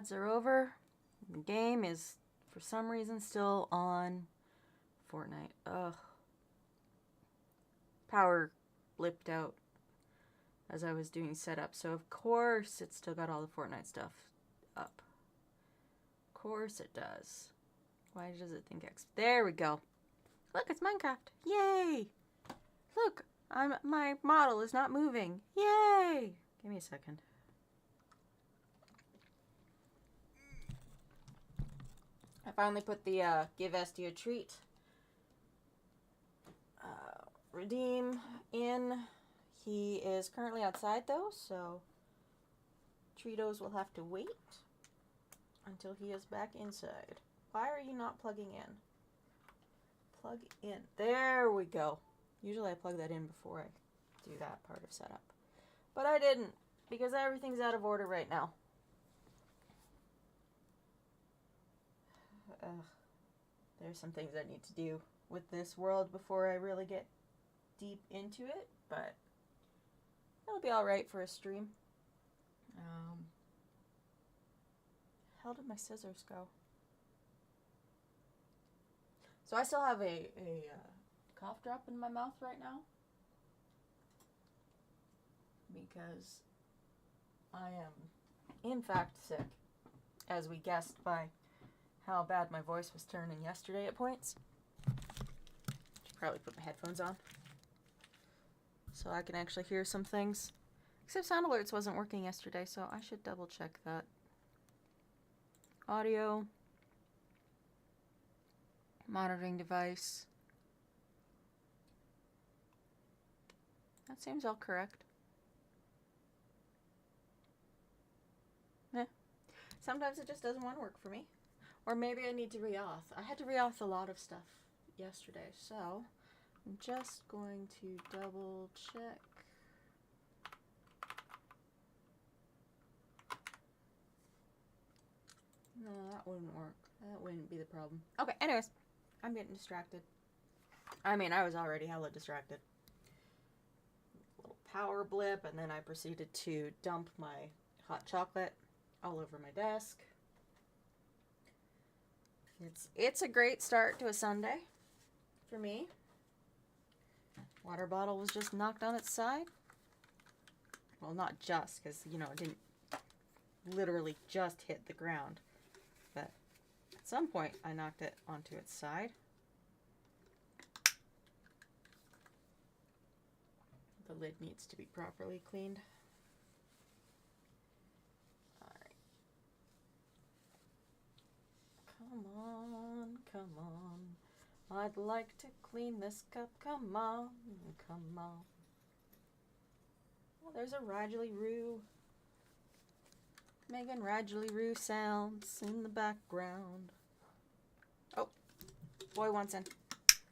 ads are over. The game is, for some reason, still on Fortnite. Ugh. Power blipped out as I was doing setup, so of course it's still got all the Fortnite stuff up. Of course it does. Why does it think X? There we go. Look, it's Minecraft. Yay! Look, my model is not moving. Yay! Give me a second. I finally put the Give Esty a Treat redeem in. He is currently outside though, so Treatos will have to wait until he is back inside. Why are you not plugging in? Plug in. There we go. Usually I plug that in before I do that part of setup. But I didn't, because everything's out of order right now. There's some things I need to do with this world before I really get deep into it, but it'll be alright for a stream. How did my scissors go? So I still have a cough drop in my mouth right now because I am in fact sick, as we guessed by how bad my voice was turning yesterday at points. Should probably put my headphones on so I can actually hear some things. Except sound alerts wasn't working yesterday, so I should double check that. Audio. Monitoring device. That seems all correct. Sometimes it just doesn't want to work for me. Or maybe I need to re-auth. I had to re-auth a lot of stuff yesterday, so I'm just going to double check. No, that wouldn't work. That wouldn't be the problem. Okay, anyways, I'm getting distracted. I mean, I was already hella distracted. A little power blip, and then I proceeded to dump my hot chocolate all over my desk. It's a great start to a Sunday for me. Water bottle was just knocked on its side. Well, not just, because, you know, it didn't literally just hit the ground. But at some point, I knocked it onto its side. The lid needs to be properly cleaned. Alright. Come on, come on. I'd like to clean this cup. Come on, come on. Oh, there's a Raggedy Roo. Making Raggedy Roo sounds in the background. Oh, boy wants in.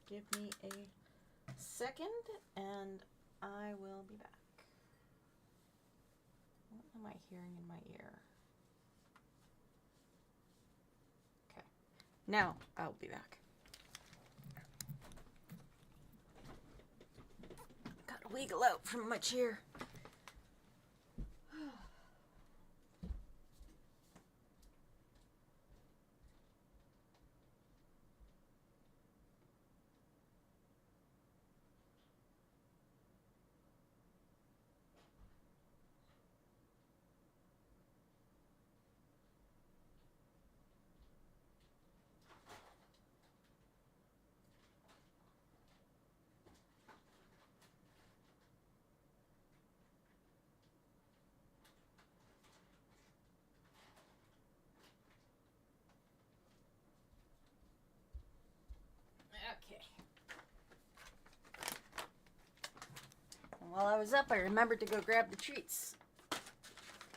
Give me a second and I will be back. What am I hearing in my ear? Okay, now I'll be back. Gotta wiggle out from my chair. Okay. And while I was up, I remembered to go grab the treats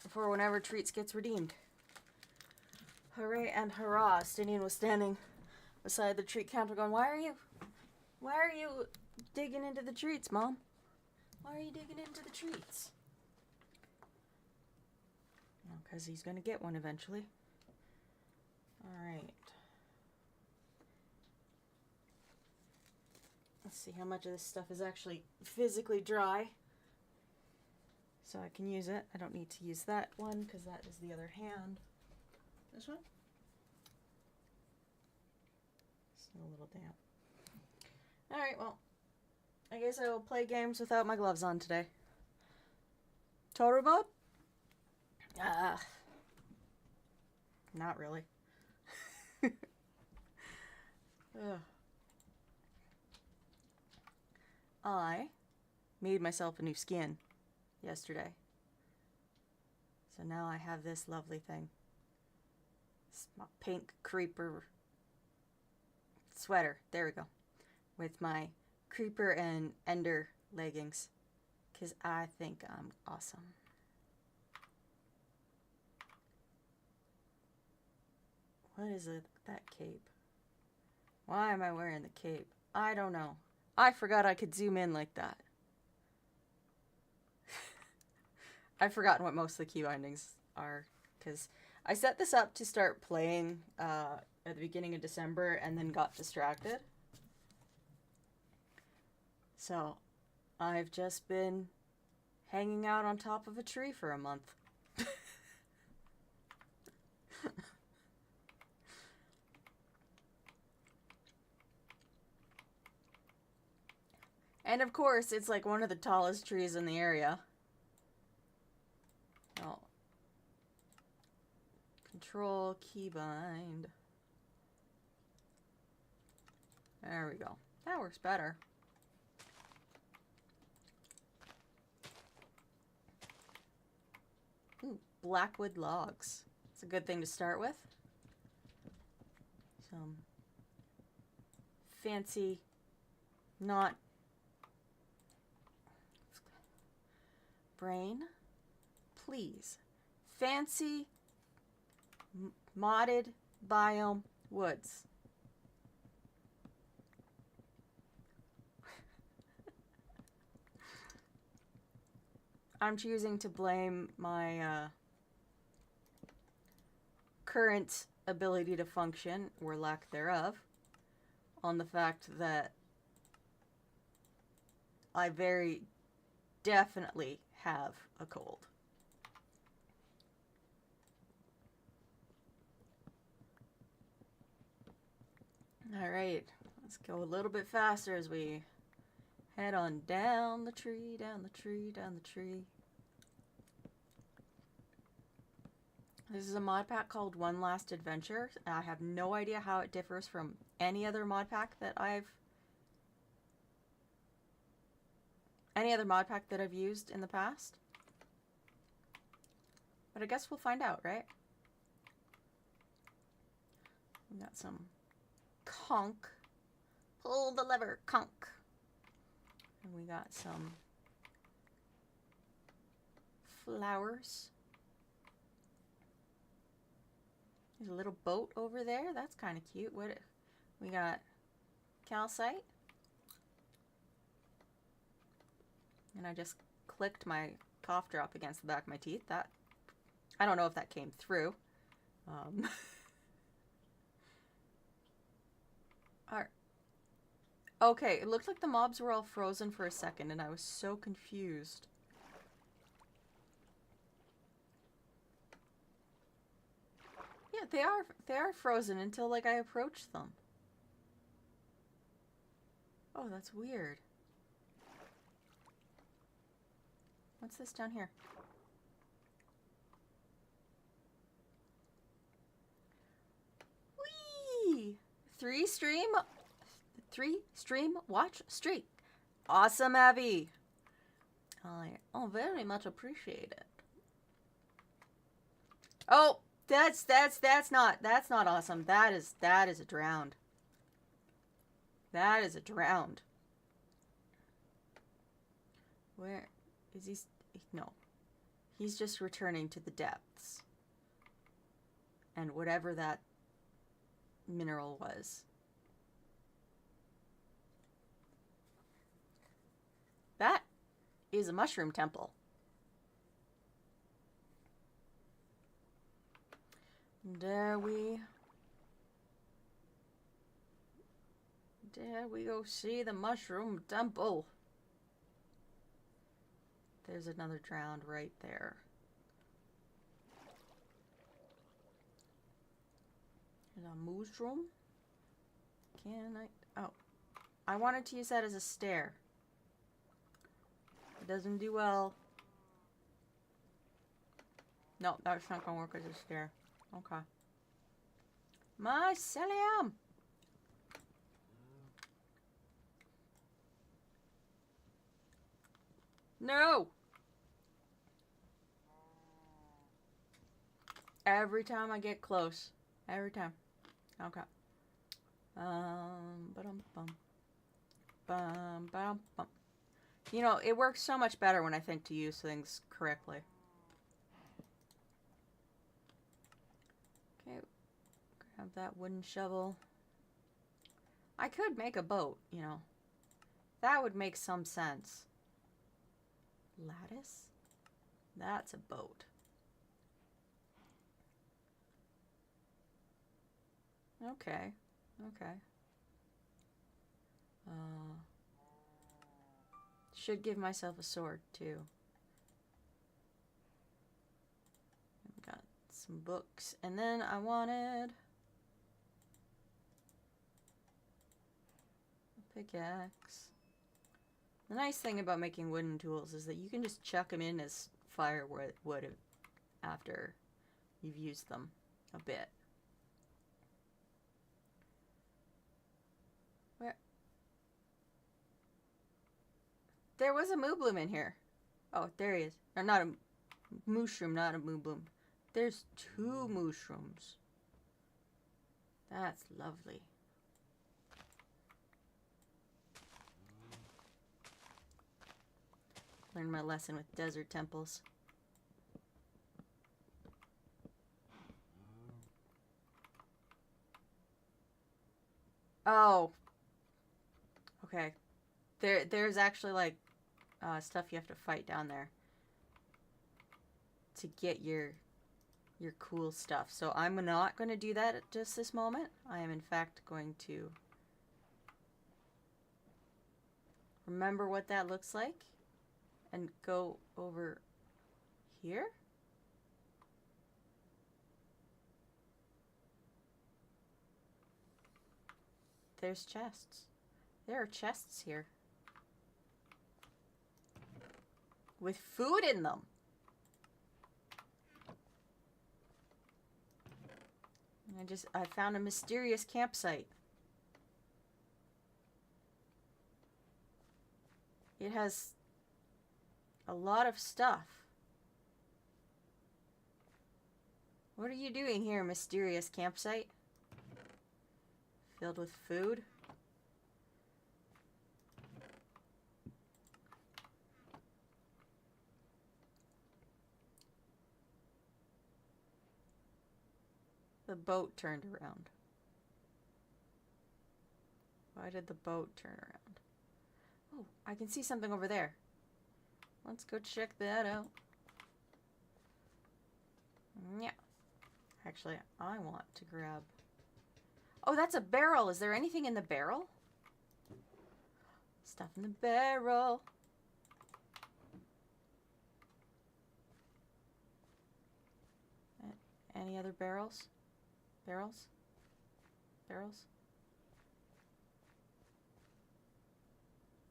before whenever treats gets redeemed. Hooray and hurrah! Stinian was standing beside the treat counter going, Why are you digging into the treats, Mom? Why are you digging into the treats? Well, because he's going to get one eventually. Alright. Let's see how much of this stuff is actually physically dry, so I can use it. I don't need to use that one because that is the other hand. This one? Still a little damp. Alright, well, I guess I will play games without my gloves on today. Total mode? Not really. Ugh. I made myself a new skin yesterday. So now I have this lovely thing. It's my pink creeper sweater. There we go. With my creeper and ender leggings. Because I think I'm awesome. What is it? That cape? Why am I wearing the cape? I don't know. I forgot I could zoom in like that. I've forgotten what most of the key bindings are. Because I set this up to start playing at the beginning of December and then got distracted. So I've just been hanging out on top of a tree for a month. And of course, it's like one of the tallest trees in the area. Oh. Control, keybind. There we go. That works better. Ooh, blackwood logs. It's a good thing to start with. Some fancy, not brain, please. Fancy modded biome woods. I'm choosing to blame my current ability to function, or lack thereof, on the fact that I very definitely have a cold. Alright, let's go a little bit faster as we head on down the tree, down the tree, down the tree. This is a mod pack called One Last Adventure. I have no idea how it differs from any other mod pack that I've used in the past. But I guess we'll find out, right? We got some conch. Pull the lever, conch. And we got some flowers. There's a little boat over there. That's kind of cute. What? We got calcite. And I just clicked my cough drop against the back of my teeth. That, I don't know if that came through. Alright. Okay, it looked like the mobs were all frozen for a second, and I was so confused. Yeah, they are frozen until, like, I approached them. Oh, that's weird. What's this down here? Whee! 3 stream watch streak. Awesome, Abby. I very much appreciate it. Oh, that's not awesome. That is a drowned. That is a drowned. Where is he? No. He's just returning to the depths. And whatever that mineral was. That is a mushroom temple. Dare we go see the mushroom temple? There's another drowned right there. A mushroom? Can I? Oh. I wanted to use that as a stair. It doesn't do well. No, that's not gonna work as a stair. Okay. Mycelium! No! Every time I get close. Every time. Okay. Ba-dum-bum. Bum. You know, it works so much better when I think to use things correctly. Okay. Grab that wooden shovel. I could make a boat, you know. That would make some sense. Lattice? That's a boat. Okay. Okay. Should give myself a sword, too. Got some books. And then I wanted a pickaxe. The nice thing about making wooden tools is that you can just chuck them in as firewood after you've used them a bit. Where? There was a moo bloom in here. Oh, there he is. Or not a mushroom, not a moo bloom. There's 2 mushrooms. That's lovely. Learned my lesson with desert temples. Oh. Okay. There's actually like stuff you have to fight down there to get your cool stuff. So I'm not going to do that at just this moment. I am in fact going to remember what that looks like and go over here. There's chests. There are chests here with food in them. I found a mysterious campsite. It has a lot of stuff. What are you doing here, mysterious campsite? Filled with food? The boat turned around. Why did the boat turn around? Oh, I can see something over there. Let's go check that out. Yeah. Actually, I want to grab... Oh, that's a barrel. Is there anything in the barrel? Stuff in the barrel. Any other barrels? Barrels? Barrels?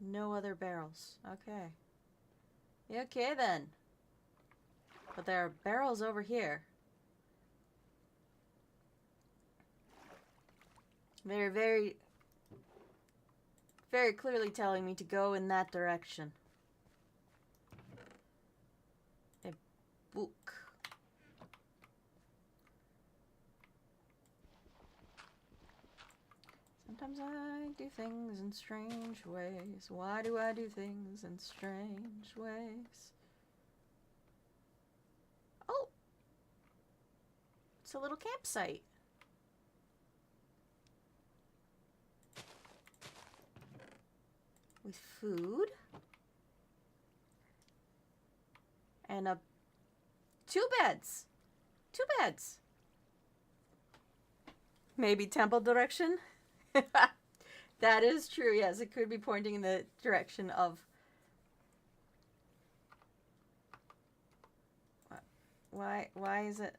No other barrels. Okay. Okay then. But there are barrels over here. They're very clearly telling me to go in that direction. A book. Sometimes I do things in strange ways. Why do I do things in strange ways? Oh! It's a little campsite. With food. And 2 beds. 2 beds. Maybe temple direction? That is true, yes. It could be pointing in the direction of... Why is it...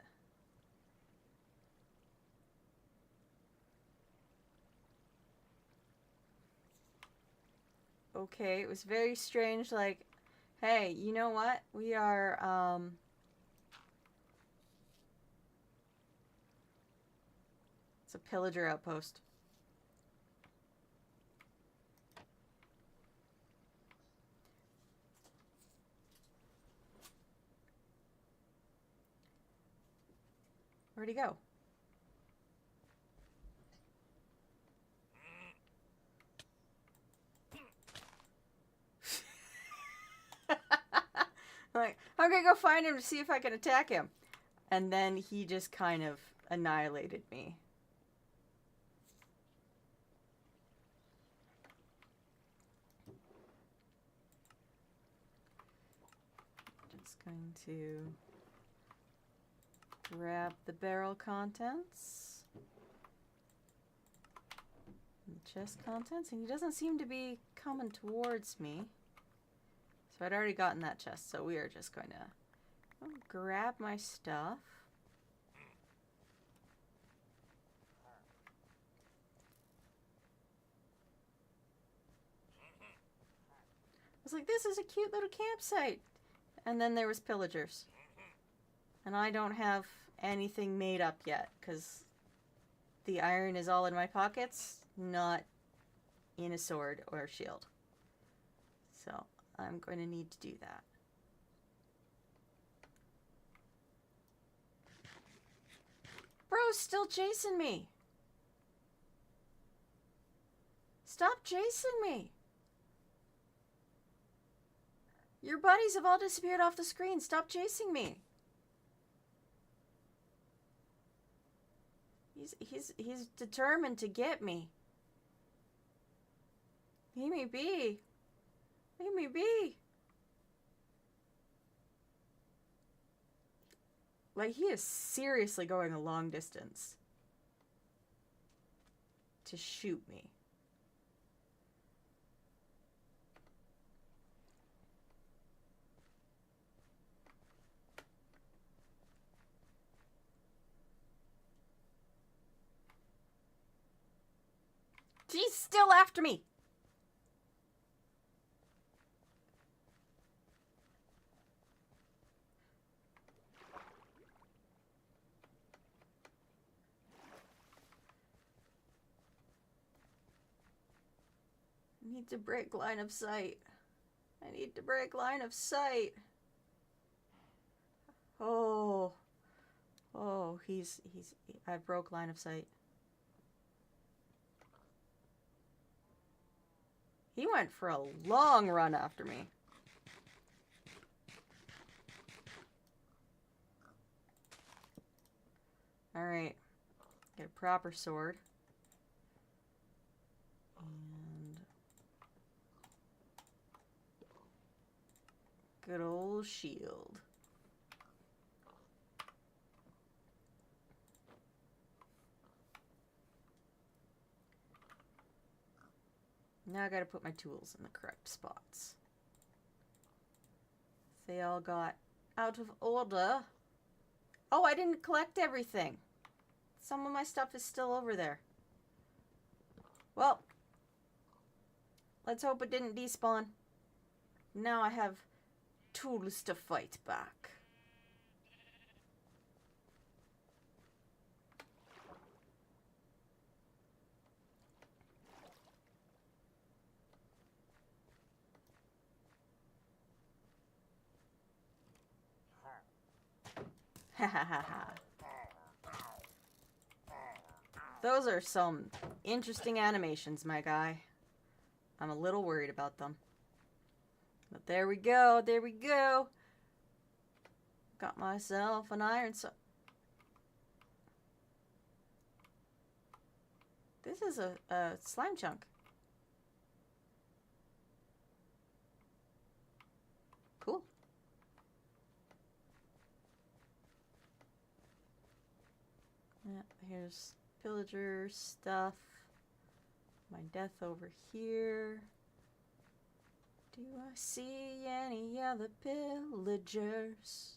okay. It was very strange, like, hey, you know what? We are, it's a pillager outpost. Where'd he go? Like, I'm gonna go find him to see if I can attack him. And then he just kind of annihilated me. Just going to grab the barrel contents. And the chest contents. And he doesn't seem to be coming towards me. So I'd already gotten that chest, so we are just going to grab my stuff. I was like, this is a cute little campsite. And then there was pillagers. And I don't have anything made up yet, because the iron is all in my pockets, not in a sword or a shield. So I'm going to need to do that. Bro's still chasing me. Stop chasing me. Your buddies have all disappeared off the screen. Stop chasing me. He's determined to get me. Leave me be. Leave me be. Like, he is seriously going a long distance to shoot me. He's still after me. I need to break line of sight. I need to break line of sight. Oh. Oh, I broke line of sight. He went for a long run after me. Alright. Get a proper sword. And good old shield. Now I gotta put my tools in the correct spots. They all got out of order. Oh, I didn't collect everything. Some of my stuff is still over there. Well, let's hope it didn't despawn. Now I have tools to fight back. Ha ha ha ha. Those are some interesting animations, my guy. I'm a little worried about them. But there we go, there we go. Got myself an iron sword. This is a slime chunk. Cool. Yeah, here's pillager stuff. My death over here. Do I see any other pillagers?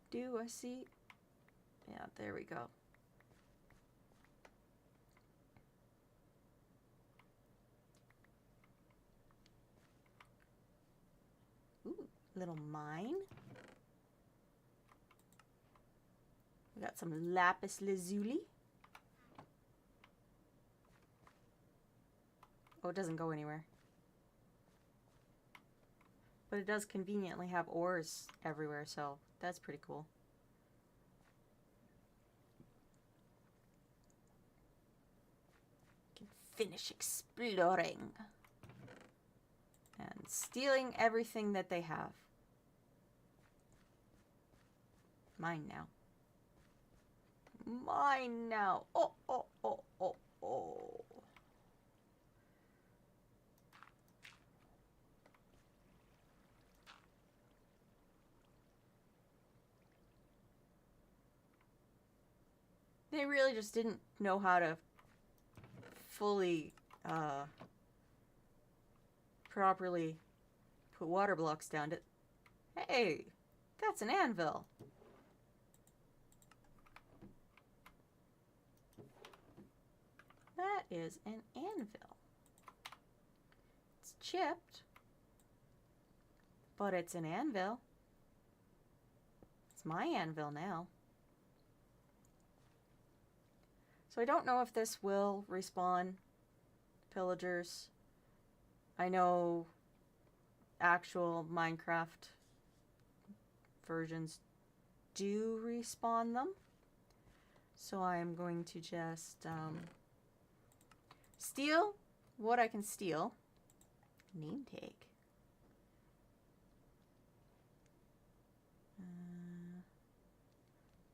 Do I see? Yeah, there we go. little mine. We got some lapis lazuli. Oh, it doesn't go anywhere. But it does conveniently have ores everywhere, so that's pretty cool. Can finish exploring. And stealing everything that they have. Mine now. Mine now. Oh, oh, oh, oh, oh. They really just didn't know how to fully, properly put water blocks down. Hey, that's an anvil. That is an anvil. It's chipped, but it's an anvil. It's my anvil now. So I don't know if this will respawn pillagers. I know actual Minecraft versions do respawn them. So I'm going to just steal what I can steal. Name tag.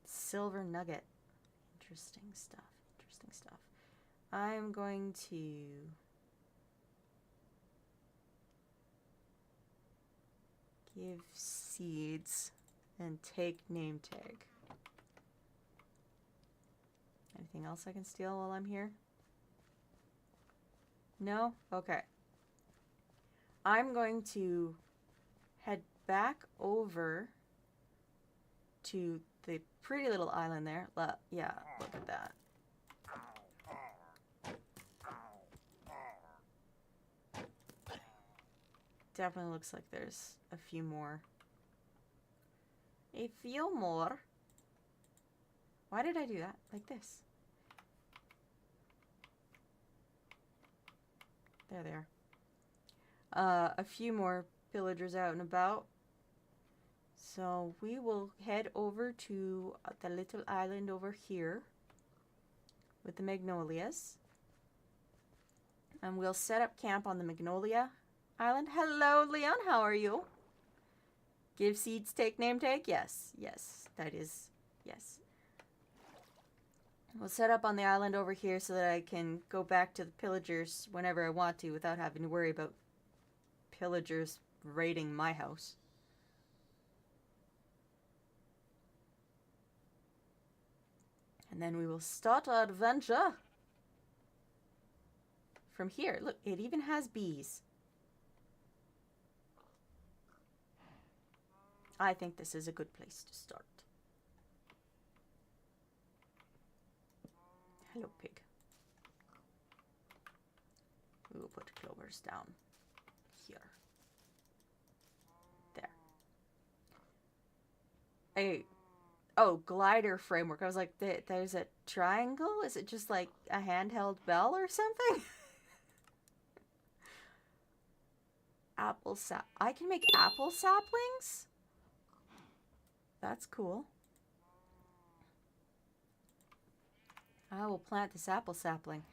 Silver nugget. Interesting stuff. Interesting stuff. I'm going to give seeds and take name tag. Anything else I can steal while I'm here? No? Okay. I'm going to head back over to the pretty little island there. Yeah, look at that. Definitely looks like there's a few more. A few more. Why did I do that? Like this. There they are. A few more pillagers out and about. So we will head over to the little island over here with the magnolias. And we'll set up camp on the Magnolia Island. Hello, Leon. How are you? Give seeds, take name tag? Yes. Yes. That is... Yes. We'll set up on the island over here so that I can go back to the pillagers whenever I want to without having to worry about pillagers raiding my house. And then we will start our adventure from here. Look, it even has bees. I think this is a good place to start. Hello, pig. We will put clovers down here. There. Oh, glider framework. I was like, there's a triangle? Is it just like a handheld bell or something? I can make apple saplings? That's cool. I will plant this apple sapling.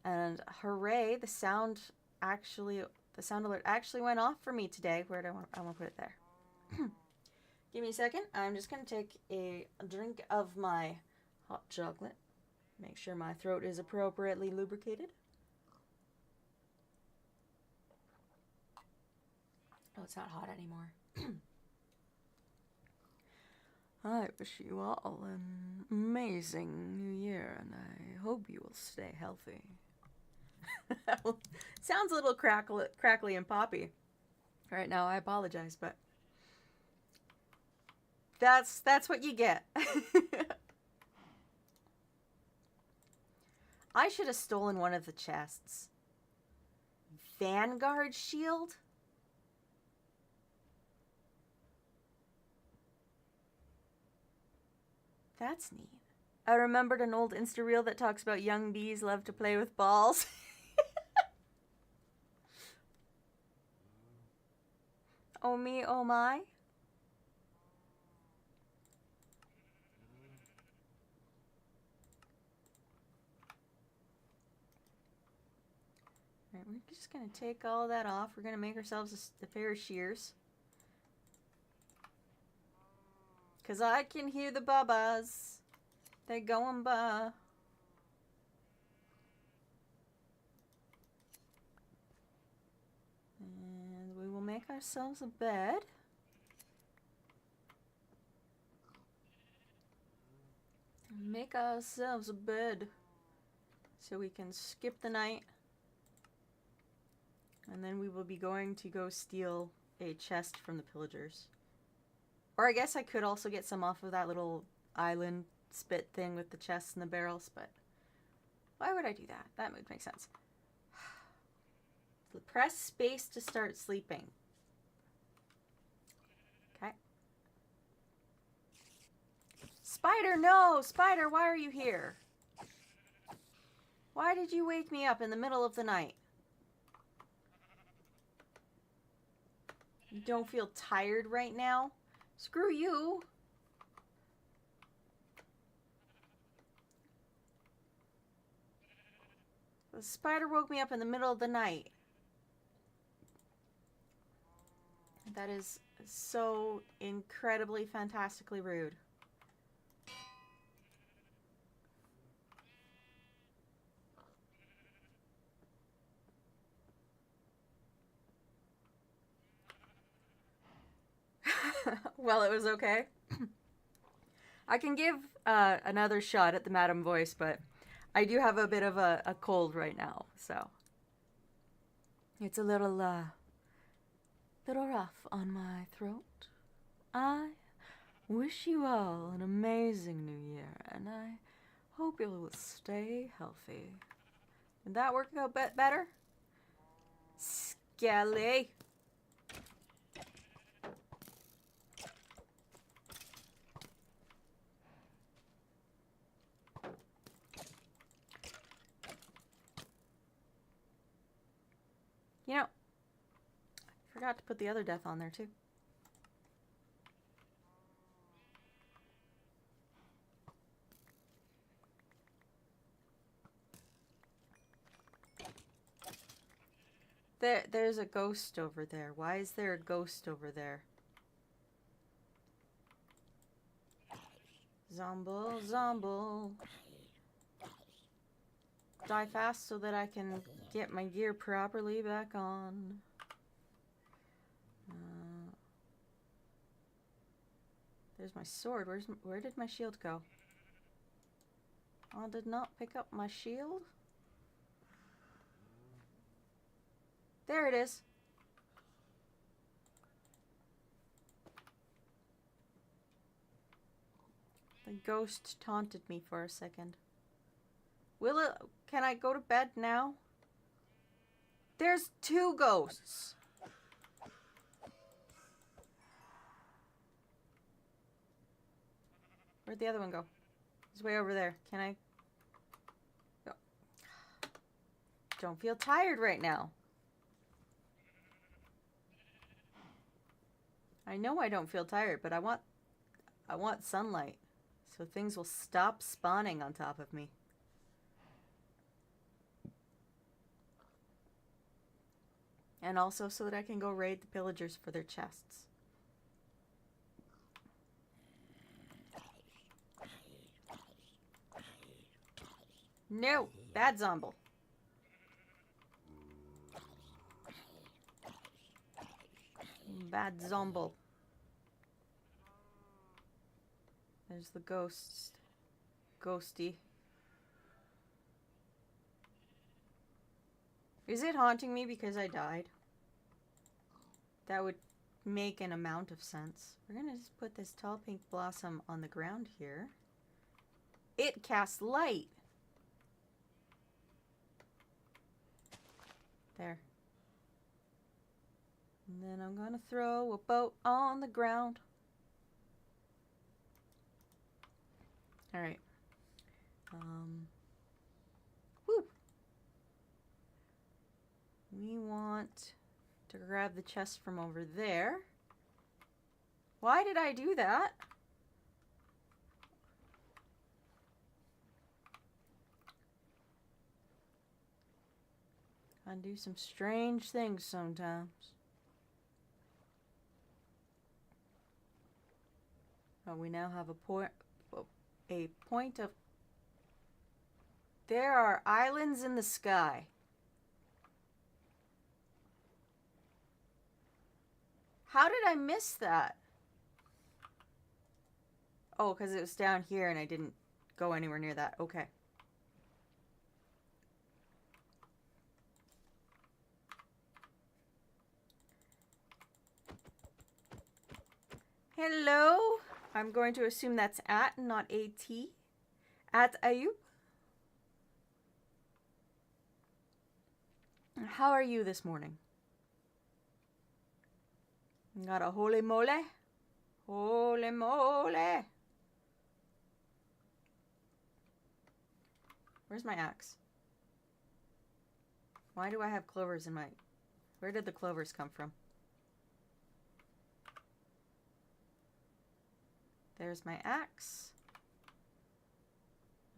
And hooray, the sound alert actually went off for me today. Where do I want to put it there? Give me a second. I'm just going to take a drink of my hot chocolate. Make sure my throat is appropriately lubricated. Oh, it's not hot anymore. I wish you all an amazing new year, and I hope you will stay healthy. Sounds a little crackly and poppy right now. I apologize, but that's what you get. I should have stolen one of the chests. Vanguard shield? That's neat. I remembered an old Insta reel that talks about young bees love to play with balls. Oh me, oh my. Right, we're just gonna take all that off. We're gonna make ourselves a pair of shears. Cause I can hear the babas. They're going by. And we will make ourselves a bed. Make ourselves a bed so we can skip the night. And then we will be going to go steal a chest from the pillagers. Or I guess I could also get some off of that little island spit thing with the chests and the barrels, but why would I do that? That would make sense. Press space to start sleeping. Okay. Spider, no! Spider, why are you here? Why did you wake me up in the middle of the night? You don't feel tired right now? Screw you. The spider woke me up in the middle of the night. That is so incredibly, fantastically rude. Well, it was okay. I can give another shot at the Madam Voice, but I do have a bit of a cold right now, so it's a little rough on my throat. I wish you all an amazing new year, and I hope you will stay healthy. Did that work out better? Skelly! You know, I forgot to put the other death on there too. There's a ghost over there. Why is there a ghost over there? Zomble, zomble. Die fast so that I can get my gear properly back on. There's my sword. Where did my shield go? I did not pick up my shield. There it is. The ghost taunted me for a second. Can I go to bed now? There's 2 ghosts. Where'd the other one go? It's way over there. Can I go? Don't feel tired right now. I know I don't feel tired, but I want sunlight. So things will stop spawning on top of me. And also so that I can go raid the pillagers for their chests. No! Bad zomble. Bad zomble. There's the ghosts. Ghosty. Is it haunting me because I died? That would make an amount of sense. We're gonna just put this tall pink blossom on the ground here. It casts light. There. And then I'm gonna throw a boat on the ground. Alright. Woo! We want to grab the chest from over there. Why did I do that? I do some strange things sometimes. Oh, we now have a point of... There are islands in the sky. How did I miss that? Oh, because it was down here and I didn't go anywhere near that. Okay. Hello? I'm going to assume that's at, not A-T. At Ayub. How are you this morning? Got a holy mole? Holy mole! Where's my axe? Why do I have clovers in my... Where did the clovers come from? There's my axe.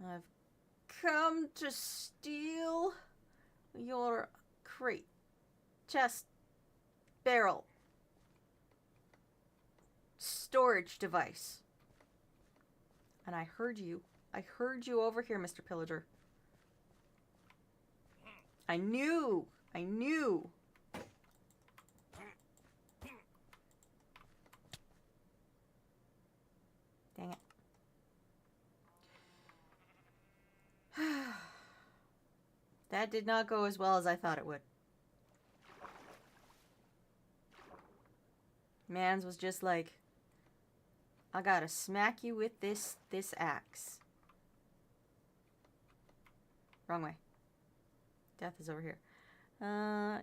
I've come to steal your crate, chest, barrel, storage device. And I heard you. I heard you over here, Mr. Pillager. I knew. I knew. Dang it. That did not go as well as I thought it would. Mans was just like, I gotta smack you with this axe. Wrong way. Death is over here.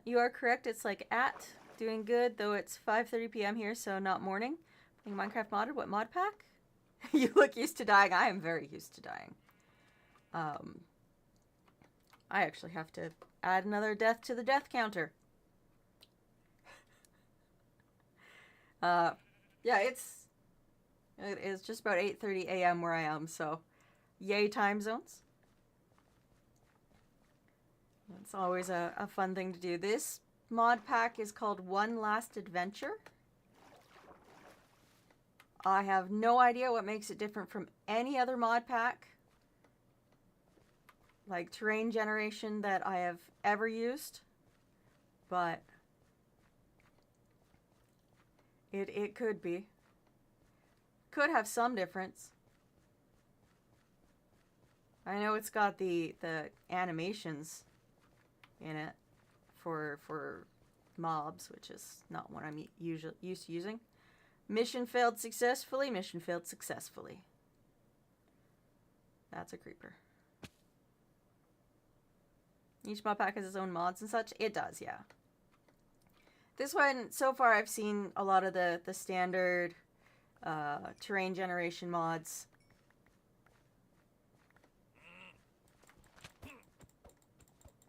You are correct. It's like at doing good, though it's 5:30 p.m. here, so not morning. Playing Minecraft modded. What mod pack? You look used to dying. I am very used to dying. I actually have to add another death to the death counter. Yeah, it is just about 8:30 a.m. where I am, so yay time zones. It's always a fun thing to do. This mod pack is called One Last Adventure. I have no idea what makes it different from any other mod pack, like terrain generation, that I have ever used, but it could be. Could have some difference. I know it's got the animations in it for mobs, which is not what I'm used to using. Mission failed successfully. Mission failed successfully. That's a creeper. Each mod pack has its own mods and such. It does, yeah. This one, so far, I've seen a lot of the standard terrain generation mods.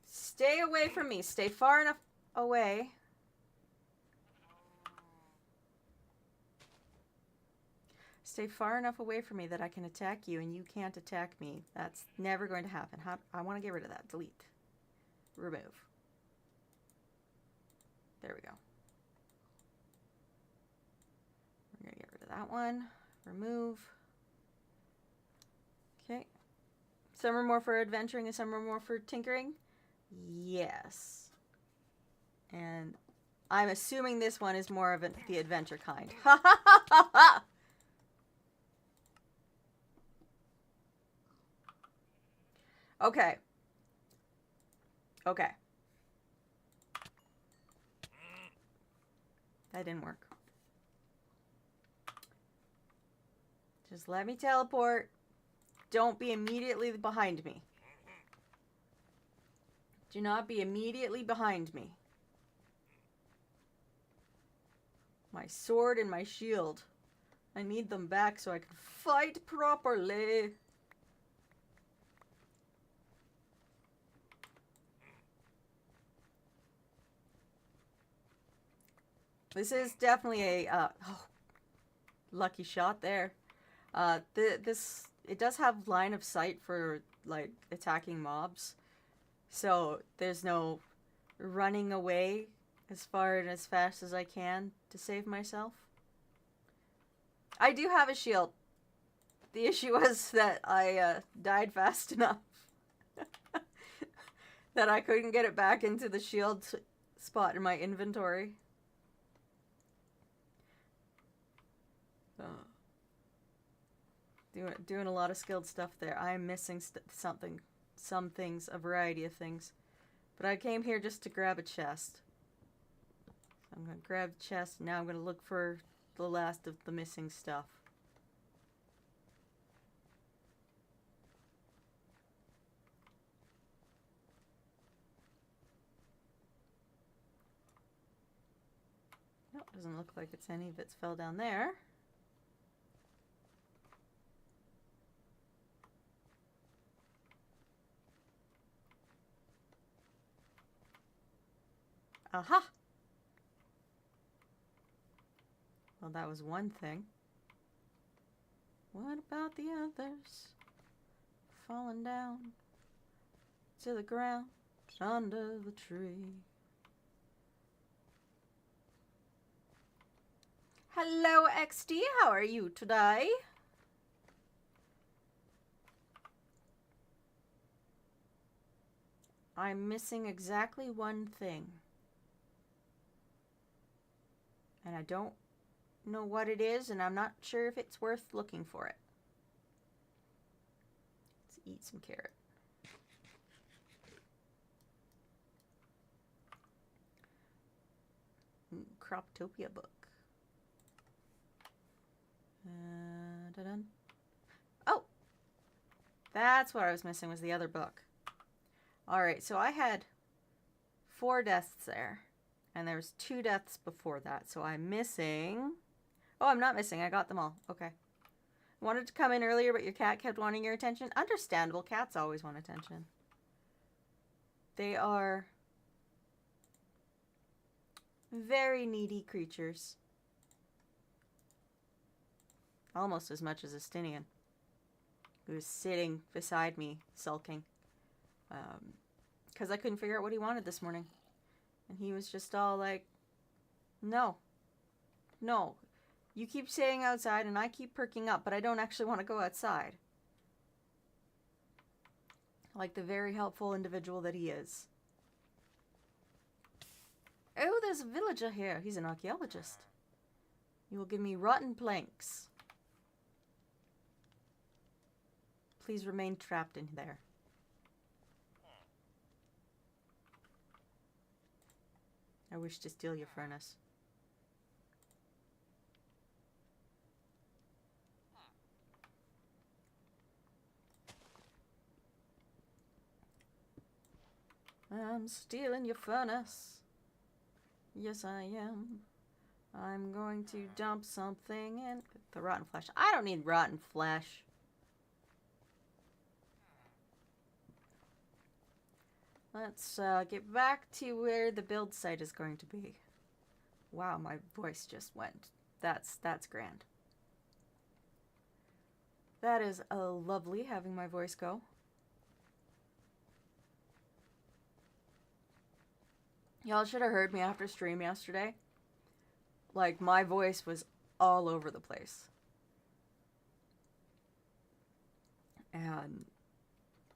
Stay away from me. Stay far enough away. Stay far enough away from me that I can attack you and you can't attack me. That's never going to happen. I want to get rid of that. Delete. Remove. There we go. We're going to get rid of that one. Remove. Okay. Some are more for adventuring and some are more for tinkering. Yes. And I'm assuming this one is more of the adventure kind. Ha ha ha ha ha! Okay. Okay. That didn't work. Just let me teleport. Don't be immediately behind me. Do not be immediately behind me. My sword and my shield. I need them back so I can fight properly. This is definitely a oh, lucky shot there. It does have line of sight for like attacking mobs, so there's no running away as far and as fast as I can to save myself. I do have a shield. The issue was that I died fast enough that I couldn't get it back into the shield spot in my inventory. Doing a lot of skilled stuff there. I'm missing some things, a variety of things. But I came here just to grab a chest. I'm going to grab the chest, and now I'm going to look for the last of the missing stuff. Nope, doesn't look like it's any of it fell down there. Aha! Well, that was one thing. What about the others? Falling down to the ground under the tree. Hello, XD. How are you today? I'm missing exactly one thing. And I don't know what it is, and I'm not sure if it's worth looking for it. Let's eat some carrot. Croptopia book. Oh! That's what I was missing, was the other book. Alright, so I had 4 deaths there. And there was 2 deaths before that, so I'm missing... Oh, I'm not missing. I got them all. Okay. Wanted to come in earlier, but your cat kept wanting your attention. Understandable. Cats always want attention. They are very needy creatures. Almost as much as a Stinian, who was sitting beside me, sulking. Because I couldn't figure out what he wanted this morning. And he was just all like, no. No. You keep staying outside and I keep perking up, but I don't actually want to go outside. Like the very helpful individual that he is. Oh, there's a villager here. He's an archaeologist. You will give me rotten planks. Please remain trapped in there. I wish to steal your furnace. I'm stealing your furnace. Yes, I am. I'm going to dump something in the rotten flesh. I don't need rotten flesh. Let's get back to where the build site is going to be. Wow, my voice just went. That's grand. That is lovely having my voice go. Y'all should have heard me after stream yesterday. Like, my voice was all over the place. And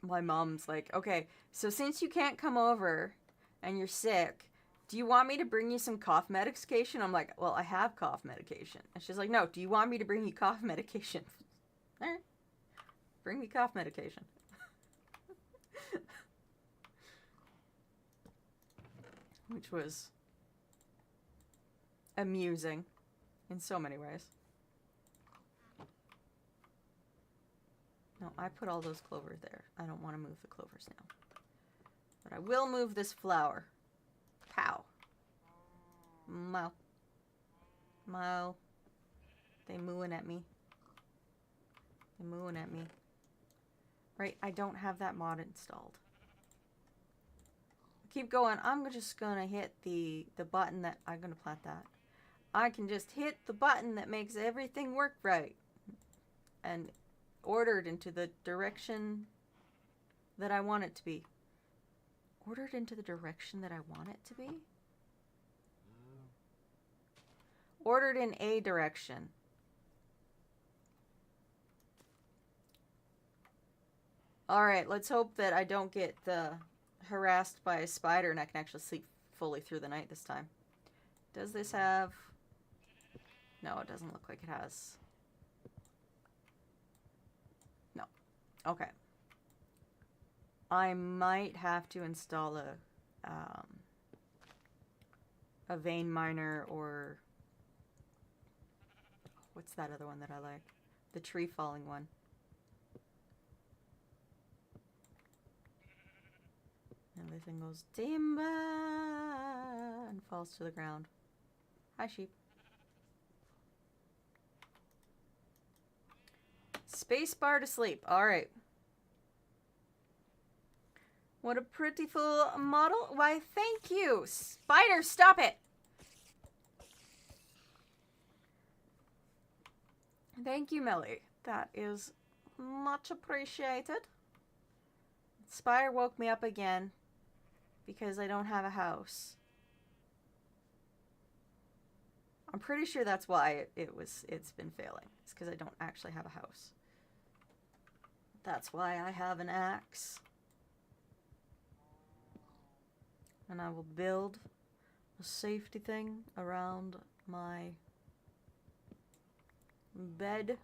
my mom's like, okay, so since you can't come over and you're sick, do you want me to bring you some cough medication? I'm like, well, I have cough medication. And she's like, no, do you want me to bring you cough medication? All right, bring me cough medication. Which was amusing in so many ways. No, I put all those clovers there. I don't want to move the clovers now. But I will move this flower. Pow. Mow. Mow. They mooing at me. They mooing at me. Right, I don't have that mod installed. Keep going. I'm just gonna hit the button that I'm gonna plant that. I can just hit the button that makes everything work right. And ordered into the direction that I want it to be. Ordered into the direction that I want it to be? Ordered in a direction. Alright, let's hope that I don't get harassed by a spider and I can actually sleep fully through the night this time. Does this have... No, it doesn't look like it has. No. Okay. I might have to install a vein miner or... What's that other one that I like? The tree falling one. Everything goes timber and falls to the ground. Hi, sheep. Space bar to sleep. Alright. What a prettiful model. Why, thank you. Spider, stop it. Thank you, Melly. That is much appreciated. Spider woke me up again because I don't have a house. I'm pretty sure that's why it's been failing. It's because I don't actually have a house. That's why I have an axe. And I will build a safety thing around my bed.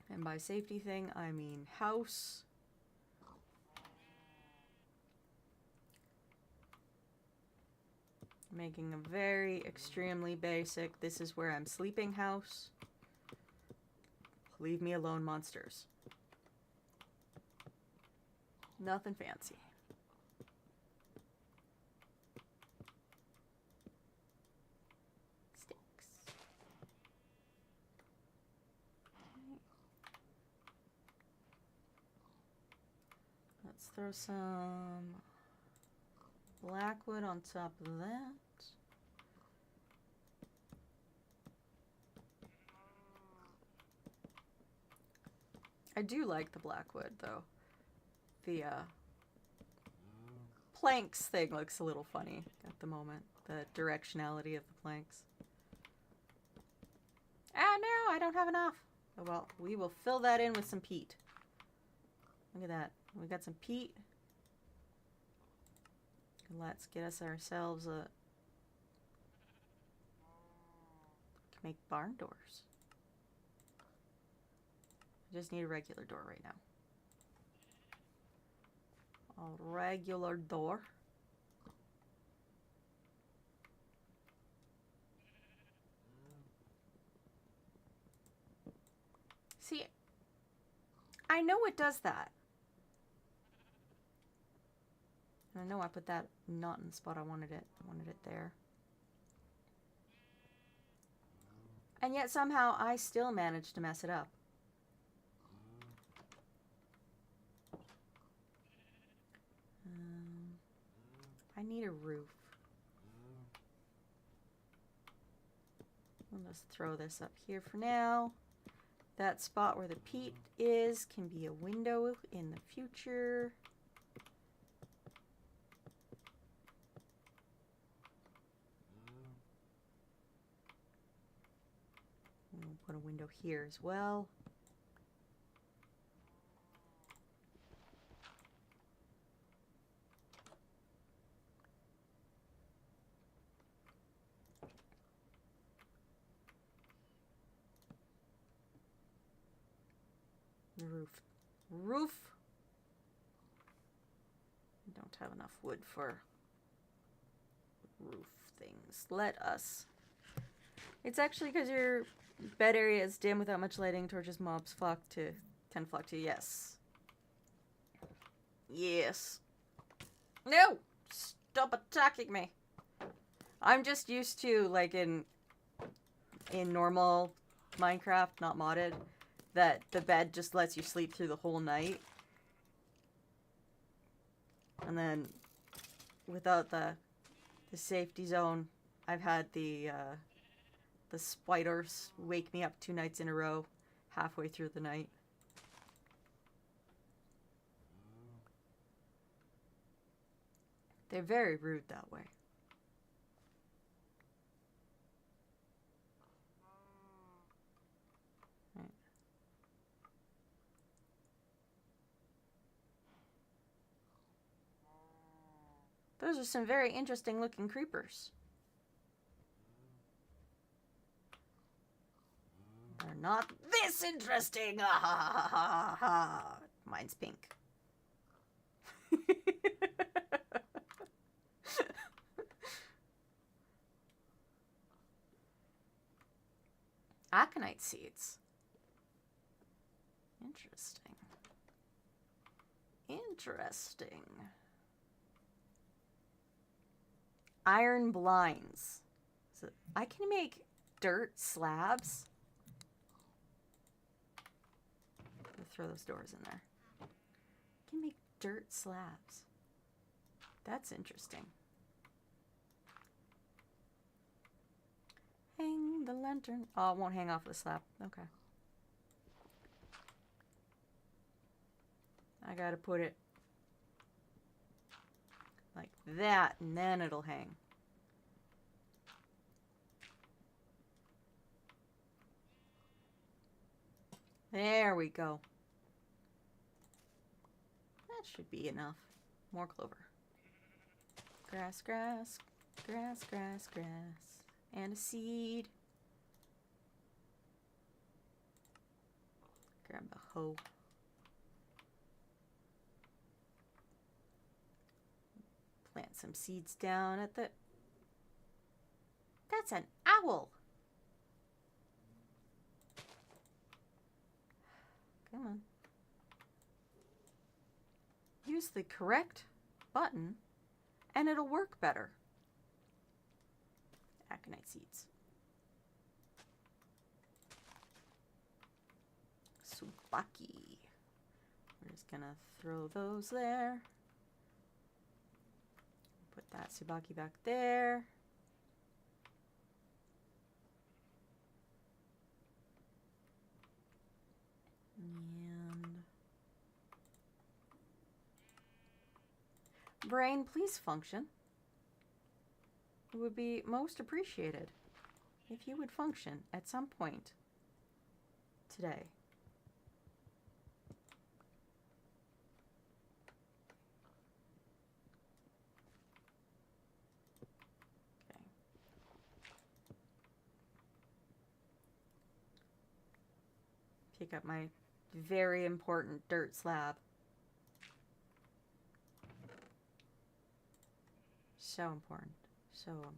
And by safety thing, I mean house. Making a very extremely basic, this is where I'm sleeping house. Leave me alone, monsters. Nothing fancy. Sticks. Let's throw some blackwood on top of that. I do like the blackwood, though. The planks thing looks a little funny at the moment. The directionality of the planks. Ah, no, I don't have enough. Oh, well, we will fill that in with some peat. Look at that. We got some peat. Let's get ourselves a... Can make barn doors. I just need a regular door right now. A regular door. See, I know it does that. I know I put that not in the spot I wanted it. I wanted it there. And yet somehow I still managed to mess it up. I need a roof. I'll just throw this up here for now. That spot where the peat is can be a window in the future. We'll put a window here as well. Roof. Don't have enough wood for roof things. Let us. It's actually because your bed area is dim without much lighting. Torches, mobs flock to yes. Yes. No! Stop attacking me. I'm just used to, like, in normal Minecraft, not modded, that the bed just lets you sleep through the whole night. And then, without the the safety zone. I've had the spiders wake me up 2 nights in a row, halfway through the night. They're very rude that way. Right. Those are some very interesting looking creepers. They're not this interesting. Ah, ha, ha, ha, ha. Mine's pink. Aconite seeds. Interesting. Interesting. Iron blinds. So I can make dirt slabs. Throw those doors in there. I can make dirt slabs. That's interesting. Hang the lantern. Oh, it won't hang off the slab. Okay. I gotta put it like that, and then it'll hang. There we go. That should be enough. More clover. Grass, grass, grass, grass, grass. And a seed. Grab a hoe. Plant some seeds down at the... That's an owl! Come on. Use the correct button and it'll work better. Aconite seeds. Subaki. We're just gonna throw those there. Put that Subaki back there. And brain, please function. It would be most appreciated if you would function at some point today. Okay. Pick up my very important dirt slab. So important. So important.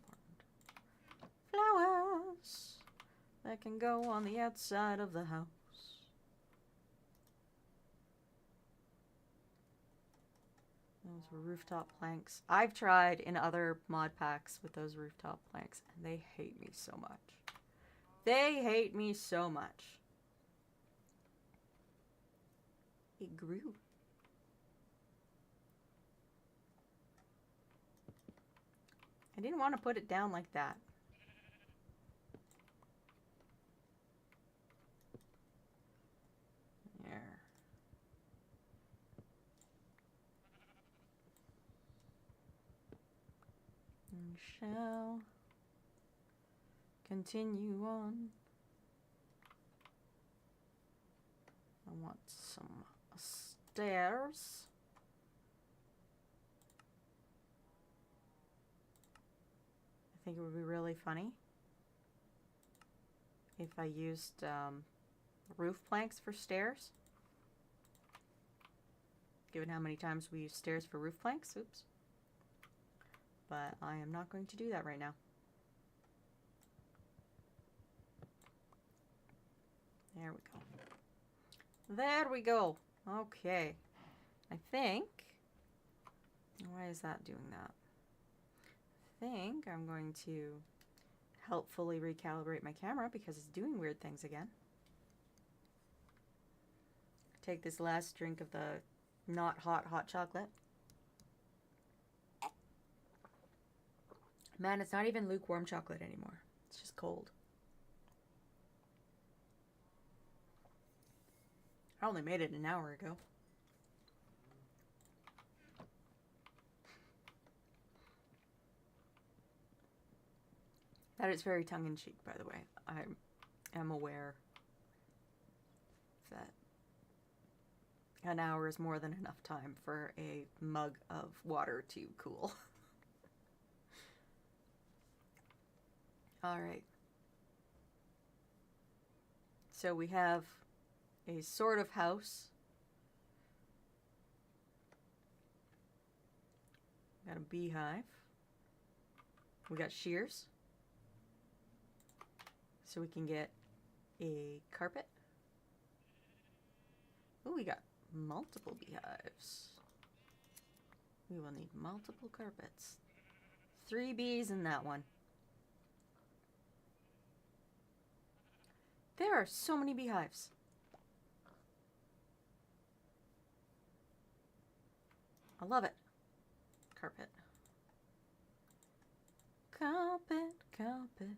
Flowers that can go on the outside of the house. Those were rooftop planks. I've tried in other mod packs with those rooftop planks, and they hate me so much. They hate me so much. It grew. I didn't want to put it down like that. There. We shall continue on. I want some stairs. I think it would be really funny if I used roof planks for stairs. Given how many times we use stairs for roof planks. Oops. But I am not going to do that right now. There we go. There we go. Okay. I think... Why is that doing that? I think I'm going to helpfully recalibrate my camera because it's doing weird things again. Take this last drink of the not hot chocolate. Man, it's not even lukewarm chocolate anymore. It's just cold. I only made it an hour ago. That is very tongue-in-cheek, by the way. I am aware that an hour is more than enough time for a mug of water to cool. All right. So we have a sort of house. Got a beehive. We got shears. So we can get a carpet. Oh, we got multiple beehives. We will need multiple carpets. 3 bees in that one. There are so many beehives. I love it. Carpet. Carpet, carpet.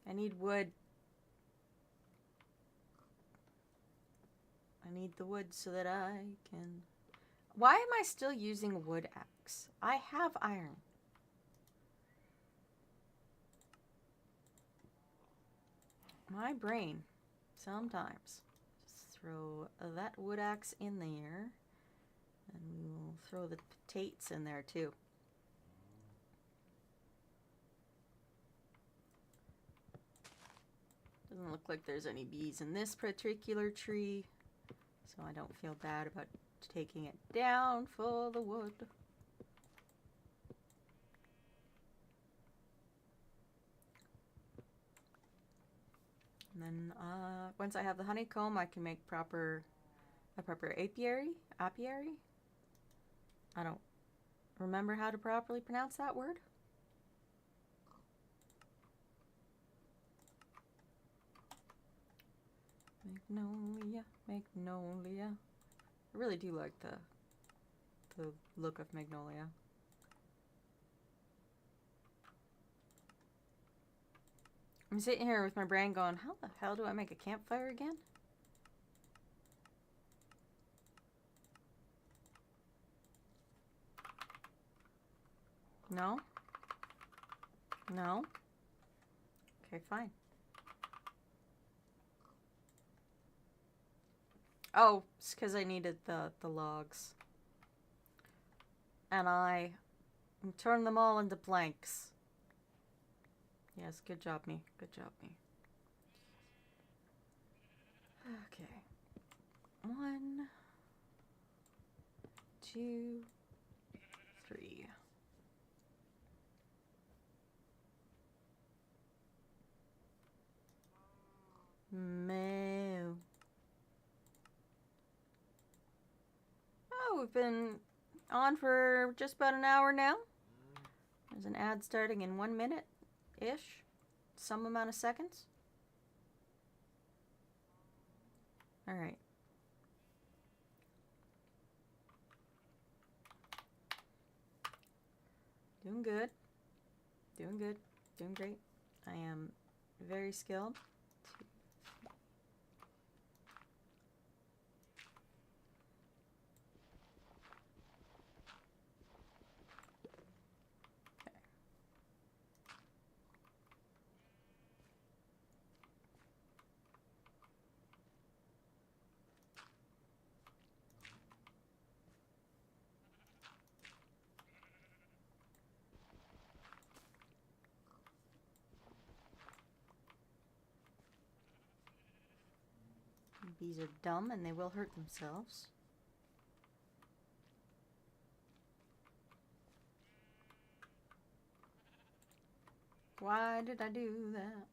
I need wood. I need the wood so that I can... Why am I still using a wood axe? I have iron. My brain, sometimes. Just throw that wood axe in there. And we will throw the potatoes in there too. Doesn't look like there's any bees in this particular tree, so I don't feel bad about taking it down for the wood. And then once I have the honeycomb, I can make a proper apiary. Apiary? I don't remember how to properly pronounce that word. Magnolia, magnolia. I really do like the look of magnolia. I'm sitting here with my brain going, how the hell do I make a campfire again? No? No? Okay, fine. Oh, it's because I needed the logs. And I turned them all into planks. Yes, good job, me. Good job, me. Okay. 1, 2, 3. Moo. Oh, we've been on for just about an hour now. There's an ad starting in 1 minute-ish. Some amount of seconds. Alright. Doing good. Doing good. Doing great. I am very skilled. Bees are dumb and they will hurt themselves. Why did I do that?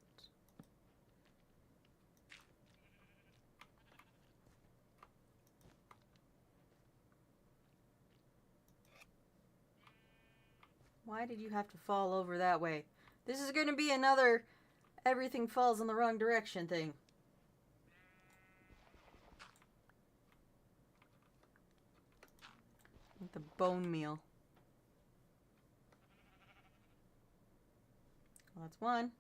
Why did you have to fall over that way? This is going to be another everything falls in the wrong direction thing. Like the bone meal. that's one.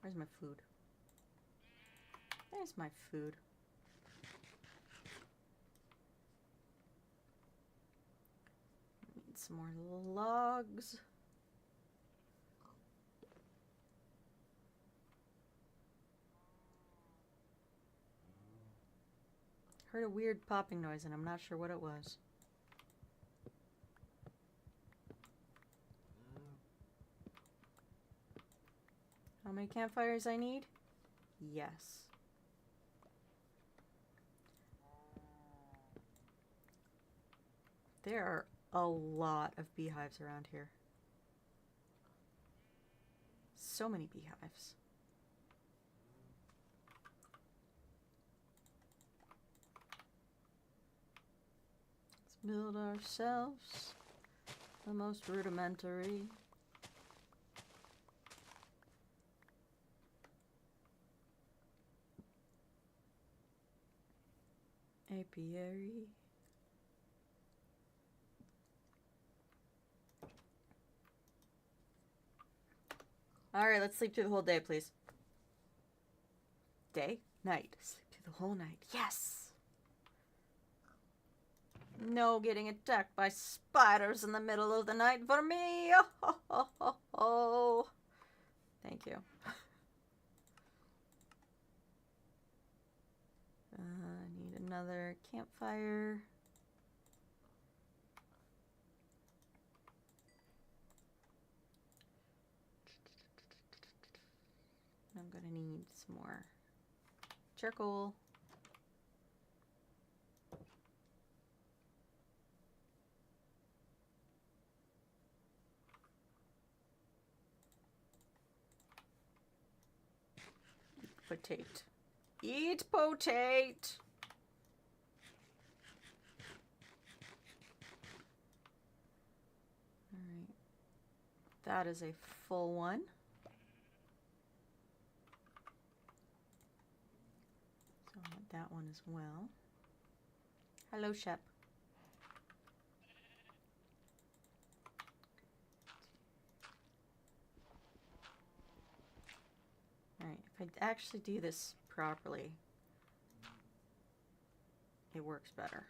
Where's my food? There's my food. Need some more logs. Heard a weird popping noise and I'm not sure what it was. How many campfires I need? Yes. There are a lot of beehives around here. So many beehives. Let's build ourselves the most rudimentary. Apiary. Alright, let's sleep through the whole day, please. Day? Night. Sleep through the whole night. Yes! No getting attacked by spiders in the middle of the night for me! Oh, oh, oh, oh. Thank you. I need another campfire. I'm gonna need some more charcoal. Potato. Eat potato! Alright. That is a full one. So I want that one as well. Hello, Shep. Alright, if I actually do this properly, it works better.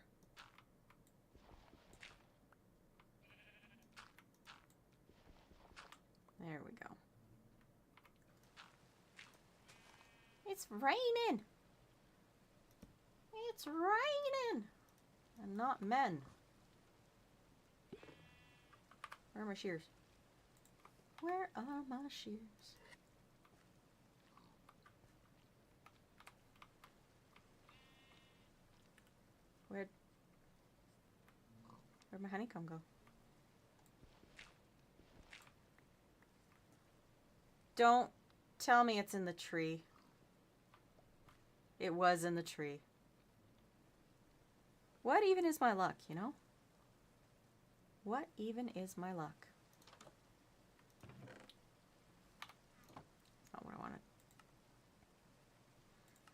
There we go. It's raining! It's raining! And not men. Where are my shears? Where are my shears? Where'd my honeycomb go? Don't tell me it's in the tree. It was in the tree. What even is my luck, you know? What even is my luck? Not what I wanted.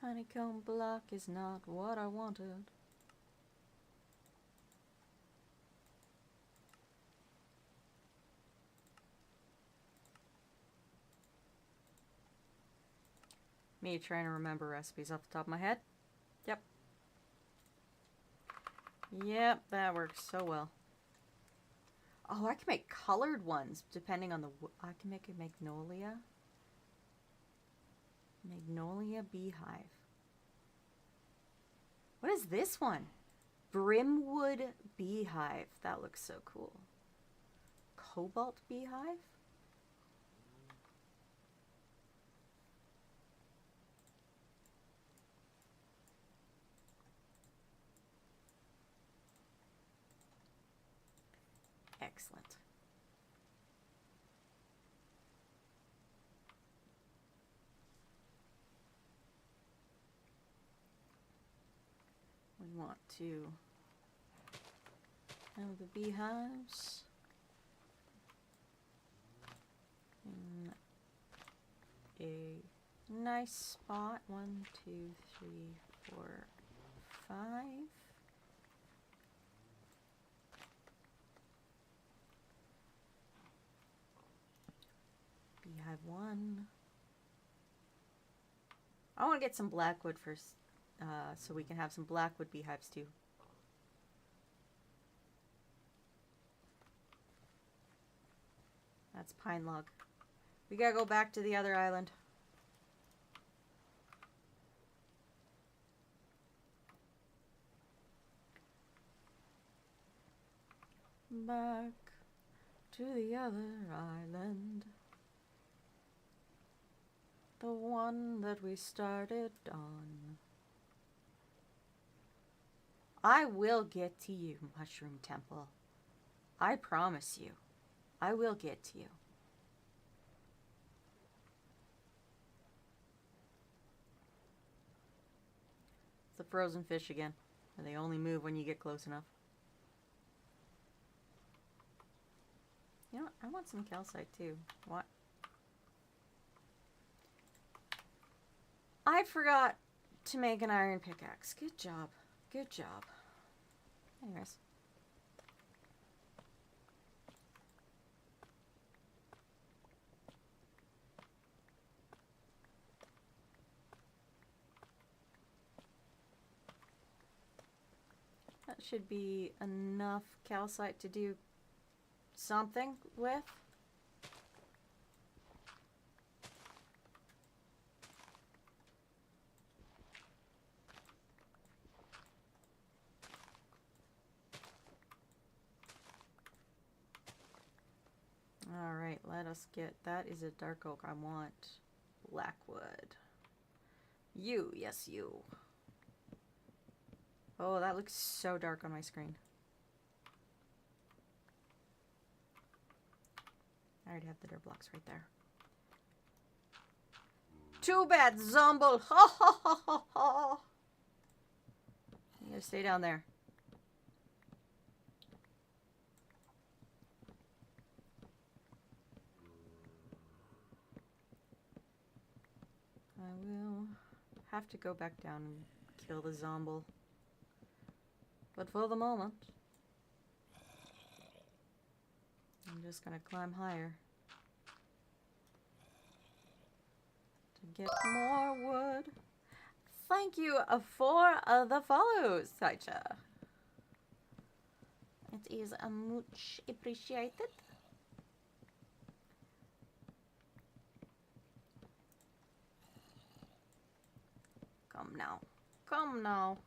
Honeycomb block is not what I wanted. Me trying to remember recipes off the top of my head. Yep. Yep, that works so well. Oh, I can make colored ones depending on the... I can make a magnolia. Magnolia beehive. What is this one? Brimwood beehive. That looks so cool. Cobalt beehive? Excellent. We want to have the beehives in a nice spot. 1, 2, 3, 4, 5. want to get some blackwood first, so we can have some blackwood beehives too. That's pine log. We gotta go back to the other island. Back to the other island. The one that we started on. I will get to you, Mushroom Temple. I promise you. I will get to you. It's the frozen fish again. And they only move when you get close enough. You know what? I want some calcite too. What? I forgot to make an iron pickaxe. Good job. Good job. Anyways. That should be enough calcite to do something with. Alright, let us get, that is a dark oak. I want blackwood. You, yes you. Oh, that looks so dark on my screen. I already have the dirt blocks right there. Too bad, Zomble! Ha ha ha ha ha! You gotta stay down there. I will have to go back down and kill the Zomble. But for the moment, I'm just gonna climb higher to get more wood. Thank you for the follows, Saicha. It is much appreciated. Come now. Come now.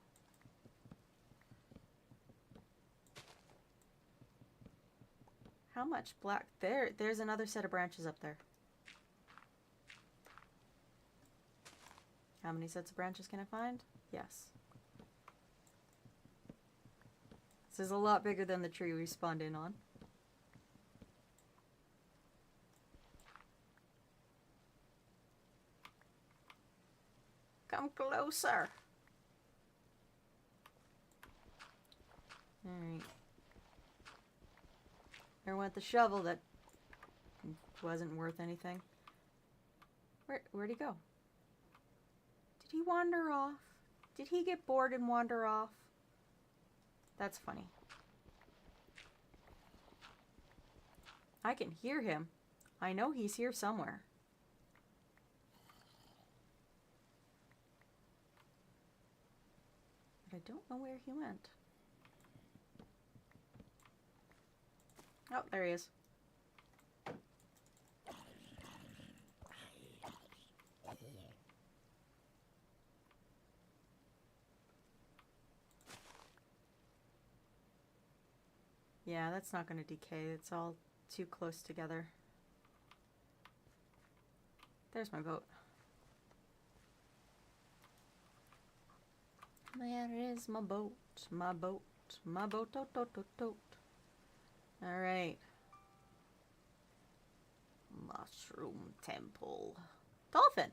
How much black? There's another set of branches up there. How many sets of branches can I find? Yes. This is a lot bigger than the tree we spawned in on. Come closer. Alright. I want the shovel that wasn't worth anything. Where'd he go? Did he wander off? Did he get bored and wander off? That's funny. I can hear him. I know he's here somewhere. But I don't know where he went. Oh, there he is. Yeah, that's not going to decay. It's all too close together. There's my boat. There is my boat. My boat. My boat. Tote, tote, tote, tote. Alright. Mushroom Temple. Dolphin!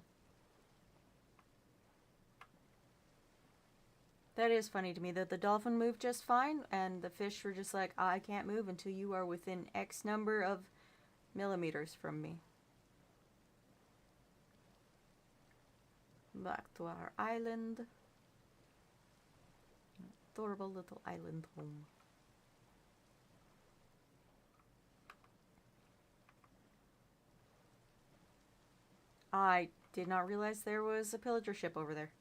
That is funny to me that the dolphin moved just fine and the fish were just like, I can't move until you are within X number of millimeters from me. Back to our island. Adorable little island home. I Did not realize there was a pillager ship over there.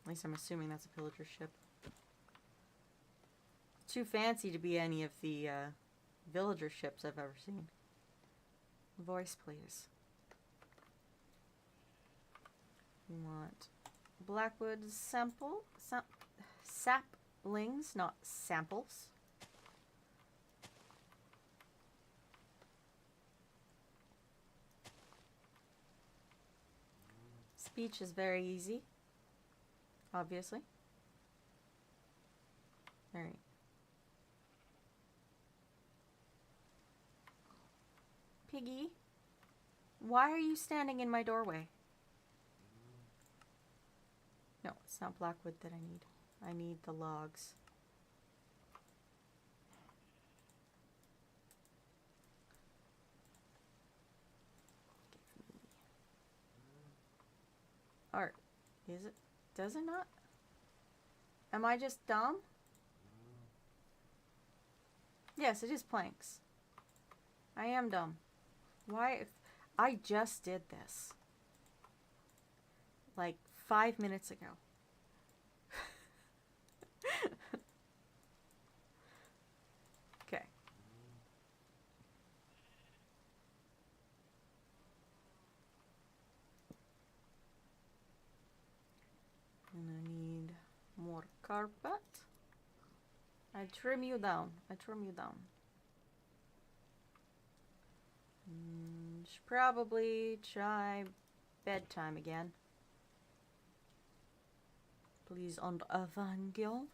At least I'm assuming that's a pillager ship. Too fancy to be any of the villager ships I've ever seen. Voice, please. We want Blackwood saplings, not samples. Speech is very easy, obviously. Alright. Piggy, why are you standing in my doorway? No, it's not Blackwood that I need. I need the logs. Art. Is it? Does it not? Am I just dumb? Yes, it is planks. I am dumb. Why? I just did this. Like 5 minutes ago. Okay. And I need more carpet. I trim you down. I trim you down. Should probably try bedtime again. Please on Evangel.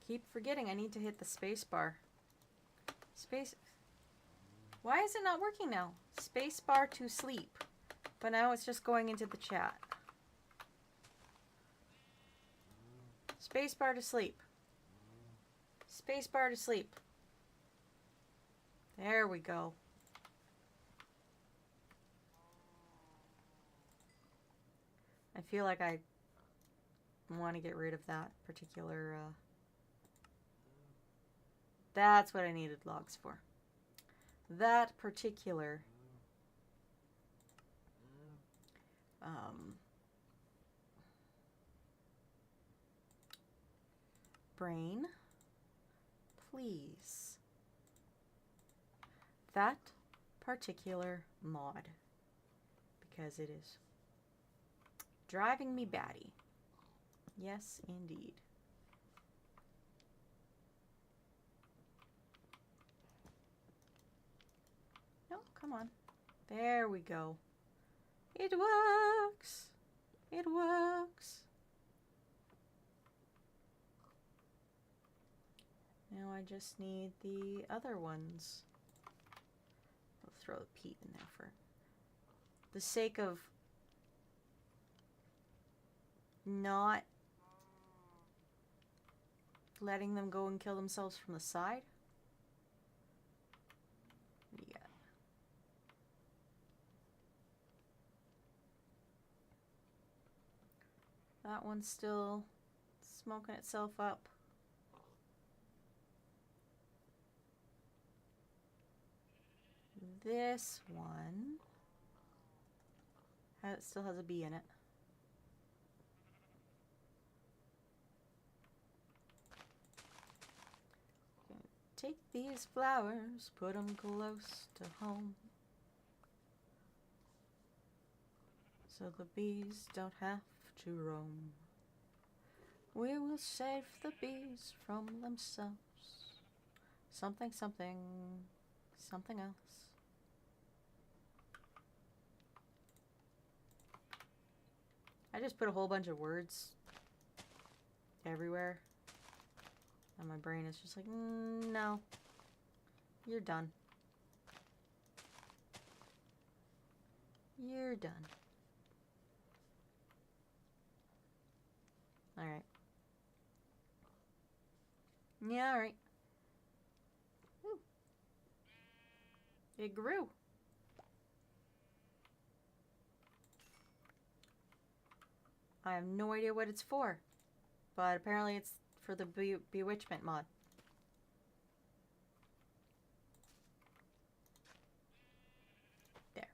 Keep forgetting I need to hit the space bar. Space. Why is it not working now? Space bar to sleep. But now it's just going into the chat. Space bar to sleep. Space bar to sleep. There we go. I feel like I want to get rid of that particular... That's what I needed logs for. That particular... brain, please. That particular mod, because it is driving me batty. Yes, indeed. No, come on. There we go. It works. It works. Now I just need the other ones. I'll throw the peat in there for the sake of not letting them go and kill themselves from the side. Yeah. That one's still smoking itself up. This one still has a bee in it. Take these flowers, put them close to home, so the bees don't have to roam. We will save the bees from themselves. Something, something, something else. I just put a whole bunch of words everywhere. And my brain is just like, no. You're done. You're done. Alright. Yeah, alright. It grew. I have no idea what it's for. But apparently it's for the bewitchment mod. There.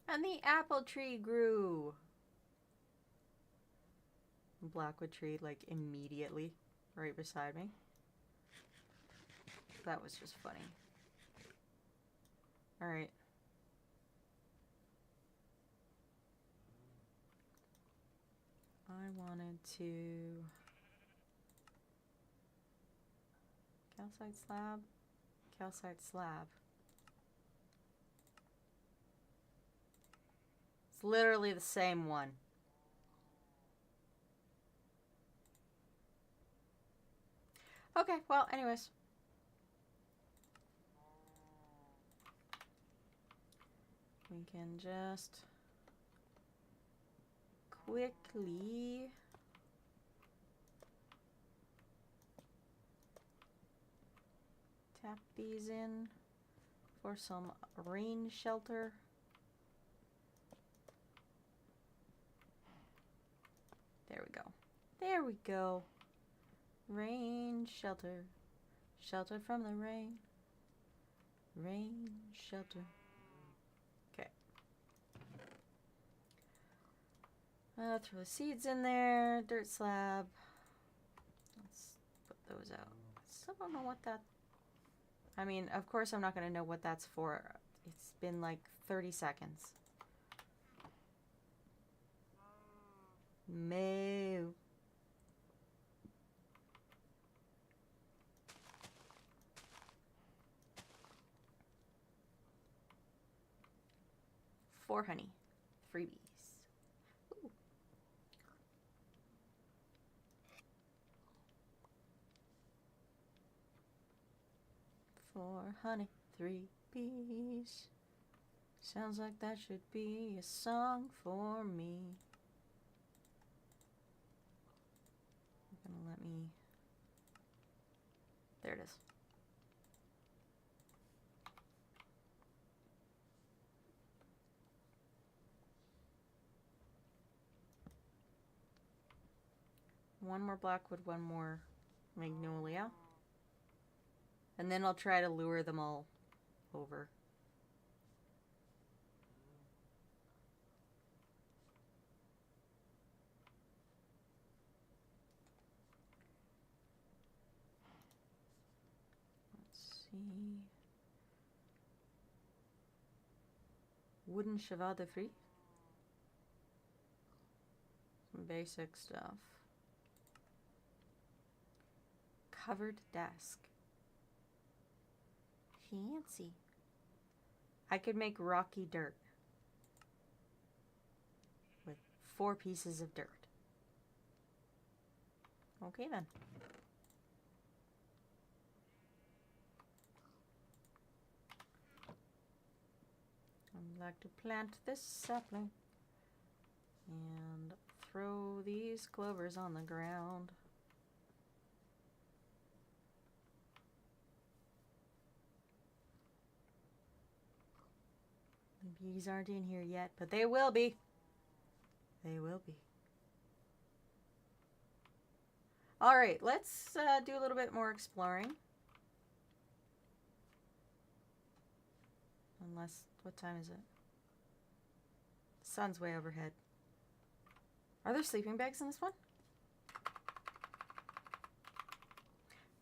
And the apple tree grew. Blackwood tree, like, immediately right beside me. That was just funny. Alright. I wanted to... calcite slab? Calcite slab. It's literally the same one. Okay, well, anyways. We can just quickly tap these in for some rain shelter. There we go. There we go. Rain shelter. Shelter from the rain. Rain shelter. Okay. Throw the seeds in there. Dirt slab. Let's put those out. I still don't know what that... I mean, of course I'm not going to know what that's for. It's been like 30 seconds. Moo. For honey. Freebies. Ooh. For honey. 3 bees. Sounds like that should be a song for me. You're gonna let me... There it is. One more blackwood, one more magnolia. And then I'll try to lure them all over. Let's see. Wooden cheval de fruits. Some basic stuff. Covered desk. Fancy. I could make rocky dirt with 4 pieces of dirt. Okay then. I'd like to plant this sapling and throw these clovers on the ground. The bees aren't in here yet, but they will be. They will be. All right, let's do a little bit more exploring. Unless, what time is it? The sun's way overhead. Are there sleeping bags in this one?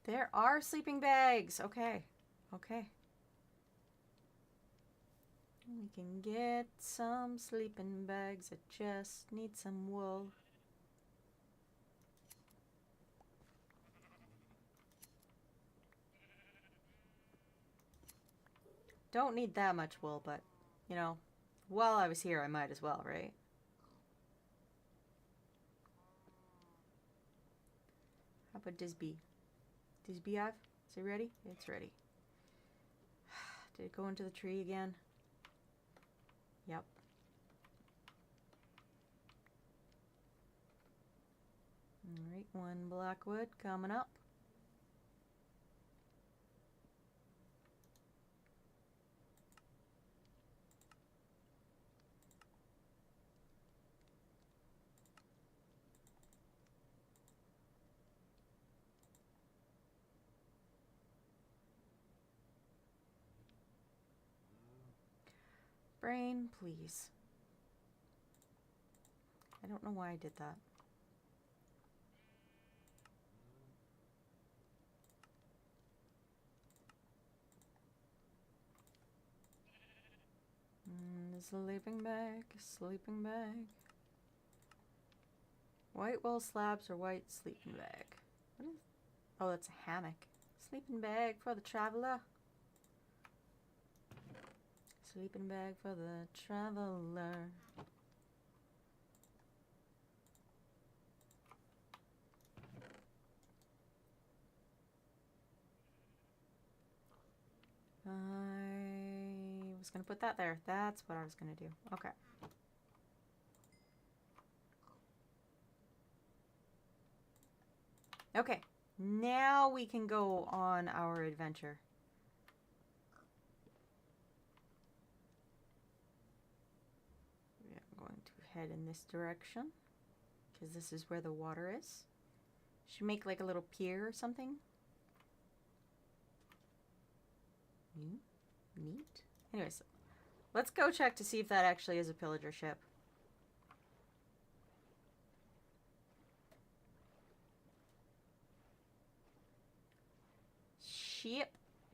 There are sleeping bags. Okay. Okay. We can get some sleeping bags. I just need some wool. Don't need that much wool, but, you know, while I was here, I might as well, right? How about this bee? This beehive? Is it ready? It's ready. Did it go into the tree again? Yep. Alright, 1 blackwood coming up. rain, please. I don't know why I did that. Sleeping bag, sleeping bag. White wall slabs or white sleeping bag? What is? Oh, that's a hammock. Sleeping bag for the traveler. Sleeping bag for the traveler. I was gonna put that there. That's what I was gonna do. Okay. Okay. Now we can go on our adventure. We are going to head in this direction because this is where the water is. Should make like a little pier or something. Neat. Anyways, let's go check to see if that actually is a pillager ship.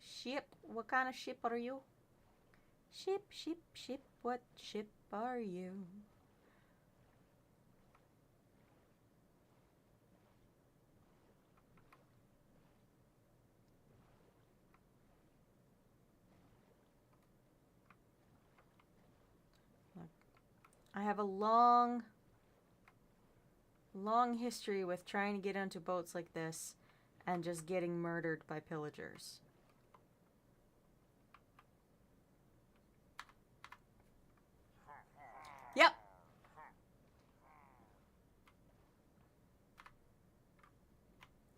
Ship, what kind of ship are you? Ship, what ship are you? Look, I have a long history with trying to get onto boats like this and just getting murdered by pillagers. Yep.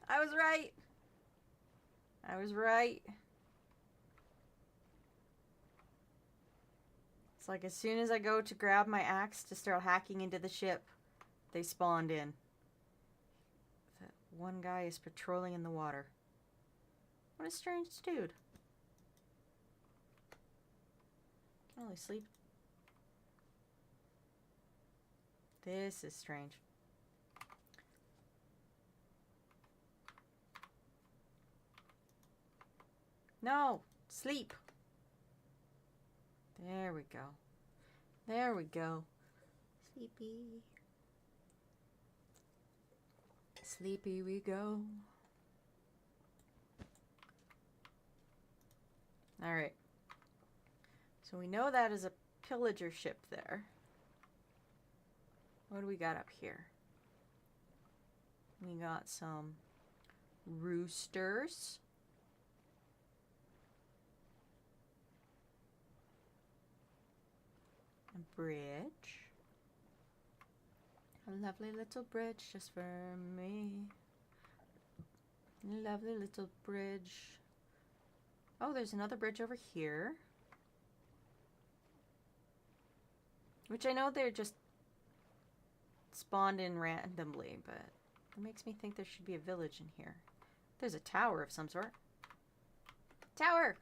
I was right. I was right. It's like as soon as I go to grab my axe to start hacking into the ship, they spawned in. That one guy is patrolling in the water. What a strange dude. Can only sleep. This is strange. No! Sleep! There we go. There we go. Sleepy. Sleepy we go. Alright. So we know that is a pillager ship there. What do we got up here? We got some roosters. A bridge. A lovely little bridge just for me. Lovely little bridge. Oh, there's another bridge over here. Which I know they're just spawned in randomly, but it makes me think there should be a village in here. There's a tower of some sort. Tower!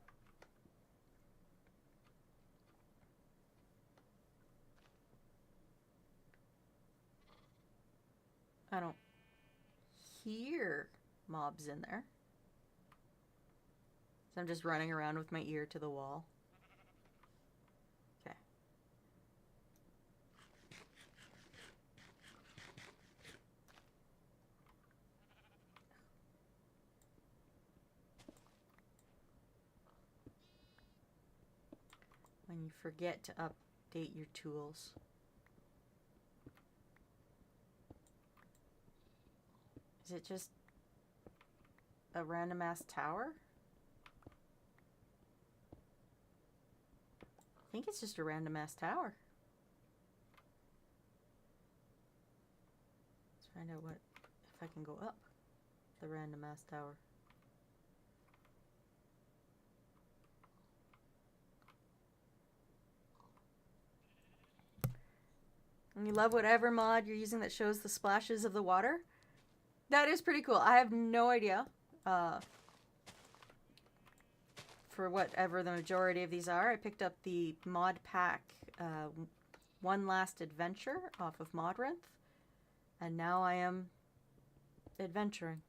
I don't hear mobs in there. So I'm just running around with my ear to the wall. Okay. When you forget to update your tools. Is it just a random ass tower? I think it's just a random ass tower. Let's find out what if I can go up the random ass tower. And you love whatever mod you're using that shows the splashes of the water? That is pretty cool. I have no idea for whatever the majority of these are. I picked up the mod pack one last adventure off of Modrinth, and now I am adventuring.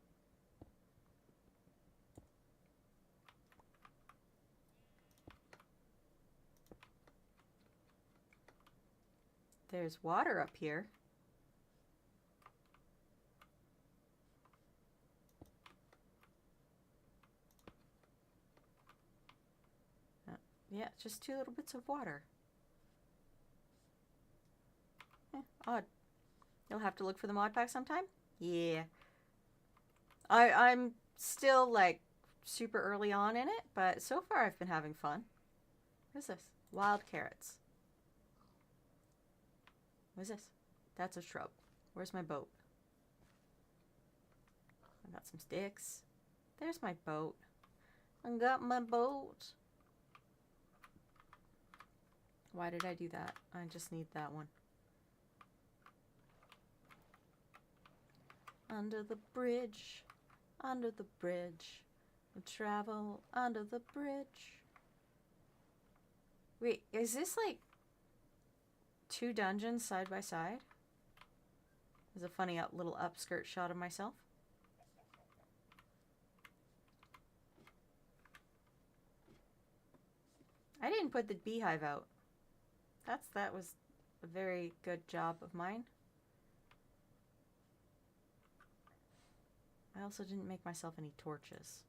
There's water up here. Yeah, just 2 little bits of water. Odd. You'll have to look for the mod pack sometime? Yeah. I'm still, like, super early on in it, but so far I've been having fun. What is this? Wild carrots. What is this? That's a shrub. Where's my boat? I got some sticks. There's my boat. I got my boat. Why did I do that? I just need that one. Under the bridge, under the bridge, we travel under the bridge. Wait, is this like 2 dungeons side by side? There's a funny little upskirt shot of myself. I didn't put the beehive out. That was a very good job of mine. I also didn't make myself any torches.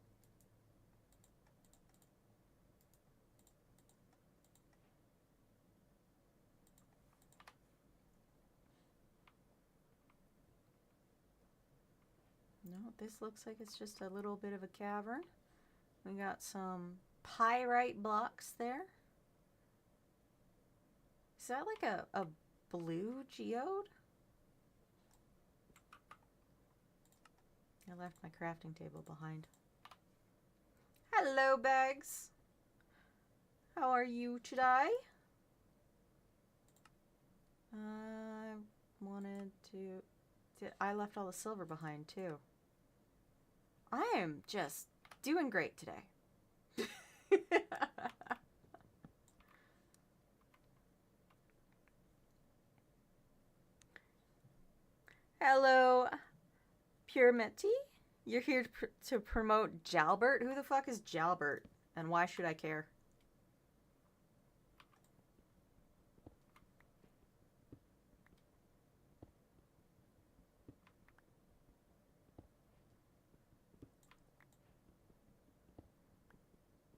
No, this looks like it's just a little bit of a cavern. We got some pyrite blocks there. Is that like a blue geode? I left my crafting table behind. Hello, Bags. How are you today? I wanted to... I left all the silver behind, too. I am just doing great today. Hello, Pure Minty. You're here to promote Jalbert? Who the fuck is Jalbert? And why should I care?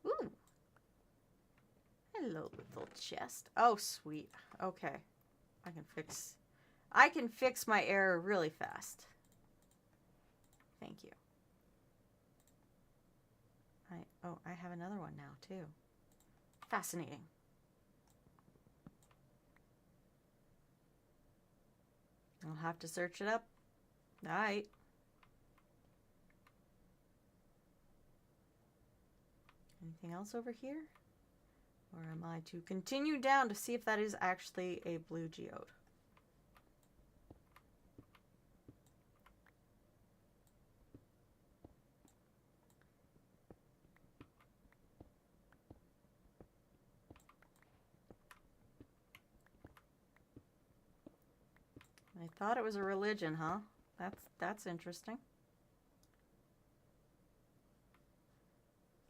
Ooh. Hello, little chest. Oh, sweet. Okay. I can fix my error really fast. Thank you. I have another one now, too. Fascinating. I'll have to search it up. All right. Anything else over here? Or am I to continue down to see if that is actually a blue geode? I thought it was a religion, huh? That's interesting.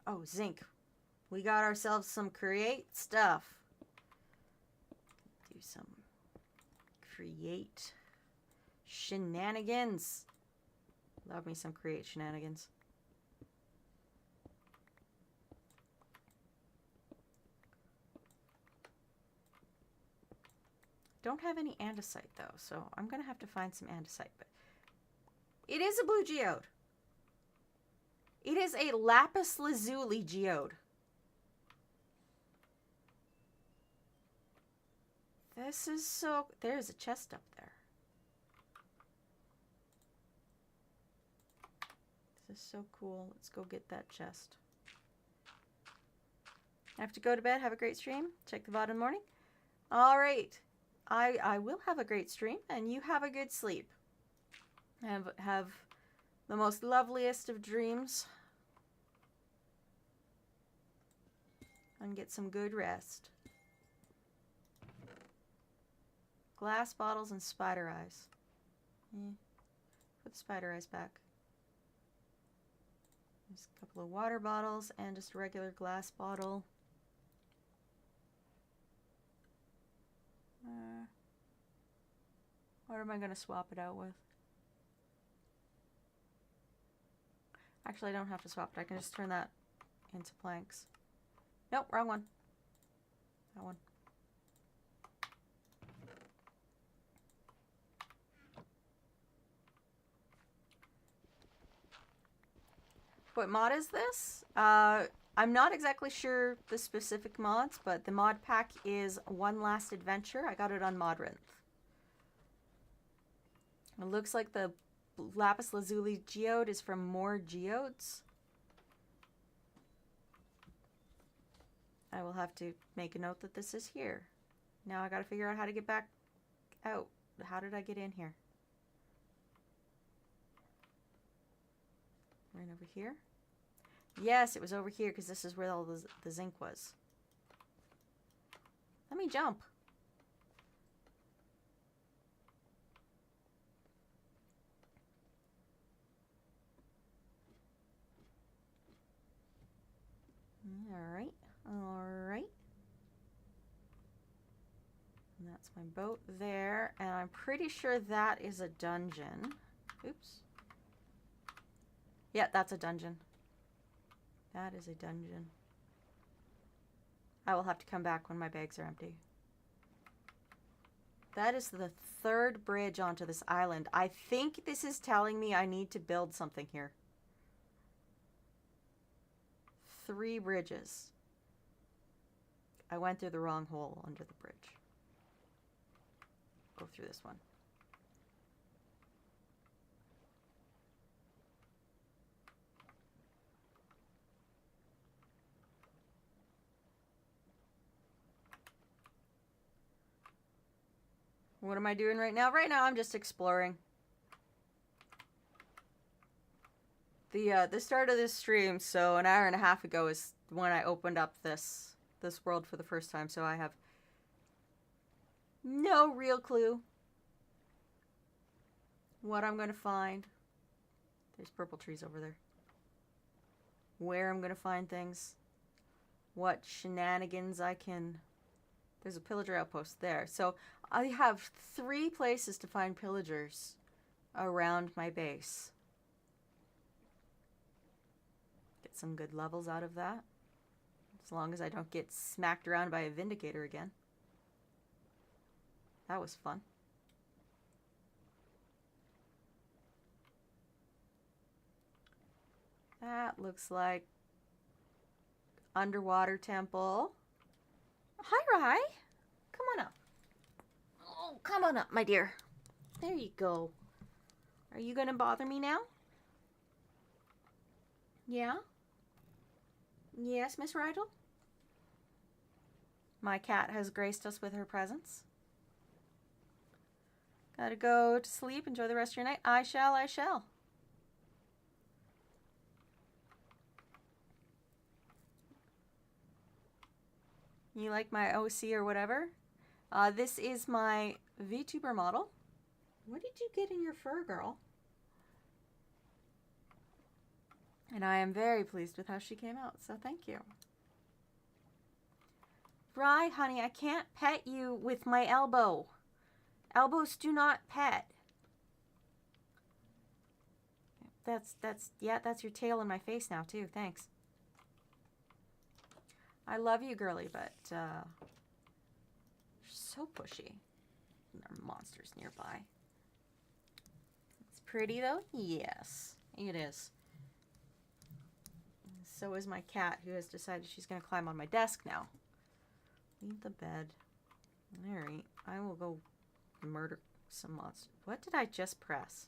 Oh, zinc. We got ourselves some create stuff. Do some create shenanigans. Love me some create shenanigans. Don't have any andesite though, so I'm gonna have to find some andesite. But it is a blue geode. It is a lapis lazuli geode. This is so... There's a chest up there. This is so cool. Let's go get that chest. I have to go to bed. Have a great stream. Check the VOD in the morning. All right. I will have a great stream, and you have a good sleep. Have the most loveliest of dreams. And get some good rest. Glass bottles and spider eyes. Put the spider eyes back. There's a couple of water bottles and just a regular glass bottle. What am I going to swap it out with? Actually, I don't have to swap it. I can just turn that into planks. Nope, wrong one. That one. What mod is this? I'm not exactly sure the specific mods, but the mod pack is One Last Adventure. I got it on Modrinth. It looks like the Lapis Lazuli geode is from More Geodes. I will have to make a note that this is here. Now I gotta figure out how to get back out. How did I get in here? Right over here? Yes, it was over here because this is where all the zinc was. Let me jump. Alright, alright. And that's my boat there, and I'm pretty sure that is a dungeon. Oops. Yeah, that's a dungeon. That is a dungeon. I will have to come back when my bags are empty. That is the third bridge onto this island. I think this is telling me I need to build something here. 3 bridges. I went through the wrong hole under the bridge. Go through this one. What am I doing right now? Right now I'm just exploring. The start of this stream, so an hour and a half ago, is when I opened up this world for the first time, so I have no real clue what I'm going to find. There's purple trees over there. Where I'm going to find things. What shenanigans I can... There's a pillager outpost there. So I have 3 places to find pillagers around my base. Get some good levels out of that. As long as I don't get smacked around by a Vindicator again. That was fun. That looks like underwater temple. Hi, Rye. Come on up. Oh, come on up, my dear. There you go. Are you going to bother me now? Yeah? Yes, Miss Rydell? My cat has graced us with her presence. Gotta go to sleep. Enjoy the rest of your night. I shall, I shall. You like my OC or whatever? This is my Vtuber model. What did you get in your fur, girl? And I am very pleased with how she came out, so thank you. Rye, honey, I can't pet you with my elbow. Elbows do not pet. That's your tail in my face now, too. Thanks. I love you, girly, but you're so pushy. And there are monsters nearby. It's pretty, though? Yes, it is. So is my cat, who has decided she's going to climb on my desk now. Leave the bed. Alright, I will go murder some monsters. What did I just press?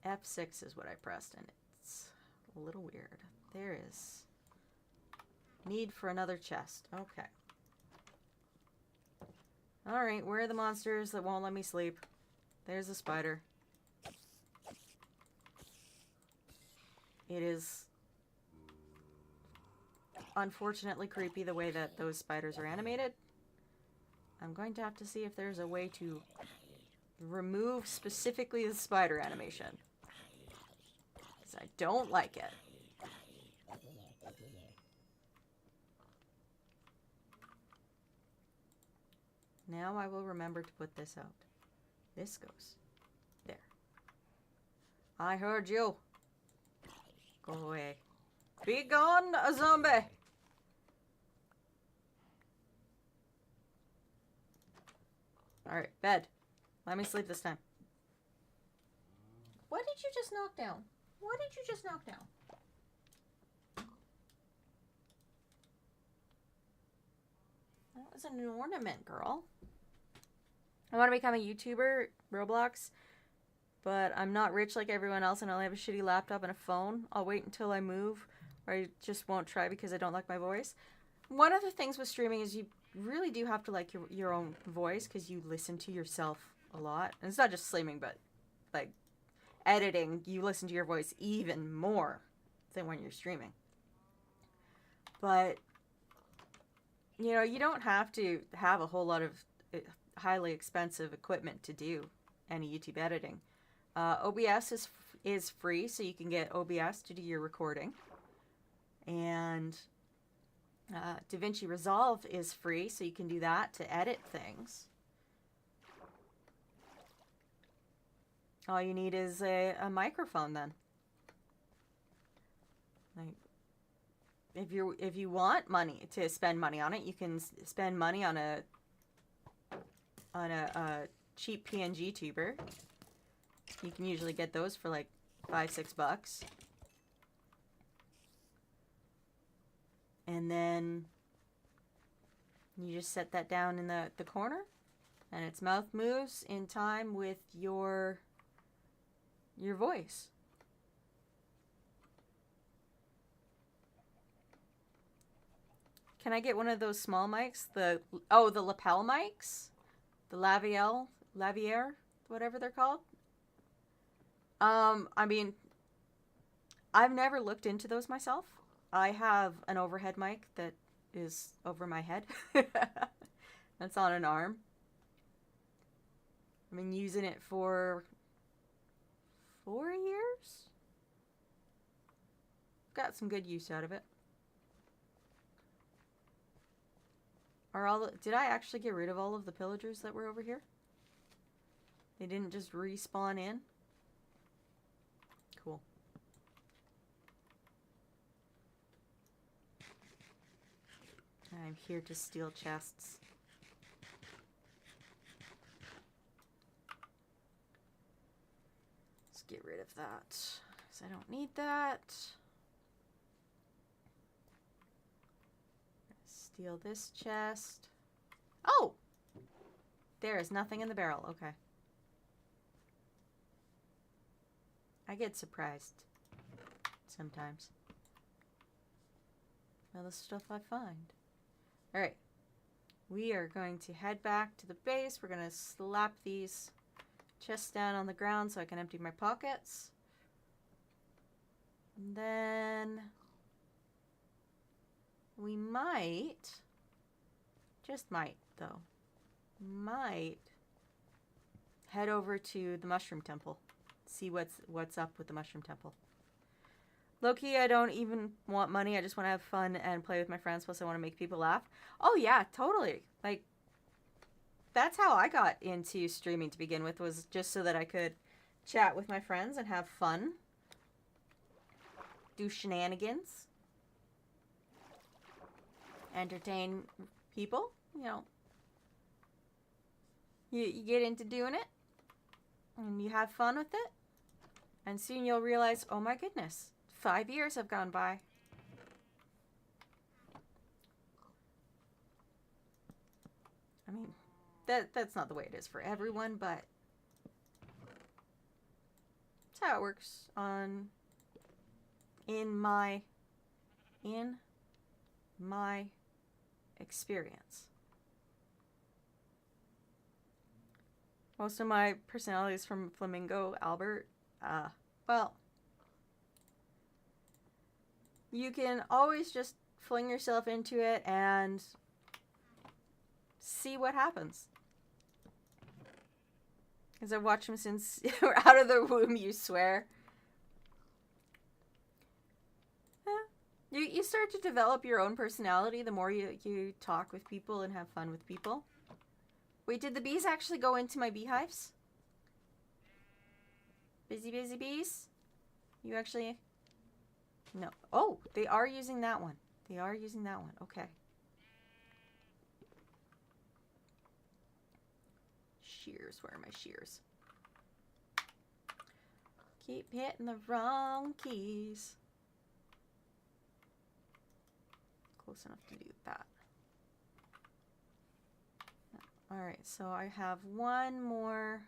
F6 is what I pressed, and it's a little weird. There is need for another chest. Okay. Alright, where are the monsters that won't let me sleep? There's a spider. It is unfortunately creepy the way that those spiders are animated. I'm going to have to see if there's a way to remove specifically the spider animation. Because I don't like it. Now I will remember to put this out. This goes there. I heard you. Go away. Be gone, a zombie! Alright, bed. Let me sleep this time. What did you just knock down? What did you just knock down? That was an ornament, girl. I want to become a YouTuber, Roblox, but I'm not rich like everyone else and I only have a shitty laptop and a phone. I'll wait until I move, or I just won't try because I don't like my voice. One of the things with streaming is you really do have to like your own voice because you listen to yourself a lot. And it's not just streaming, but like editing, you listen to your voice even more than when you're streaming. But, you know, you don't have to have a whole lot of highly expensive equipment to do any YouTube editing. OBS is free, so you can get OBS to do your recording. And DaVinci Resolve is free, so you can do that to edit things. All you need is a microphone then. Like, if you want money to spend money on it, you can spend money on a cheap PNG tuber. You can usually get those for like $5-6. And then you just set that down in the corner, and its mouth moves in time with your voice. Can I get one of those small mics? The lapel mics? The Lavier, whatever they're called. I mean, I've never looked into those myself. I have an overhead mic that is over my head. That's on an arm. I've been using it for 4 years. Got some good use out of it. Did I actually get rid of all of the pillagers that were over here? They didn't just respawn in? Cool. I'm here to steal chests. Let's get rid of that, because I don't need that. Steal this chest. Oh! There is nothing in the barrel. Okay. I get surprised sometimes by the stuff I find. Alright. We are going to head back to the base. We're going to slap these chests down on the ground so I can empty my pockets. And then we might, just might though, might head over to the Mushroom Temple. See what's up with the Mushroom Temple. Low-key, I don't even want money. I just want to have fun and play with my friends. Plus, I want to make people laugh. Oh, yeah, totally. Like, that's how I got into streaming to begin with, was just so that I could chat with my friends and have fun. Do shenanigans. Entertain people, you know. You get into doing it, and you have fun with it, and soon you'll realize, oh my goodness, 5 years have gone by. I mean, that's not the way it is for everyone, but that's how it works in my experience. Most of my personality is from Flamingo Albert. Well, you can always just fling yourself into it and see what happens. Because I've watched him since out of the womb, you swear. You start to develop your own personality the more you talk with people and have fun with people. Wait, did the bees actually go into my beehives? Busy, busy bees? You actually... No. Oh, they are using that one. They are using that one. Okay. Shears. Where are my shears? Keep hitting the wrong keys. Close enough to do that. Alright, so I have one more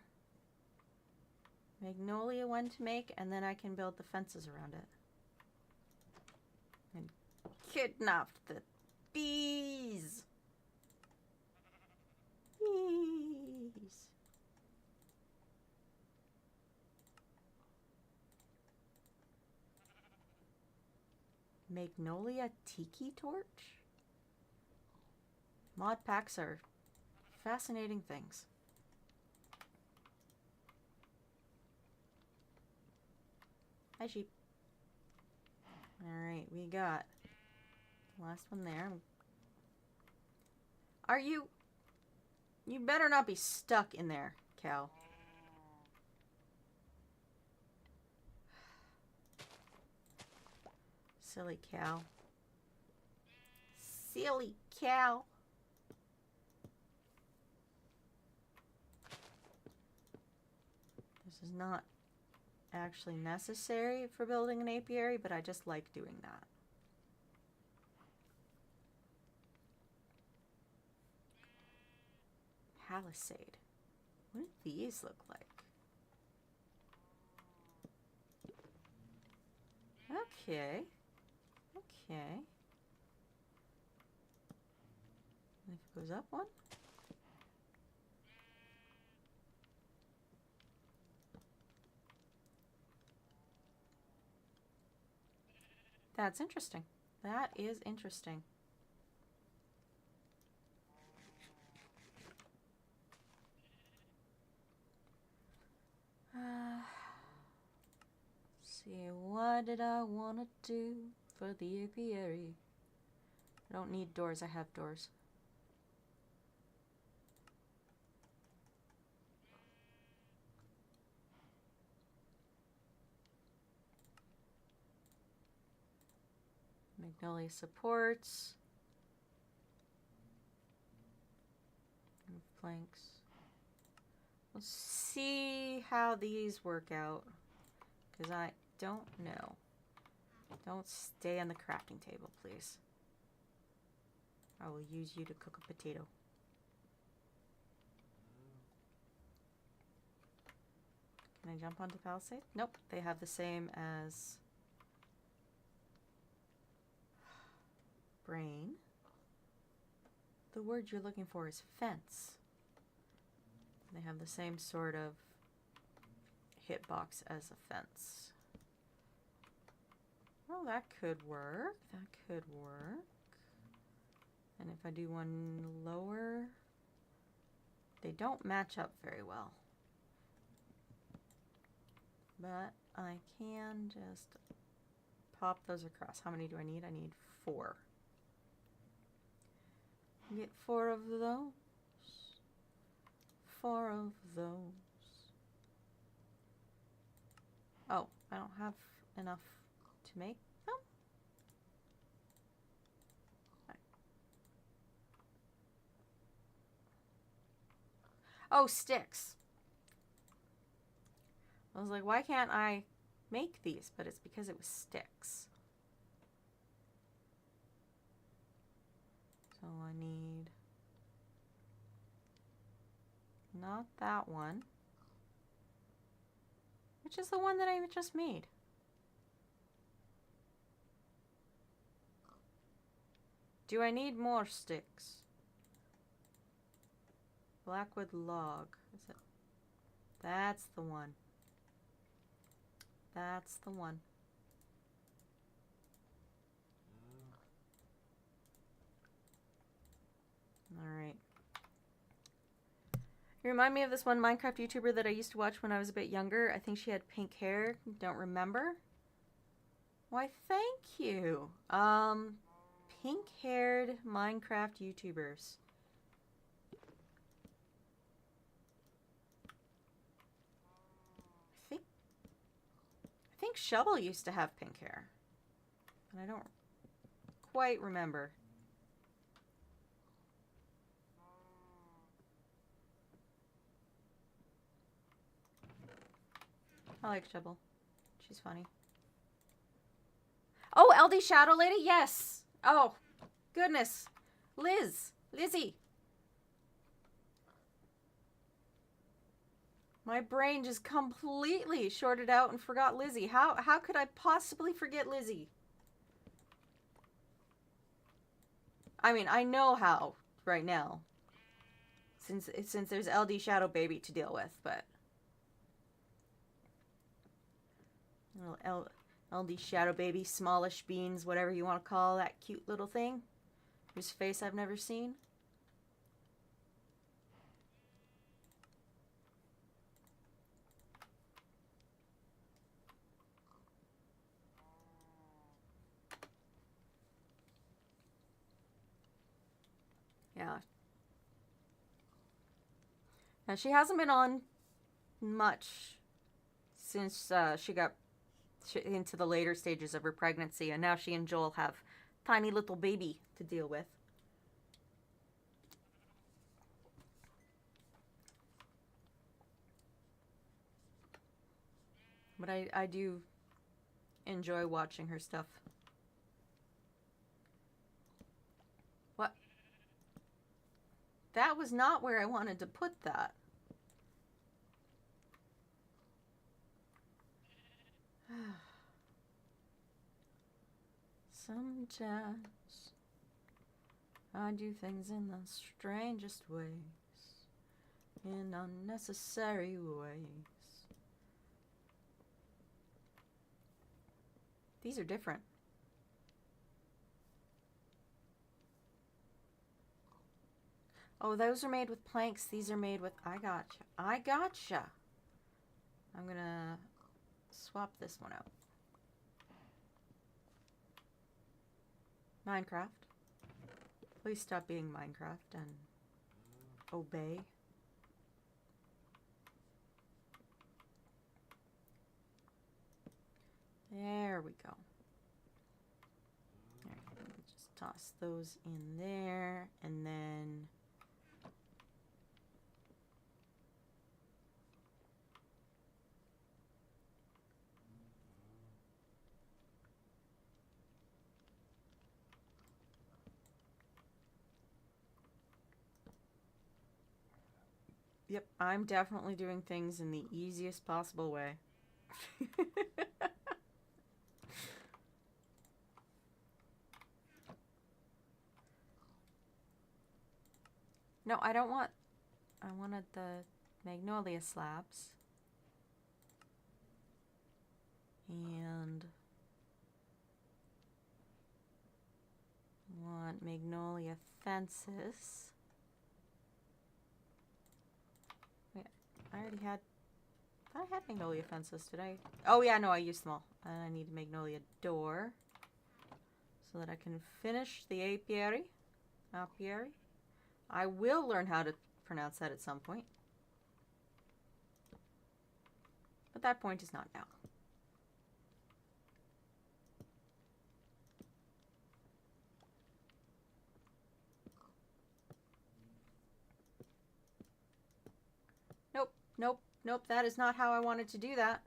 magnolia one to make, and then I can build the fences around it. And kidnap the bees! Bees! Magnolia tiki torch? Mod packs are fascinating things. Hi, sheep. Alright, we got the last one there. Are you... You better not be stuck in there, cow. Silly cow. Silly cow. This is not actually necessary for building an apiary, but I just like doing that. Palisade. What do these look like? Okay. Okay. And if it goes up one? That's interesting. That is interesting. See, what did I want to do for the apiary? I don't need doors, I have doors. Magnolia supports. And flanks. We'll see how these work out. Because I don't know. Don't stay on the crafting table, please. I will use you to cook a potato. Can I jump onto Palisade? Nope, they have the same as brain. The word you're looking for is fence. They have the same sort of hitbox as a fence. Well, that could work. That could work. And if I do one lower, they don't match up very well. But I can just pop those across. How many do I need? I need 4. Get 4 of those. 4 of those. Oh, I don't have enough to make them? Okay. Oh, sticks. I was like, why can't I make these? But it's because it was sticks. So I need not that one. Which is the one that I just made? Do I need more sticks? Blackwood log. Is it? That's the one. That's the one. Alright. You remind me of this one Minecraft YouTuber that I used to watch when I was a bit younger. I think she had pink hair. Don't remember. Why, thank you. Pink-haired Minecraft YouTubers. I think Shovel used to have pink hair. And I don't quite remember. I like Shovel. She's funny. Oh, LD Shadow Lady? Yes. Oh, goodness. Lizzie. My brain just completely shorted out and forgot Lizzie. How could I possibly forget Lizzie? I mean, I know how right now. Since there's LD Shadow Baby to deal with, but little LD Shadow Baby, smallish beans, whatever you want to call that cute little thing, whose face I've never seen. Yeah. Now, she hasn't been on much since she got into the later stages of her pregnancy, and now she and Joel have tiny little baby to deal with. But I do enjoy watching her stuff. What? That was not where I wanted to put that. Sometimes I do things in the strangest ways, in unnecessary ways. These are different. Oh, those are made with planks. These are made with... I gotcha. I'm gonna swap this one out. Minecraft. Please stop being Minecraft and obey. There we go. All right, let me just toss those in there, and then yep, I'm definitely doing things in the easiest possible way. No, I don't want... I wanted the magnolia slabs. And... want magnolia fences. Wait, I already had... I thought I had magnolia fences today. Oh yeah, no, I used them all. And I need a magnolia door. So that I can finish the apiary. Apiary. I will learn how to pronounce that at some point. But that point is not now. Nope, nope, nope, that is not how I wanted to do that.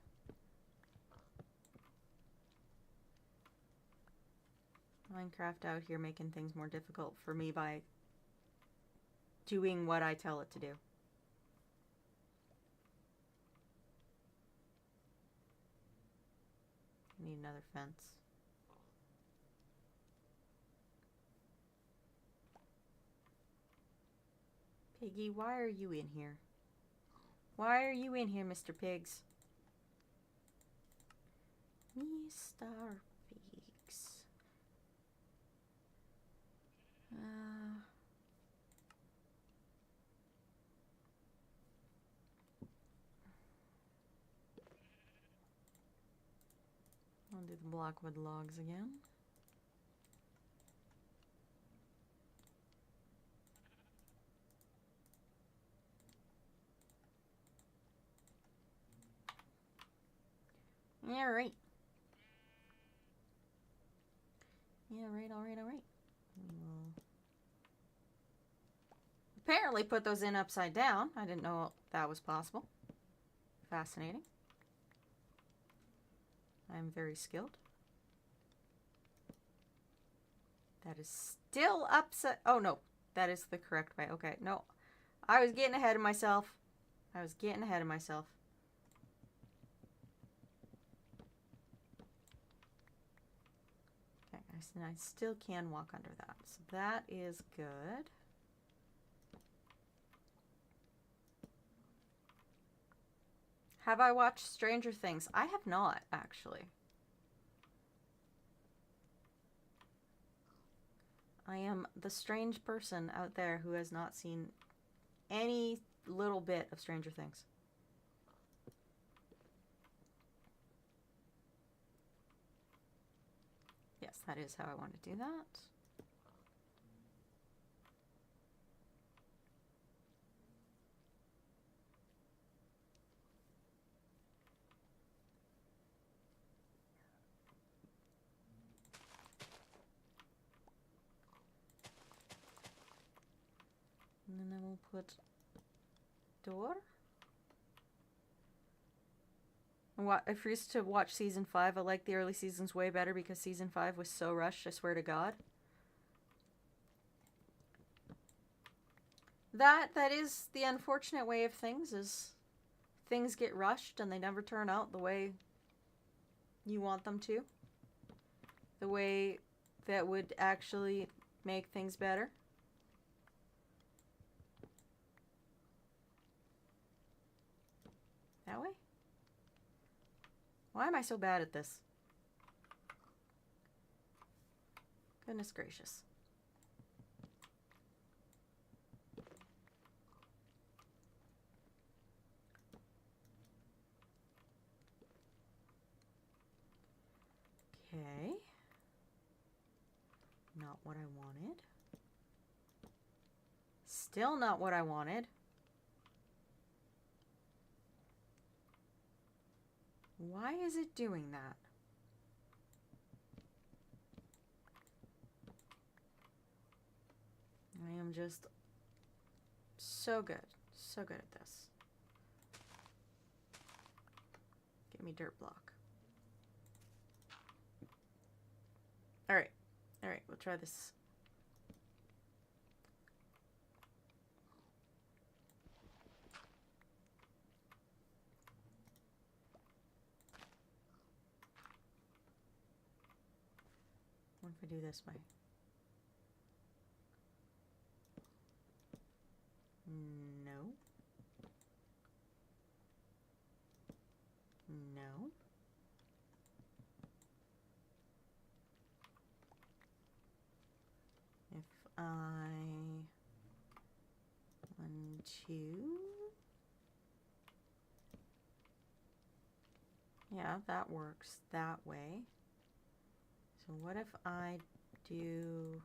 Minecraft out here making things more difficult for me by doing what I tell it to do. I need another fence. Piggy, why are you in here? Why are you in here, Mr. Pigs? Mr. Pigs. the blockwood logs again. Yeah, right. Yeah, right, all right, all right. We'll apparently put those in upside down. I didn't know that was possible. Fascinating. I'm very skilled. That is still upside... Oh, no. That is the correct way. Okay, no. I was getting ahead of myself. I was getting ahead of myself. Okay, I still can walk under that. So that is good. Have I watched Stranger Things? I have not, actually. I am the strange person out there who has not seen any little bit of Stranger Things. Yes, that is how I want to do that. And then I will put door. I refused to watch season 5. I like the early seasons way better because season 5 was so rushed, I swear to God. That is the unfortunate way of things, is things get rushed and they never turn out the way you want them to. The way that would actually make things better. That way? Why am I so bad at this? Goodness gracious. Okay. Not what I wanted. Still not what I wanted. Why is it doing that? I am just so good at this. Give me dirt block. Alright, we'll try this. What if I do this way? No. No. If I... 1, 2... Yeah, that works that way. So what if I do...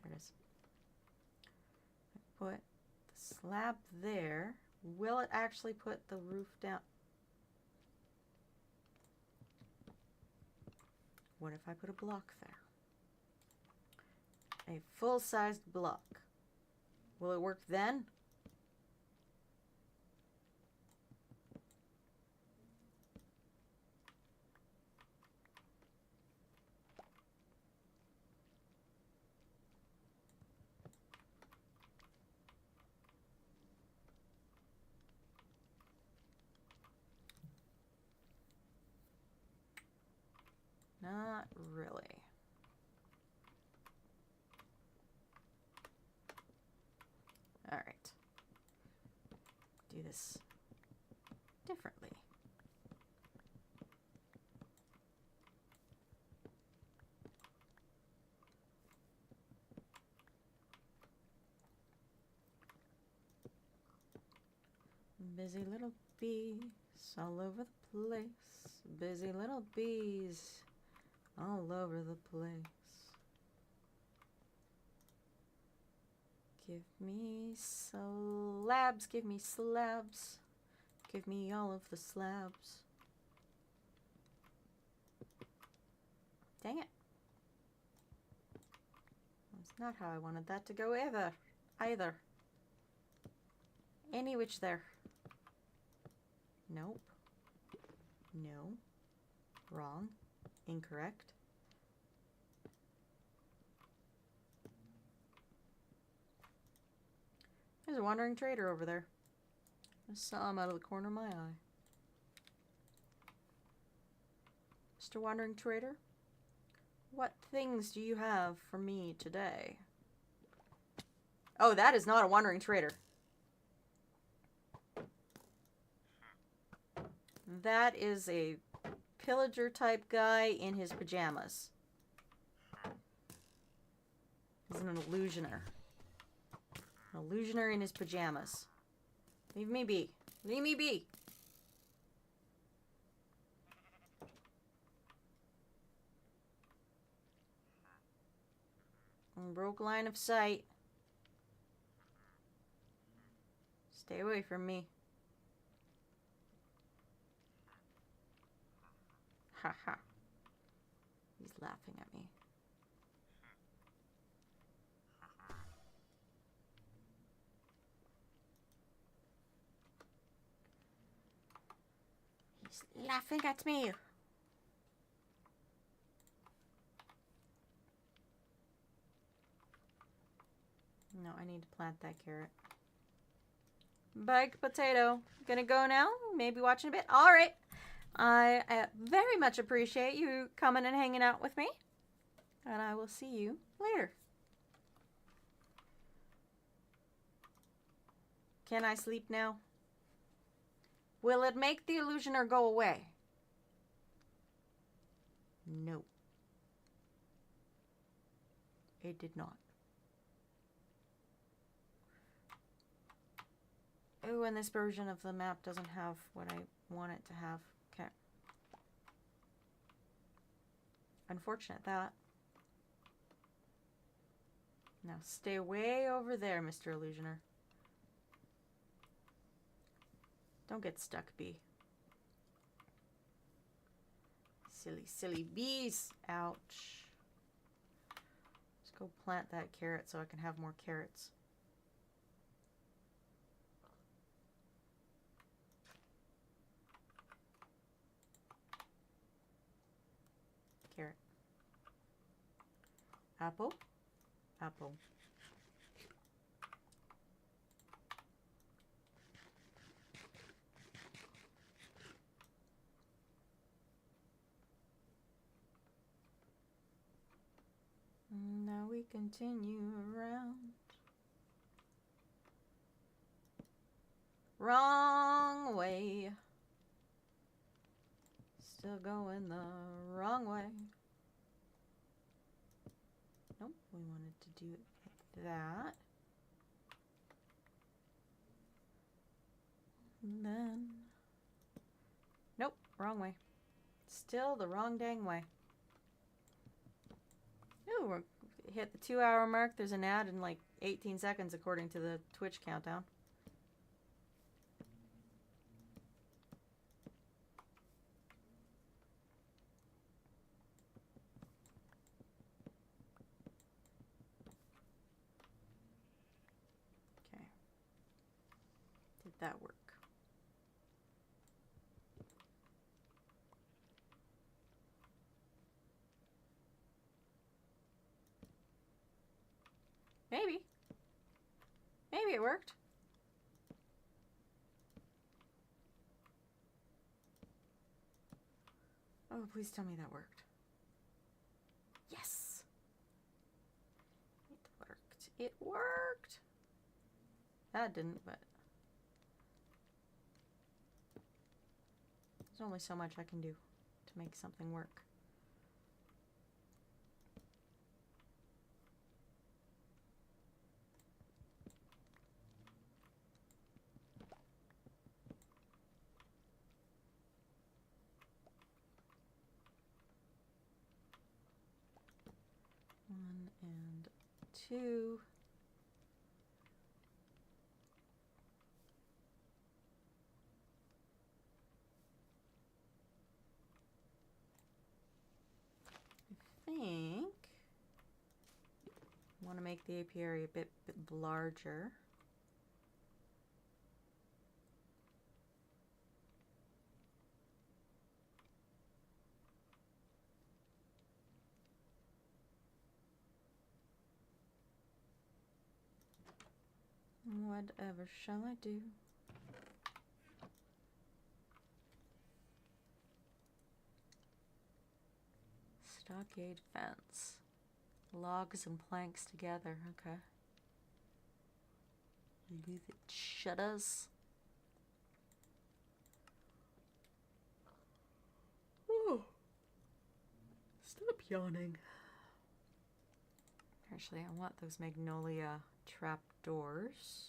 There it is. I put the slab there. Will it actually put the roof down? What if I put a block there? A full-sized block. Will it work then? Not really. All right. Do this differently. Busy little bees all over the place. Busy little bees all over the place. Give me slabs, give me slabs. Give me all of the slabs. Dang it. That's not how I wanted that to go either. Any which there. Nope. No. Wrong. Incorrect. There's a wandering trader over there. I saw him out of the corner of my eye. Mr. Wandering Trader, what things do you have for me today? Oh, that is not a wandering trader. That is a pillager type guy in his pajamas. He's an illusioner. An illusioner in his pajamas. Leave me be. Leave me be. Broke line of sight. Stay away from me. Ha ha. He's laughing at me. He's laughing at me. No, I need to plant that carrot. Baked potato. Gonna go now? Maybe watching a bit? Alright. I very much appreciate you coming and hanging out with me. And I will see you later. Can I sleep now? Will it make the illusioner go away? No. It did not. Ooh, and this version of the map doesn't have what I want it to have. Okay. Unfortunate that. Now stay way over there, Mr. Illusioner. Don't get stuck, bee. Silly, silly bees. Ouch. Let's go plant that carrot so I can have more carrots. Carrot. Apple. Apple. Now we continue around. Wrong way. Still going the wrong way. Nope, we wanted to do it like that. And then... Nope, wrong way. Still the wrong dang way. Ooh, we're hit the 2-hour mark. There's an ad in like 18 seconds according to the Twitch countdown. Okay. Did that work? Maybe. Maybe it worked. Oh, please tell me that worked. Yes! It worked. It worked! That didn't, but... There's only so much I can do to make something work. 1 and 2. I think I want to make the apiary a bit larger. Whatever shall I do? Stockade fence. Logs and planks together, okay. Leave it shutters. Oh, stop yawning. Actually, I want those magnolia trapdoors.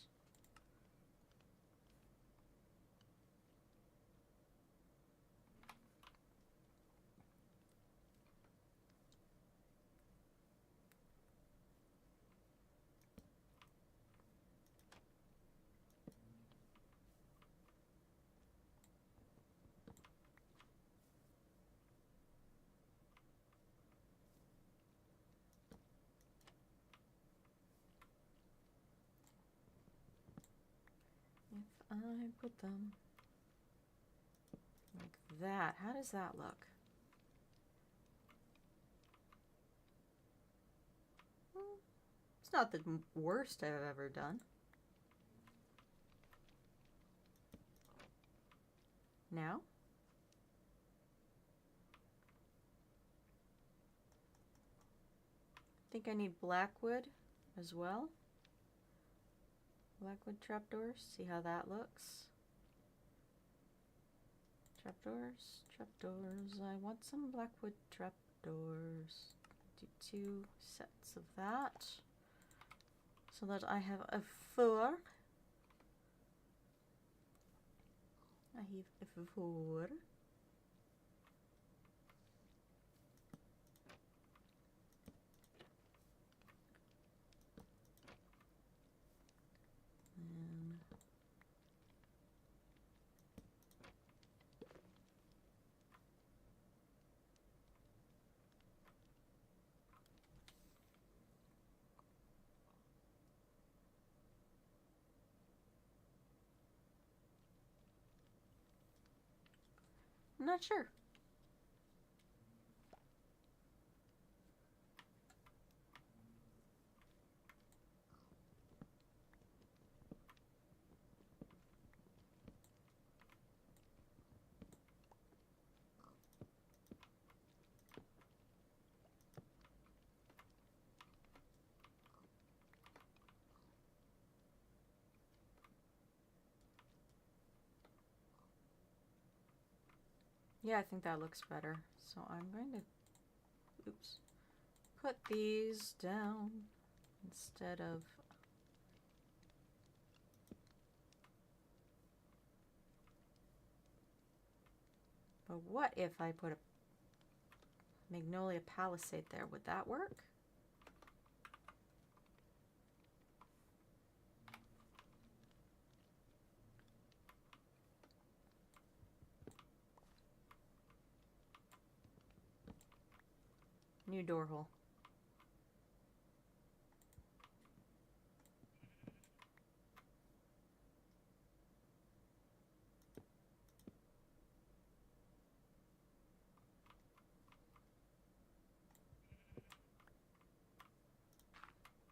If I put them like that, how does that look? It's not the worst I've ever done. Now? I think I need blackwood as well. Blackwood trapdoors, see how that looks. Trapdoors, trapdoors, I want some blackwood trapdoors. Do 2 sets of that, so that I have a 4. I have a 4. I'm not sure. Yeah, I think that looks better. So I'm going to, oops, put these down instead of, but what if I put a magnolia palisade there? Would that work? New door hole.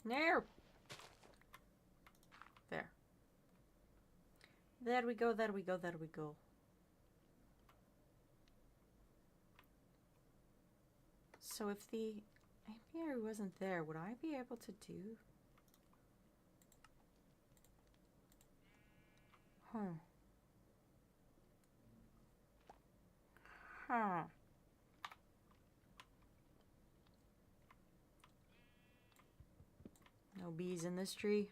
There. There. There we go, there we go, there we go. So if the apiary wasn't there, would I be able to do? Huh. Huh. No bees in this tree.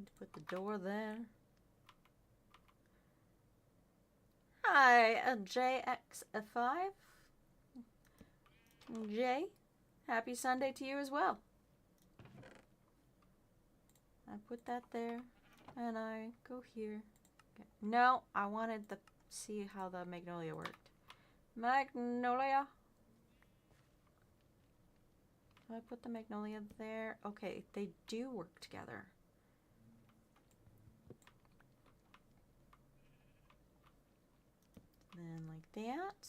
Need to put the door there. Hi, JX5. Jay, happy Sunday to you as well. I put that there, and I go here. Okay. No, I wanted to see how the magnolia worked. Magnolia. Do I put the magnolia there? Okay, they do work together. Then like that.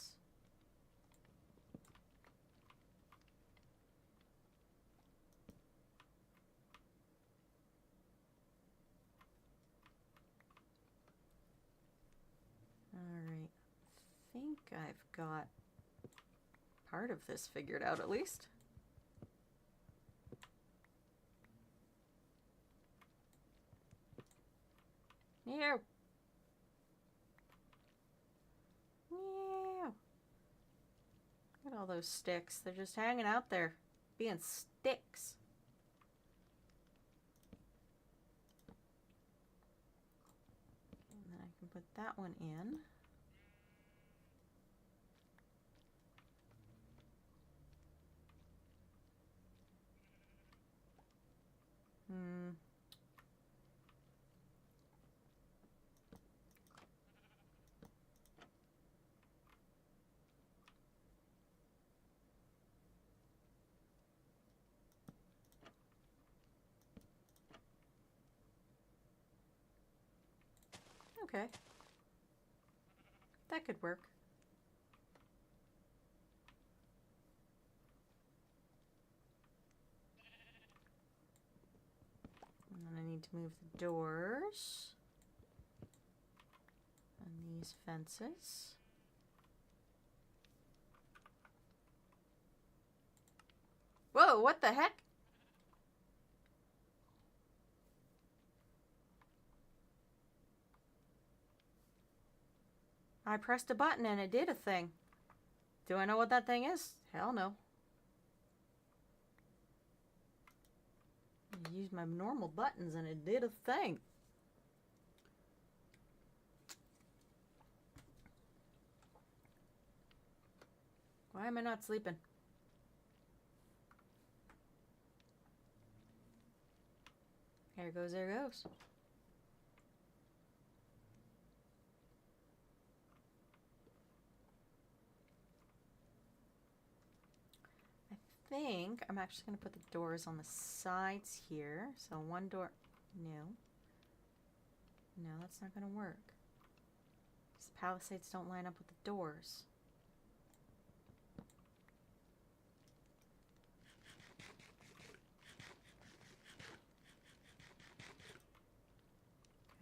Alright, I think I've got part of this figured out at least. Meow. Meow. Look at all those sticks. They're just hanging out there, being sticks. And then I can put that one in. Okay. That could work. And then I need to move the doors and these fences. Whoa, what the heck? I pressed a button and it did a thing. Do I know what that thing is? Hell no. I used my normal buttons and it did a thing. Why am I not sleeping? There goes, there goes. I think I'm actually going to put the doors on the sides here. So one door, no. No, that's not going to work. These palisades don't line up with the doors.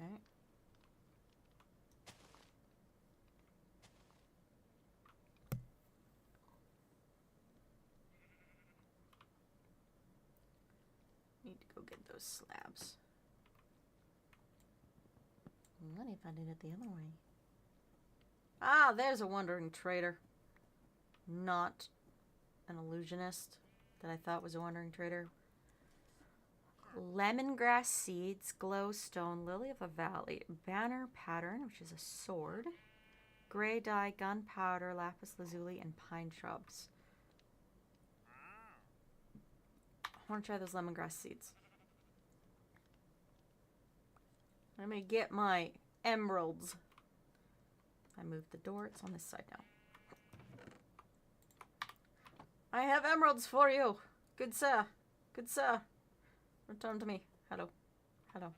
Okay. Need to go get those slabs. What if I did it the other way? Ah, there's a wandering trader. Not an illusionist that I thought was a wandering trader. Lemongrass seeds, glowstone, lily of the valley, banner pattern, which is a sword, gray dye, gunpowder, lapis lazuli, and pine shrubs. I want to try those lemongrass seeds. Let me get my emeralds. I moved the door. It's on this side now. I have emeralds for you. Good sir. Good sir. Return to me. Hello. Hello.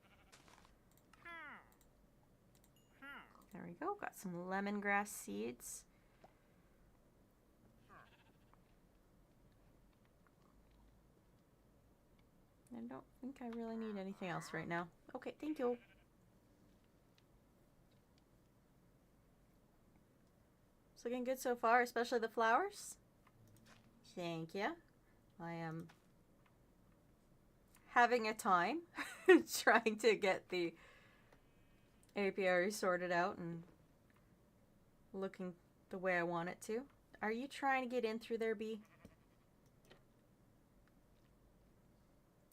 There we go. Got some lemongrass seeds. I don't think I really need anything else right now. Okay, thank you. It's looking good so far, especially the flowers. Thank you. I am having a time trying to get the apiary sorted out and looking the way I want it to. Are you trying to get in through there, Bee?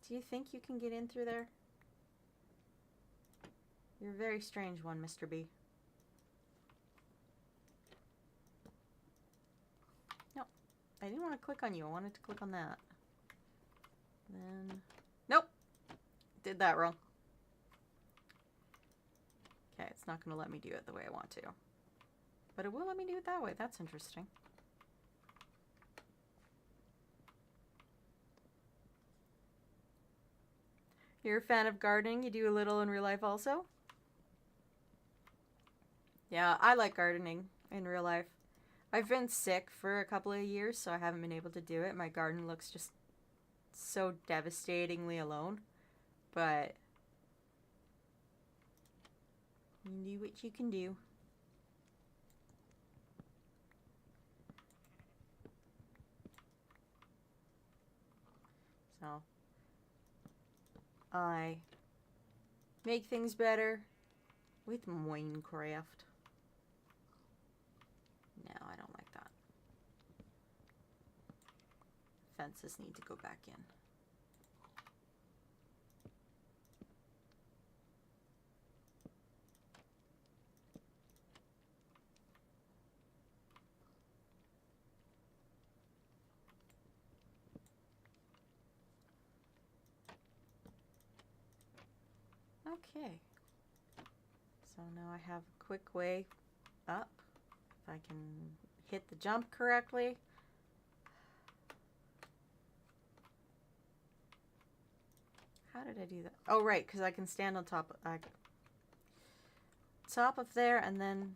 Do you think you can get in through there? You're a very strange one, Mr. B. No, I didn't want to click on you. I wanted to click on that. Then, nope. Did that wrong. Okay, it's not going to let me do it the way I want to. But it will let me do it that way. That's interesting. You're a fan of gardening? You do a little in real life also? Yeah, I like gardening in real life. I've been sick for a couple of years, so I haven't been able to do it. My garden looks just so devastatingly alone. But you do what you can do. So I make things better with Minecraft. No, I don't like that. Fences need to go back in. Okay. So now I have a quick way up. If I can hit the jump correctly. How did I do that? Oh, right, because I can stand on top of there, and then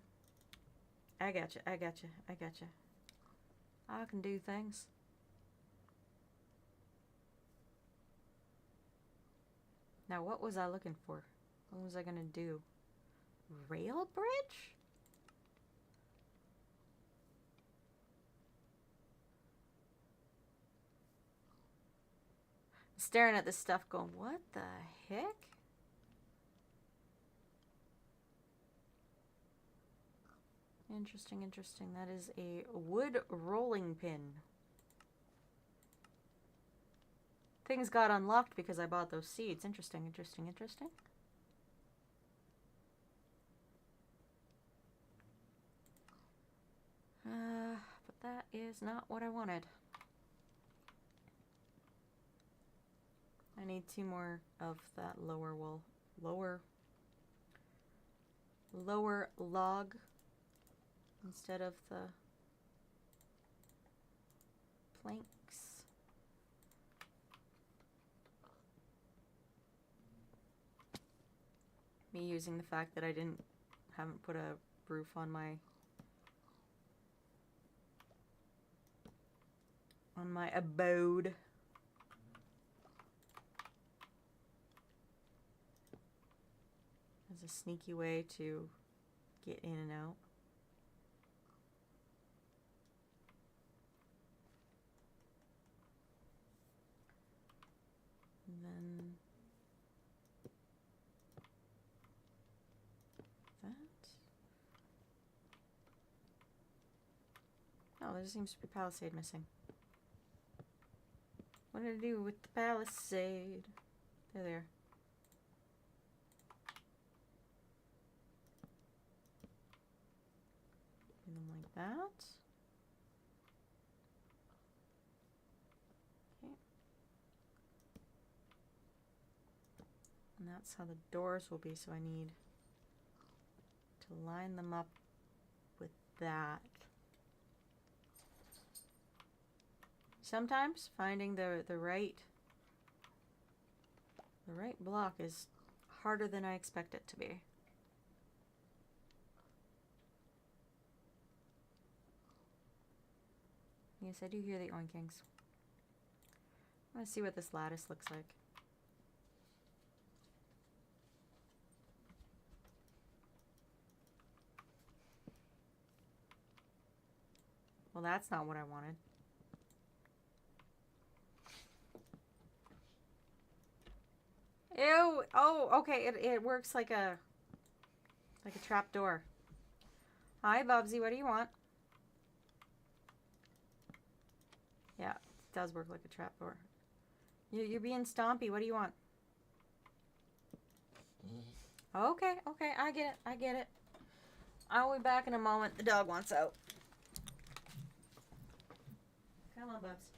I gotcha. I can do things. Now, what was I looking for? What was I gonna do? Rail bridge? Staring at this stuff going, what the heck? Interesting. That is a wood rolling pin. Things got unlocked because I bought those seeds. Interesting. But that is not what I wanted. I need 2 more of that lower log instead of the planks. Me using the fact that I haven't put a roof on my abode. As a sneaky way to get in and out. And then that. Oh, there seems to be a palisade missing. What did I do with the palisade? There. Do them like that. Okay. And that's how the doors will be, so I need to line them up with that. Sometimes finding the right block is harder than I expect it to be. Yes, I do hear the oinkings. I want to see what this lattice looks like. Well, that's not what I wanted. Ew! Oh, okay. It works like a trap door. Hi, Bubsy. What do you want? Yeah, it does work like a trap door. You're being stompy. What do you want? Okay, okay, I get it, I get it. I'll be back in a moment. The dog wants out. Come on, Bubs.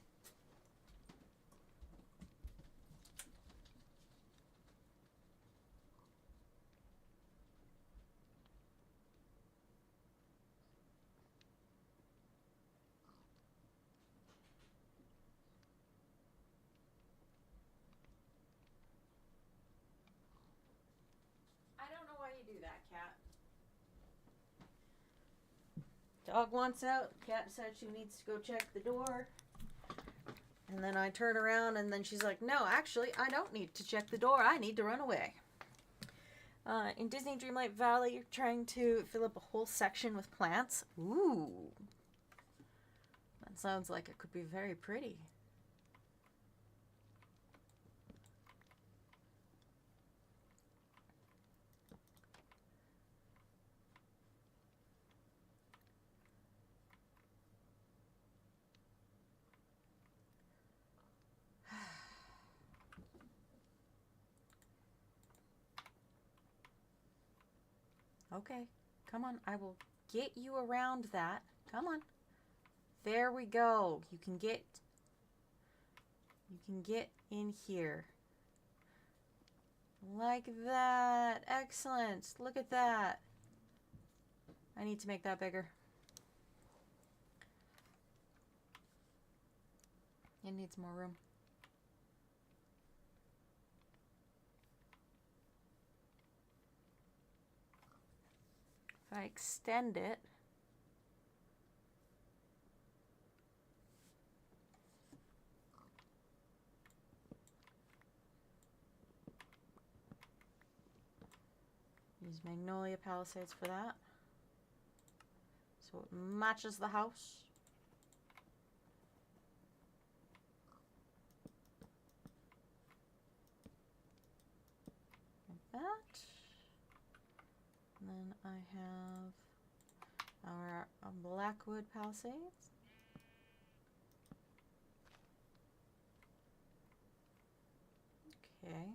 I don't know why you do that, Cat. Dog wants out. Cat said she needs to go check the door. And then I turn around and then she's like, no, actually, I don't need to check the door. I need to run away. In Disney Dreamlight Valley, you're trying to fill up a whole section with plants. Ooh. That sounds like it could be very pretty. Okay, come on. I will get you around that. Come on. There we go. You can get in here. Like that. Excellent. Look at that. I need to make that bigger. It needs more room. If I extend it, use Magnolia Palisades for that, so it matches the house. Like that. And then I have our Blackwood Palisades. Okay.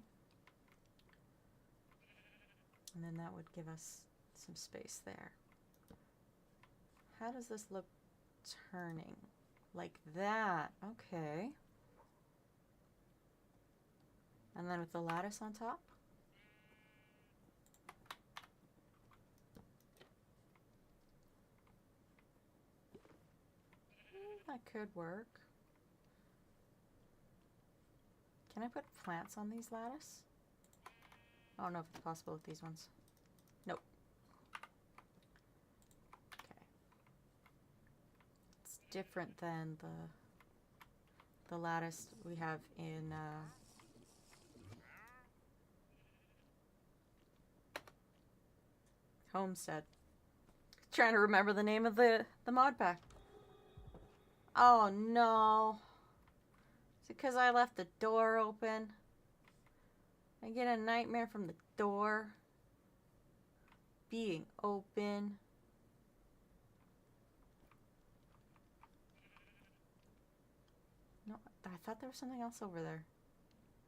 And then that would give us some space there. How does this look turning? Like that. Okay. And then with the lattice on top. That could work. Can I put plants on these lattice? I don't know if it's possible with these ones. Nope. Okay. It's different than the lattice we have in Homestead. Trying to remember the name of the mod pack. Oh no. Is it because I left the door open? I get a nightmare from the door being open. No, I thought there was something else over there.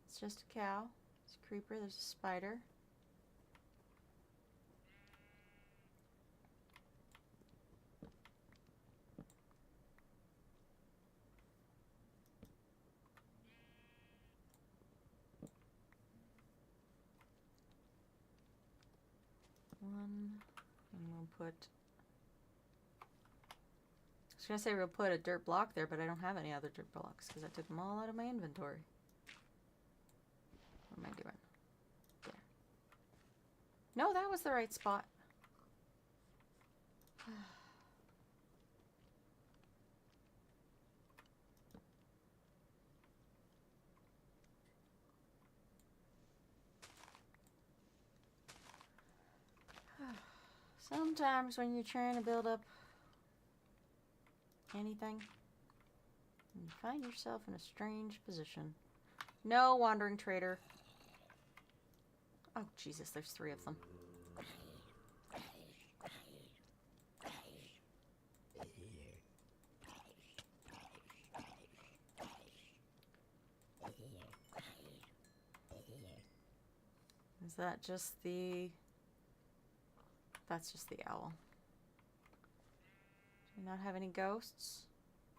It's just a cow. It's a creeper. There's a spider. One, and we'll put, I was going to say we'll put a dirt block there, but I don't have any other dirt blocks because I took them all out of my inventory. What am I doing? There. No, that was the right spot. Sometimes when you're trying to build up anything, you find yourself in a strange position. No, wandering trader. Oh, Jesus, there's 3 of them. Is that just the That's just the owl. Do we not have any ghosts?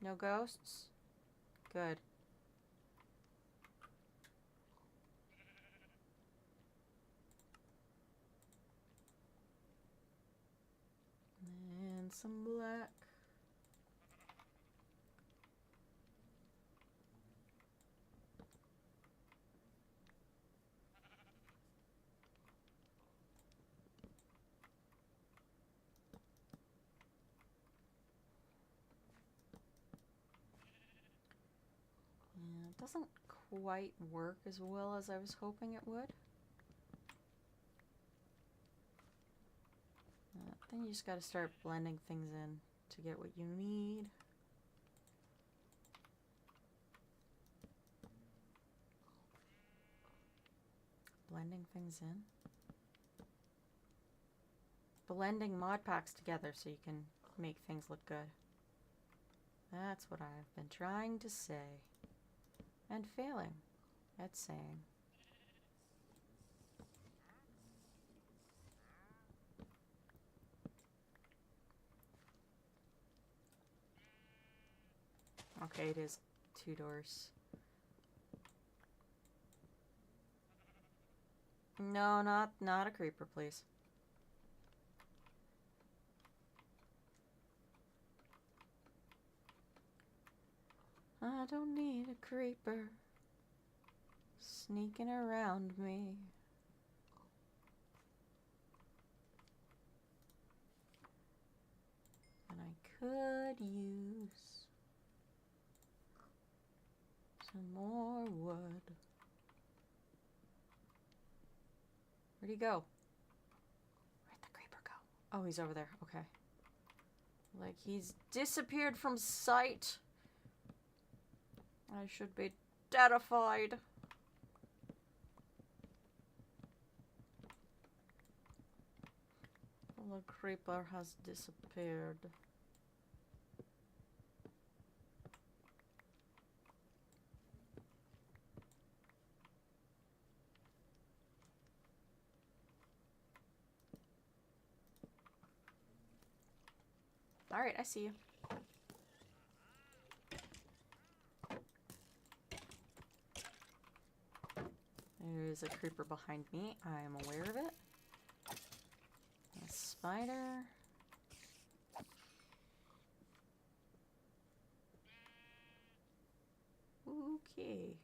No ghosts? Good. And some black. Yeah, it doesn't quite work as well as I was hoping it would. Then you just got to start blending things in to get what you need. Blending things in. Blending mod packs together so you can make things look good. That's what I've been trying to say. And failing at saying. Okay, it is 2 doors. No, not a creeper, please. I don't need a creeper sneaking around me. And I could use some more wood. Where'd he go? Where'd the creeper go? Oh, he's over there. Okay. Like he's disappeared from sight. I should be terrified. The creeper has disappeared. Alright, I see you. There's a creeper behind me. I am aware of it. A spider. Okay.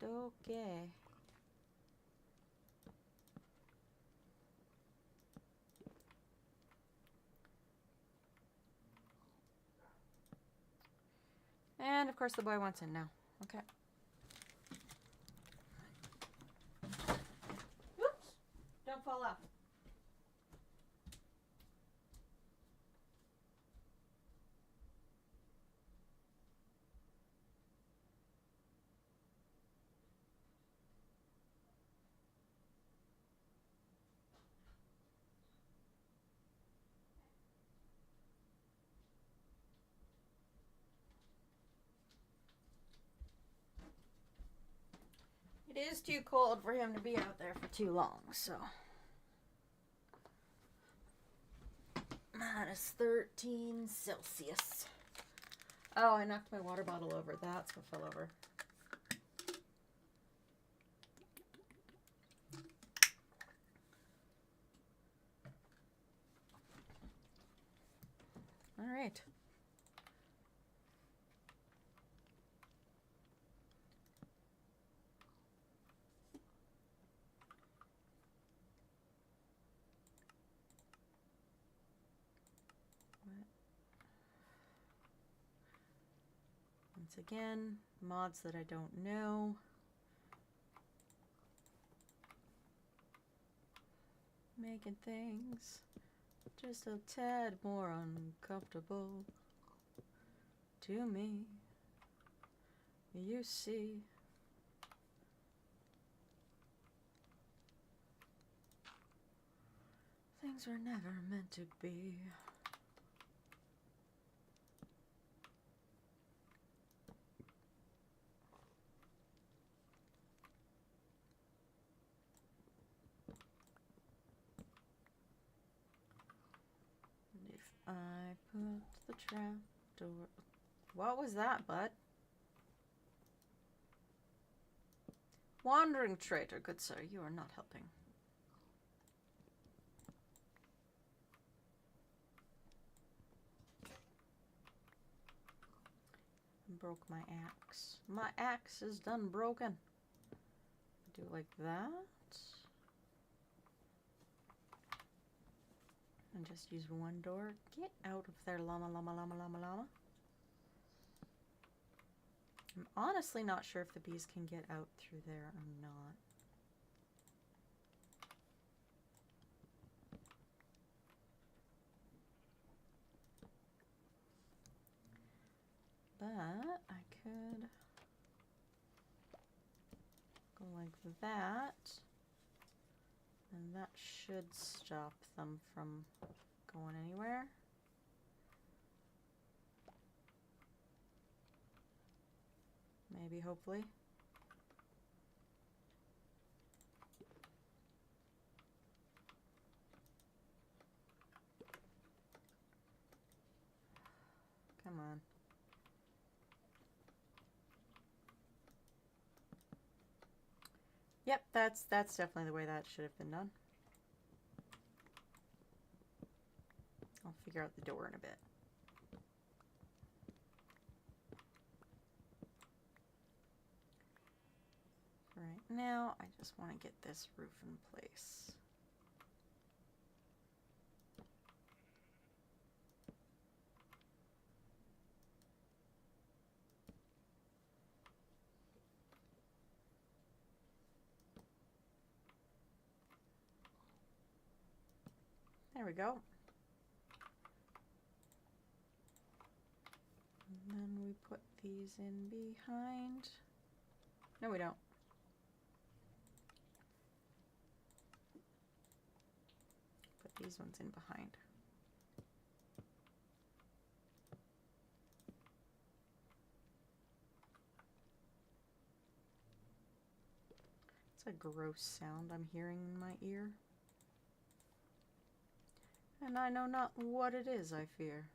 Okay. And of course the boy wants in now. Okay. Oops! Don't fall off. It is too cold for him to be out there for too long, so. -13 Celsius. Oh, I knocked my water bottle over. That's what fell over. All right. Once again, mods that I don't know. Making things just a tad more uncomfortable to me. You see. Things were never meant to be. I put the trap door. What was that, bud? Wandering traitor, good sir, you are not helping. Broke my axe. My axe is done broken. Do it like that. And just use one door. Get out of there, llama, llama, llama, llama, llama. I'm honestly not sure if the bees can get out through there or not. But I could go like that. And that should stop them from going anywhere. Maybe, hopefully. Come on. Yep, that's definitely the way that should have been done. I'll figure out the door in a bit. Right now, I just want to get this roof in place. There we go. And then we put these in behind. No, we don't. Put these ones in behind. It's a gross sound I'm hearing in my ear. And I know not what it is, I fear.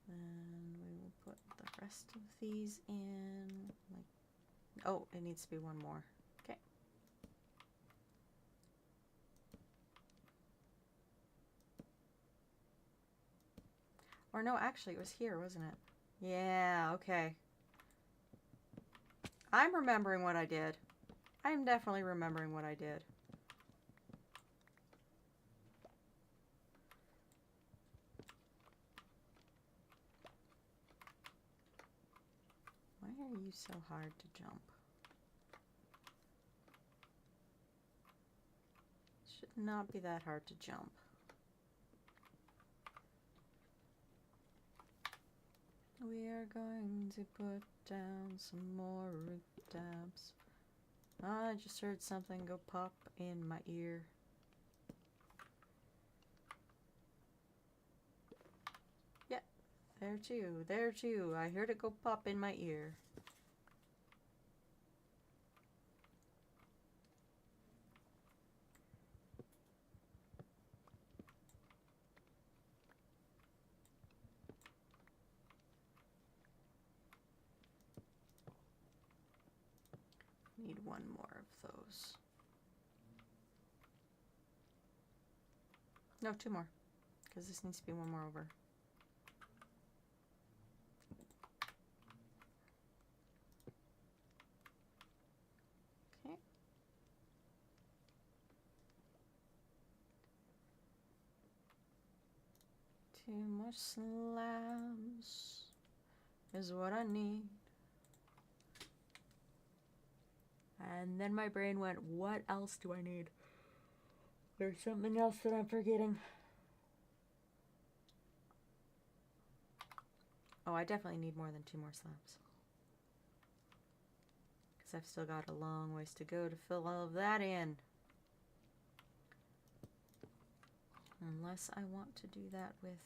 And we will put the rest of these in, like, oh, it needs to be one more. Okay. Or no, actually, it was here, wasn't it? Yeah, okay. I'm remembering what I did. I'm definitely remembering what I did. Why are you so hard to jump? It should not be that hard to jump. We are going to put down some more root tabs. I just heard something go pop in my ear. Yeah, there too, there too. I heard it go pop in my ear. Need one more of those. No, two more, because this needs to be one more over. Okay. Two more slabs is what I need. And then my brain went, what else do I need? There's something else that I'm forgetting. Oh, I definitely need more than two more slabs. Because I've still got a long ways to go to fill all of that in. Unless I want to do that with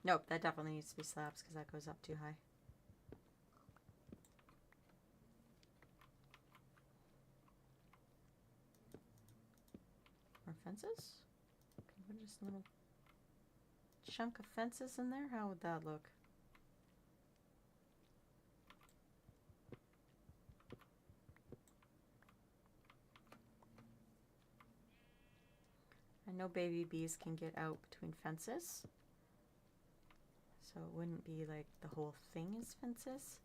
Nope, that definitely needs to be slabs because that goes up too high. More fences? Can we put just a little chunk of fences in there? How would that look? I know baby bees can get out between fences, so it wouldn't be like the whole thing is fences.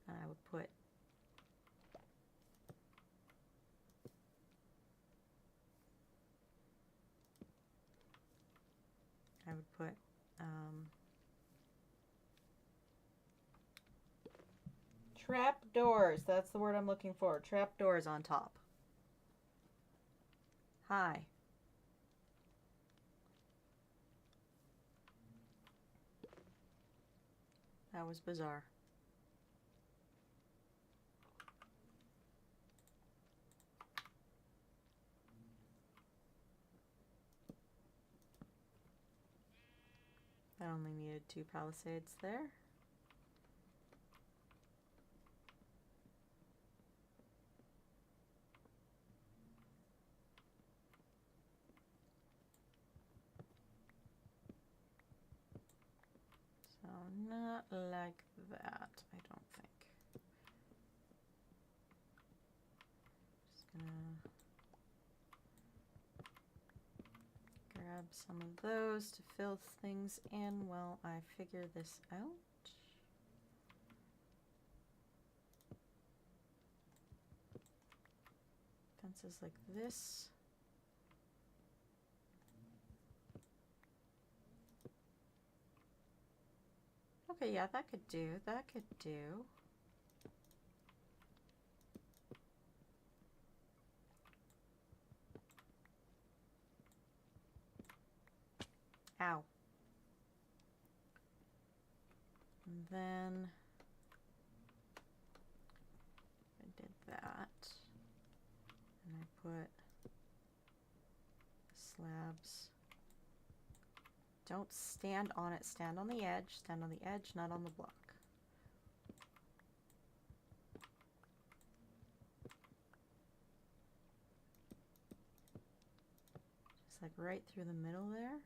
And I would put trap doors. That's the word I'm looking for. Trap doors on top. Hi. That was bizarre. I only needed 2 palisades there. So not like that, I don't think. Just gonna grab some of those to fill things in while I figure this out. Fences like this. Okay, yeah, that could do. That could do. Ow. And then I did that. And I put slabs. Don't stand on it. Stand on the edge. Stand on the edge, not on the block. Just like right through the middle there.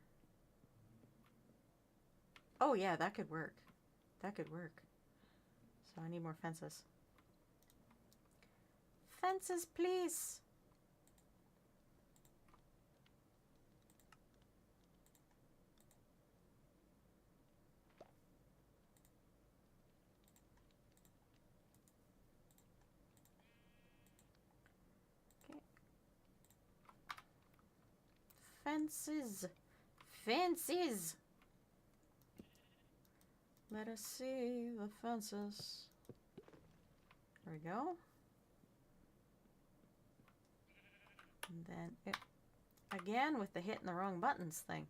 Oh yeah, that could work. That could work. So I need more fences. Fences, please! Okay. Fences! Fences! Let us see the fences. There we go. And then it, again with the hitting the wrong buttons thing.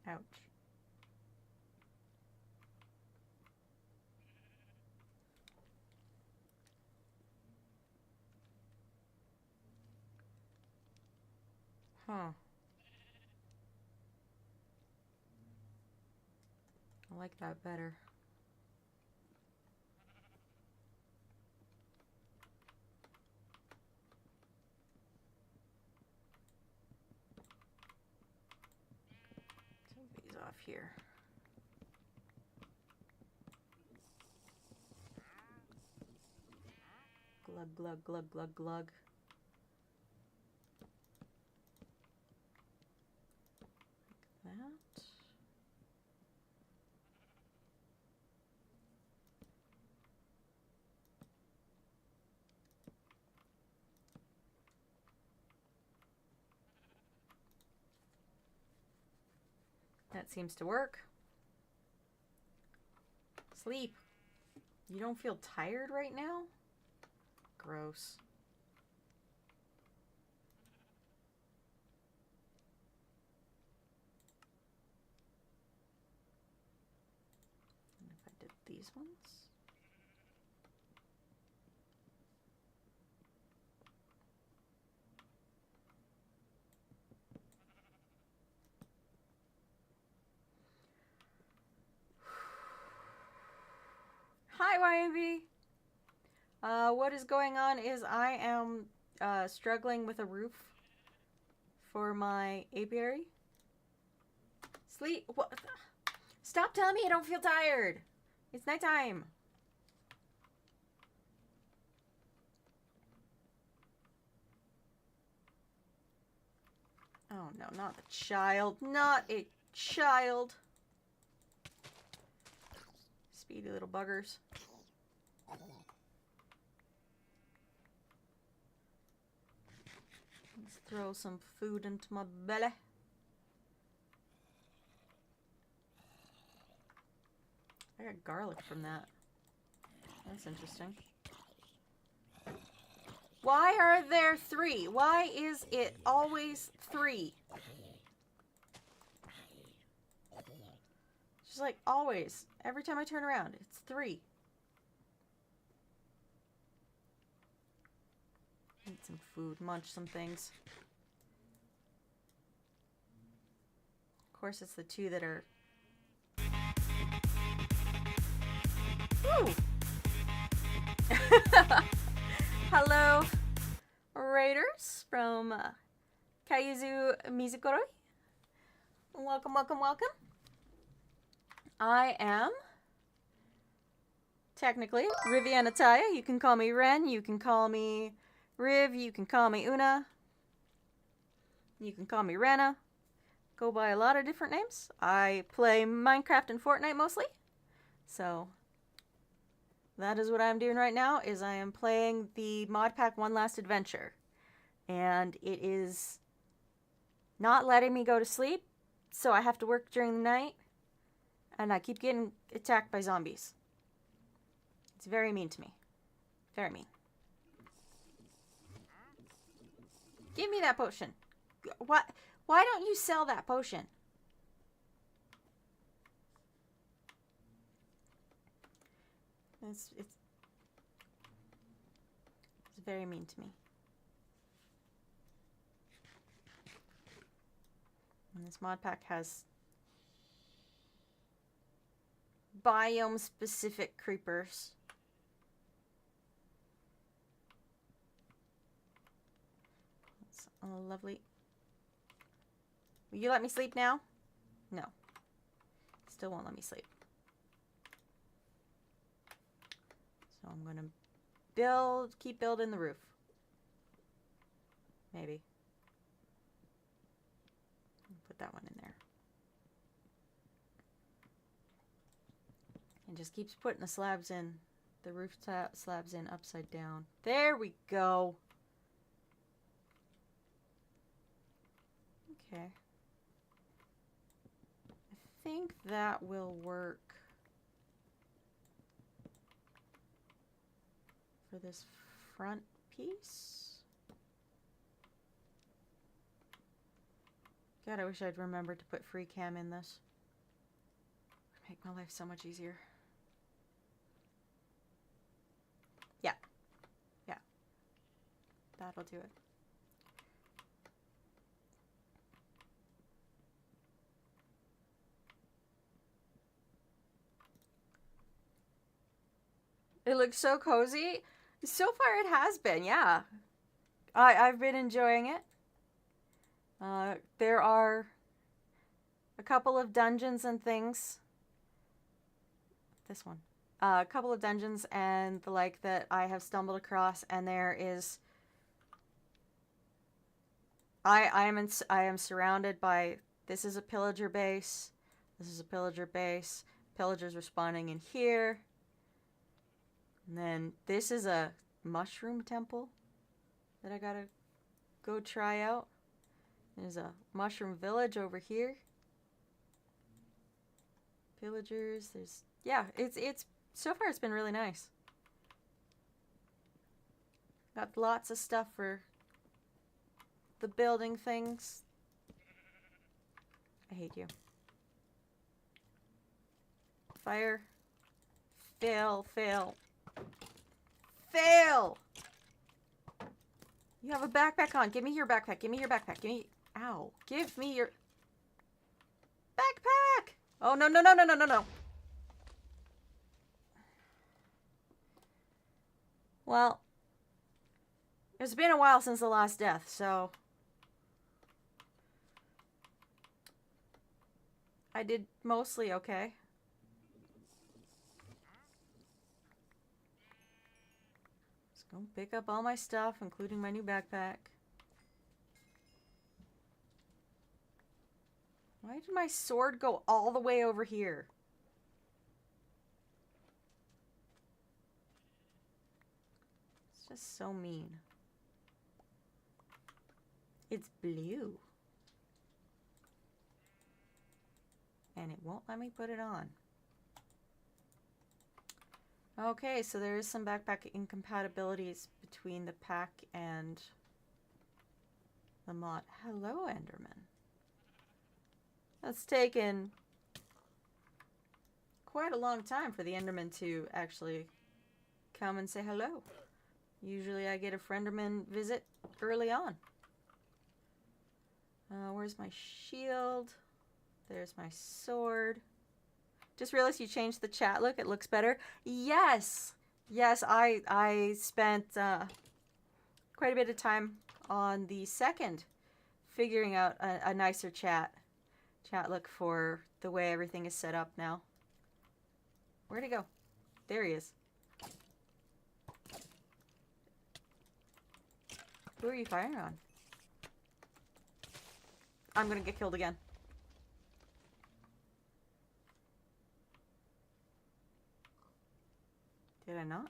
Ouch. Huh. I like that better. Take these off here. Glug, glug, glug, glug, glug. Like that. That seems to work. Sleep. You don't feel tired right now? Gross. these ones. Hi, YMB. What is going on is I am struggling with a roof for my apiary. Sleep. What? Stop telling me I don't feel tired. It's nighttime. Oh no, not the child. Not a child. Speedy little buggers. Let's throw some food into my belly. I got garlic from that. That's interesting. Why are there 3? Why is it always 3? Just like always. Every time I turn around, it's 3. Eat some food, munch some things. Of course, it's the 2 that are... Woo! Hello, Raiders from Kaizu Mizukoroi. Welcome, welcome, welcome. I am technically Riviana Taya. You can call me Ren. You can call me Riv. You can call me Una. You can call me Rena. Go by a lot of different names. I play Minecraft and Fortnite mostly. So that is what I'm doing right now, is I am playing the mod pack One Last Adventure. And it is not letting me go to sleep, so I have to work during the night. And I keep getting attacked by zombies. It's very mean to me. Very mean. Give me that potion. What? Why don't you sell that potion? It's very mean to me. And this mod pack has biome specific creepers. That's lovely. Will you let me sleep now? No. Still won't let me sleep. So I'm gonna keep building the roof. Maybe. Put that one in there. And just keeps putting the slabs in, the roof slabs in upside down. There we go. Okay. I think that will work for this front piece. God, I wish I'd remembered to put free cam in this. It would make my life so much easier. Yeah. Yeah. That'll do it. It looks so cozy. So far it has been, yeah. I've been enjoying it. There are a couple of dungeons and things. This one. A couple of dungeons and the like that I have stumbled across, and there is... I am surrounded by... This is a pillager base. This is a pillager base. Pillagers are spawning in here. And then this is a mushroom temple that I gotta go try out. There's a mushroom village over here. Pillagers, there's... Yeah, it's so far it's been really nice. Got lots of stuff for the building things. I hate you. Fire. Fail, fail. Fail! You have a backpack on. Give me your backpack. Give me your backpack. Give me... Ow. Give me your... backpack! Oh, no, no, no, no, no, no, no. Well, it's been a while since the last death, so... I did mostly okay. Let's go pick up all my stuff, including my new backpack. Why did my sword go all the way over here? It's just so mean. It's blue. And it won't let me put it on. Okay, so there is some backpack incompatibilities between the pack and the mod. Hello, Enderman. That's taken quite a long time for the Enderman to actually come and say hello. Usually I get a Frienderman visit early on. Where's my shield? There's my sword. Just realized you changed the chat look. It looks better. Yes! Yes, I spent quite a bit of time on the second figuring out a nicer chat look for the way everything is set up now. Where'd he go? There he is. Who are you firing on? I'm gonna get killed again. Did I not?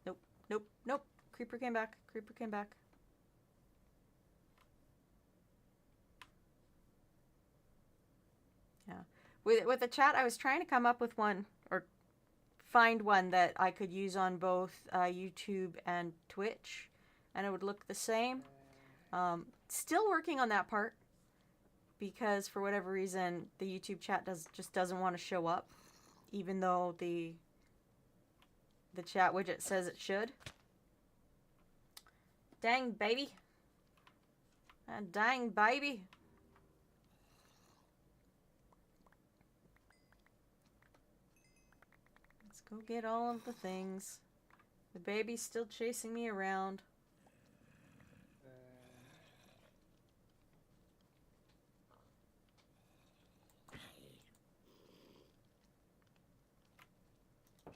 Nope, nope, nope. Creeper came back. Creeper came back. Yeah. With the chat, I was trying to come up with one, or find one that I could use on both YouTube and Twitch, and it would look the same. Still working on that part, because for whatever reason, the YouTube chat just doesn't want to show up, even though the chat widget says it should. Dang, baby. Dang, baby. Let's go get all of the things. The baby's still chasing me around.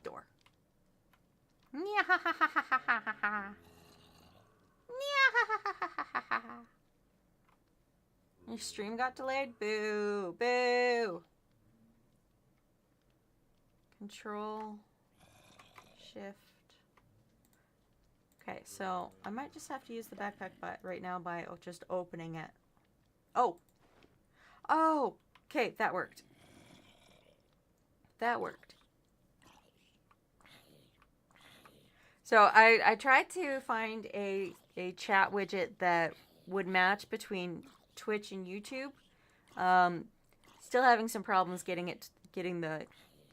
Door. Your stream got delayed? Boo! Boo! Control. Shift. Okay, so I might just have to use the backpack right now by just opening it. Oh! Oh! Okay, that worked. That worked. So I tried to find a chat widget that would match between Twitch and YouTube. Still having some problems getting the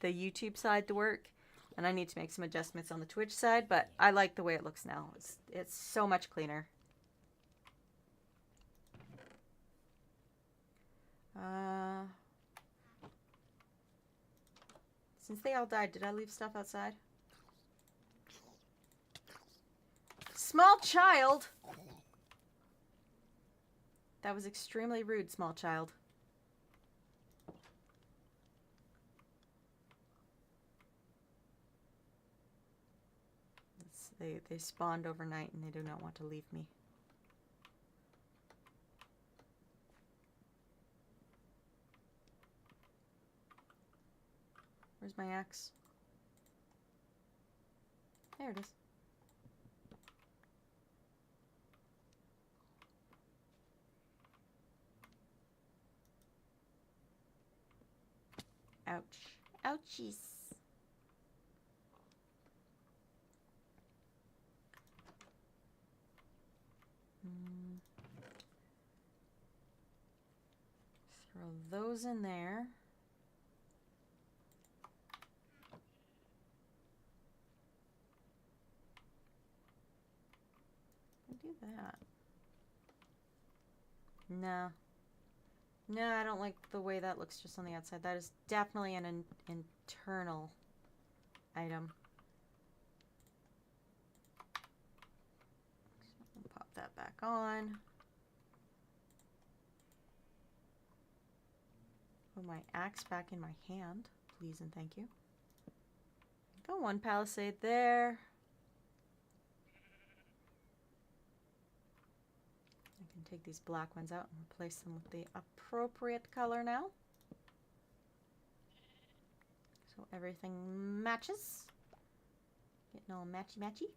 YouTube side to work, and I need to make some adjustments on the Twitch side, but I like the way it looks now. It's so much cleaner. Since they all died, did I leave stuff outside? Small child! That was extremely rude, small child. They spawned overnight and they do not want to leave me. Where's my axe? There it is. Ouch. Ouchies. Throw those in there. that. No. No, I don't like the way that looks just on the outside. That is definitely an internal item. So pop that back on. Put my axe back in my hand, please and thank you. Go one palisade there. I can take these black ones out and replace them with the appropriate color now. So everything matches. Getting all matchy-matchy.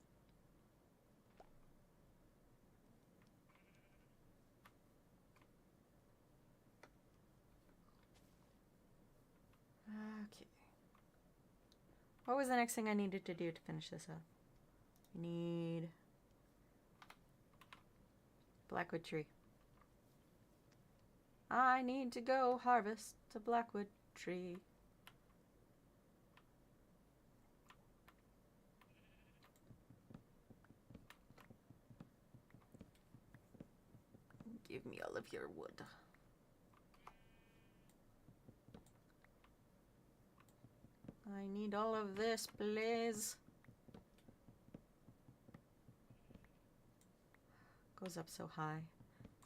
Okay. What was the next thing I needed to do to finish this up? I need blackwood tree. I need to go harvest a blackwood tree. Give me all of your wood. I need all of this, please. Goes up so high.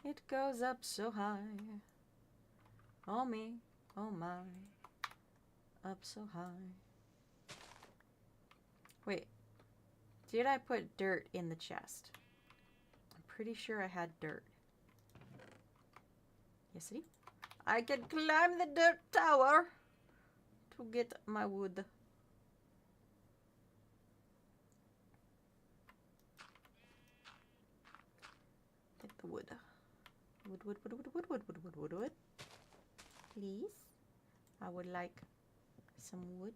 It goes up so high. Oh me, oh my. Up so high. Wait. Did I put dirt in the chest? I'm pretty sure I had dirt. Yes, I did. I can climb the dirt tower to get my wood. Get the wood. Wood, wood, wood, wood, wood, wood, wood, wood, wood, wood. Please. I would like some wood.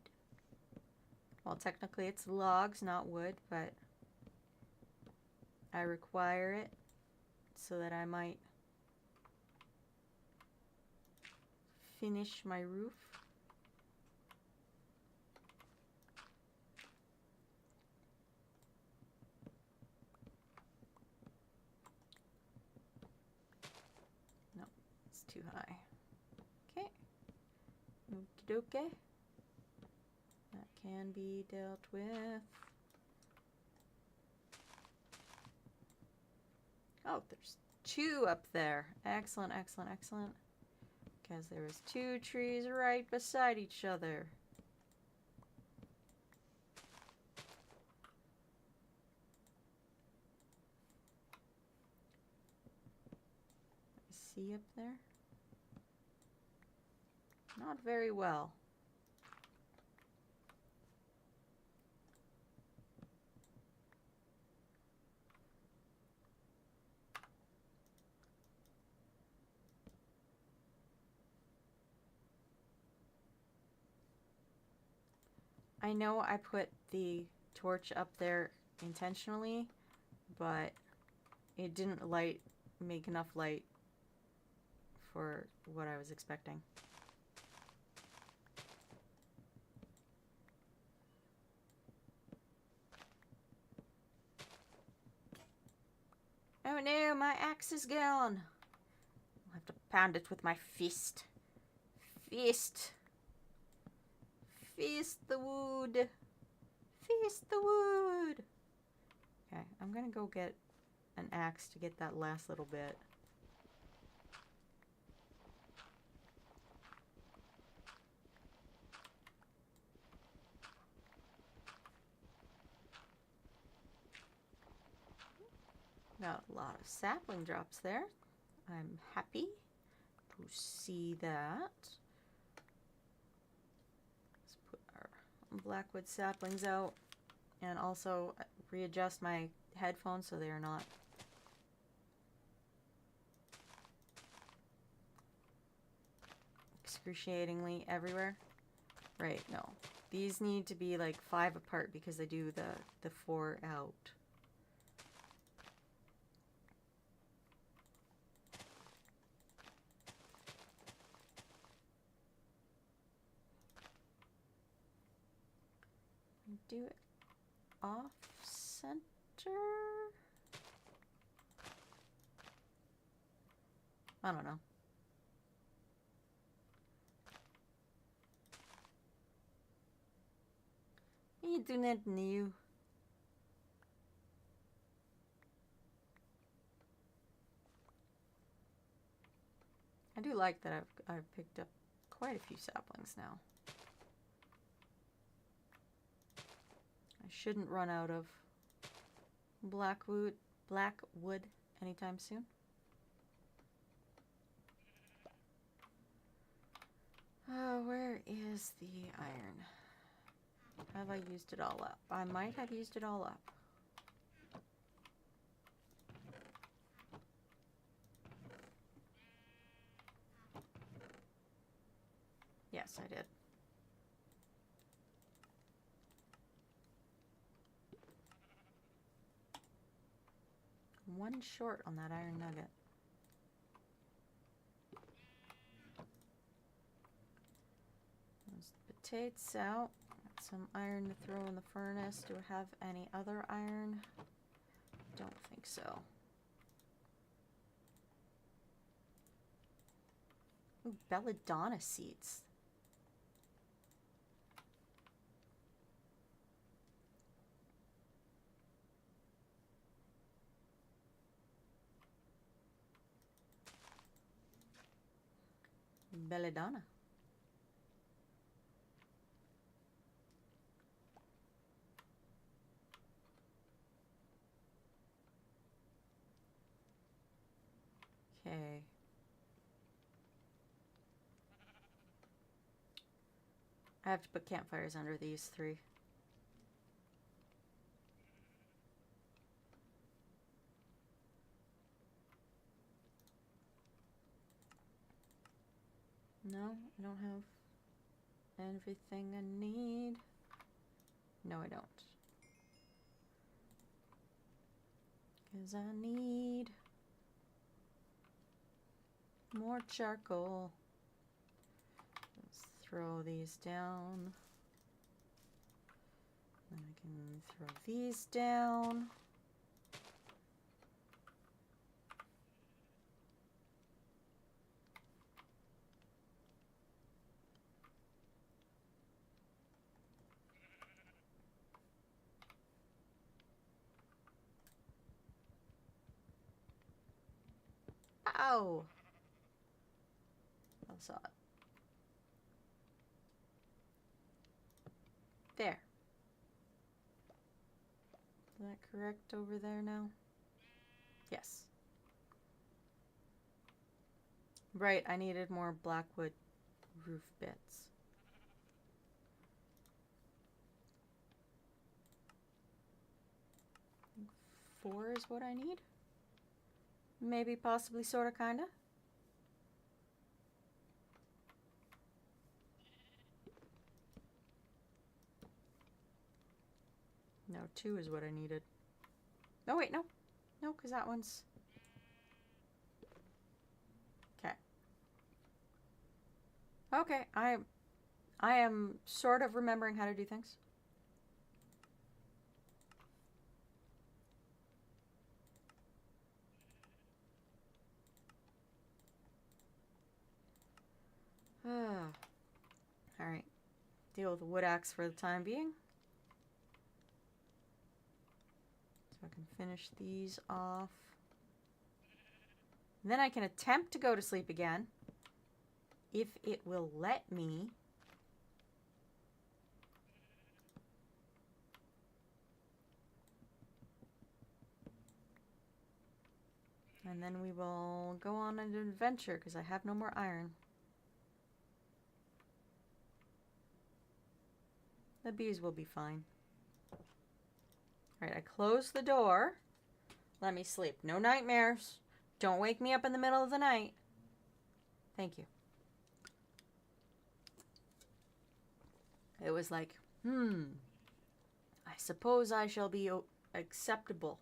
Well, technically it's logs, not wood, but I require it so that I might finish my roof. No, it's too high. Okay. Okie dokie. That can be dealt with. Oh, there's two up there. Excellent, excellent, excellent. Because there was two trees right beside each other. See up there? Not very well. I know I put the torch up there intentionally, but it didn't make enough light for what I was expecting. Oh no, my axe is gone. I'll have to pound it with my fist. Fist. Fist the wood. Fist the wood. Okay, I'm gonna go get an axe to get that last little bit. Got a lot of sapling drops there. I'm happy to see that. Let's put our blackwood saplings out and also readjust my headphones so they are not excruciatingly everywhere. Right, no. These need to be like 5 apart because I do the 4 out. Do it off center. I don't know. You do not new. I do like that I've picked up quite a few saplings now. I shouldn't run out of black wood anytime soon. Where is the iron? Have I used it all up? I might have used it all up. Yes, I did. One short on that iron nugget. Those potatoes out. Got some iron to throw in the furnace. Do I have any other iron? Don't think so. Ooh, belladonna seeds. Belladonna. Okay. I have to put campfires under these three. No, I don't have everything I need. No, I don't. Because I need more charcoal. Let's throw these down. Then I can throw these down. Ow! I saw it. There. Is that correct over there now? Yes. Right, I needed more blackwood roof bits. I think 4 is what I need. Maybe, possibly, sorta, kinda. No, 2 is what I needed. Oh, wait, no. No, because that one's... Okay. Okay, I am sort of remembering how to do things. Alright. Deal with the wood axe for the time being. So I can finish these off. Then I can attempt to go to sleep again. If it will let me. And then we will go on an adventure because I have no more iron. The bees will be fine. Alright, I close the door. Let me sleep. No nightmares. Don't wake me up in the middle of the night. Thank you. It was like, I suppose I shall be acceptable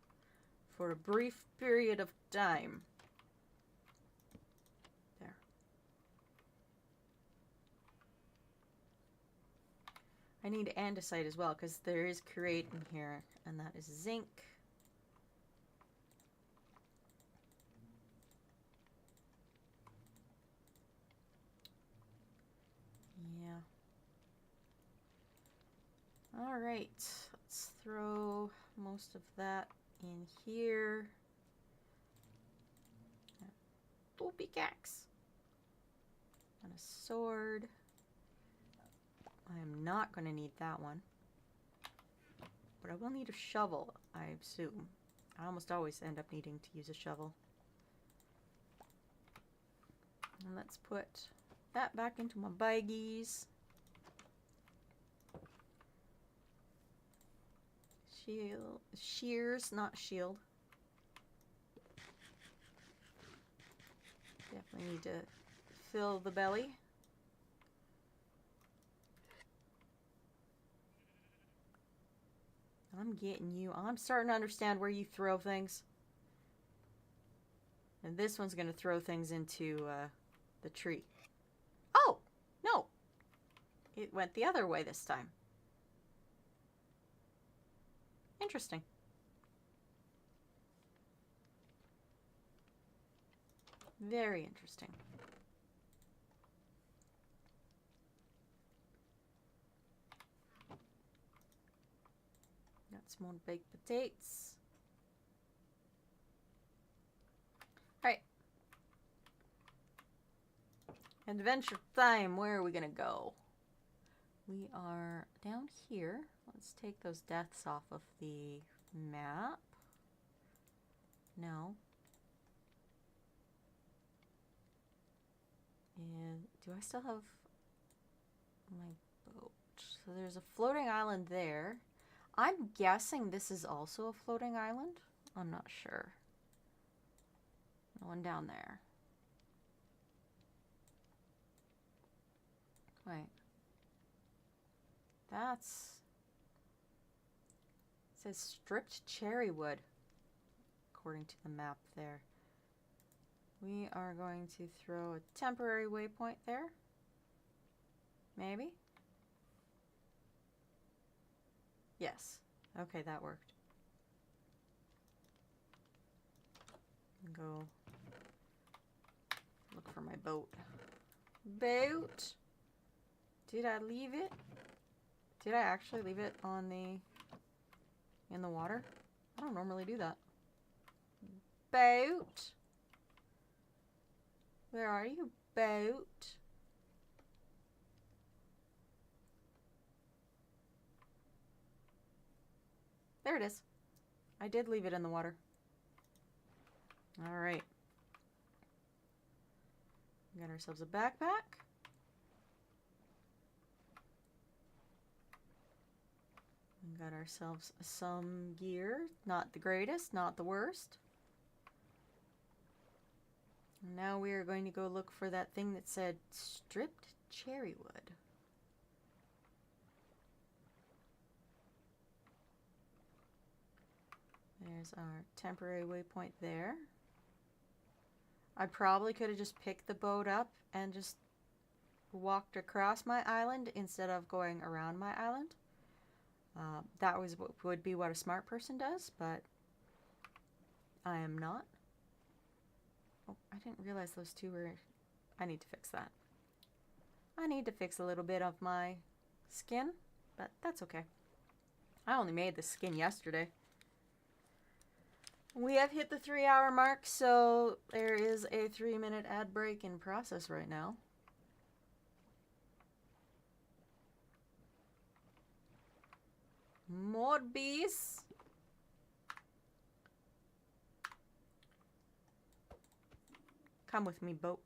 for a brief period of time. There. I need andesite as well, because there is create in here, and that is zinc. Alright, let's throw most of that in here. Oh, pickaxe. And a sword. I am not going to need that one. But I will need a shovel, I assume. I almost always end up needing to use a shovel. And let's put that back into my baggies. Shears, not shield. Definitely need to fill the belly. I'm getting you. I'm starting to understand where you throw things. And this one's going to throw things into the tree. Oh! No! It went the other way this time. Interesting. Very interesting. Got some more baked potatoes. Alright. Adventure time. Where are we going to go? We are down here. Let's take those deaths off of the map. No. And do I still have my boat? So there's a floating island there. I'm guessing this is also a floating island. I'm not sure. No one down there. Wait. That's... It says stripped cherry wood, according to the map there. We are going to throw a temporary waypoint there. Maybe? Yes. Okay, that worked. Go look for my boat. Boat! Did I leave it? Did I actually leave it on in the water? I don't normally do that. Boat! Where are you, boat? There it is. I did leave it in the water. Alright. We got ourselves a backpack. We got ourselves some gear. Not the greatest, not the worst. And now we are going to go look for that thing that said stripped cherry wood. There's our temporary waypoint there. I probably could have just picked the boat up and just walked across my island instead of going around my island. That would be what a smart person does, but I am not. Oh, I didn't realize those two were... I need to fix that. I need to fix a little bit of my skin, but that's okay. I only made the skin yesterday. We have hit the 3-hour mark, so there is a 3-minute ad break in process right now. More bees. Come with me, boat.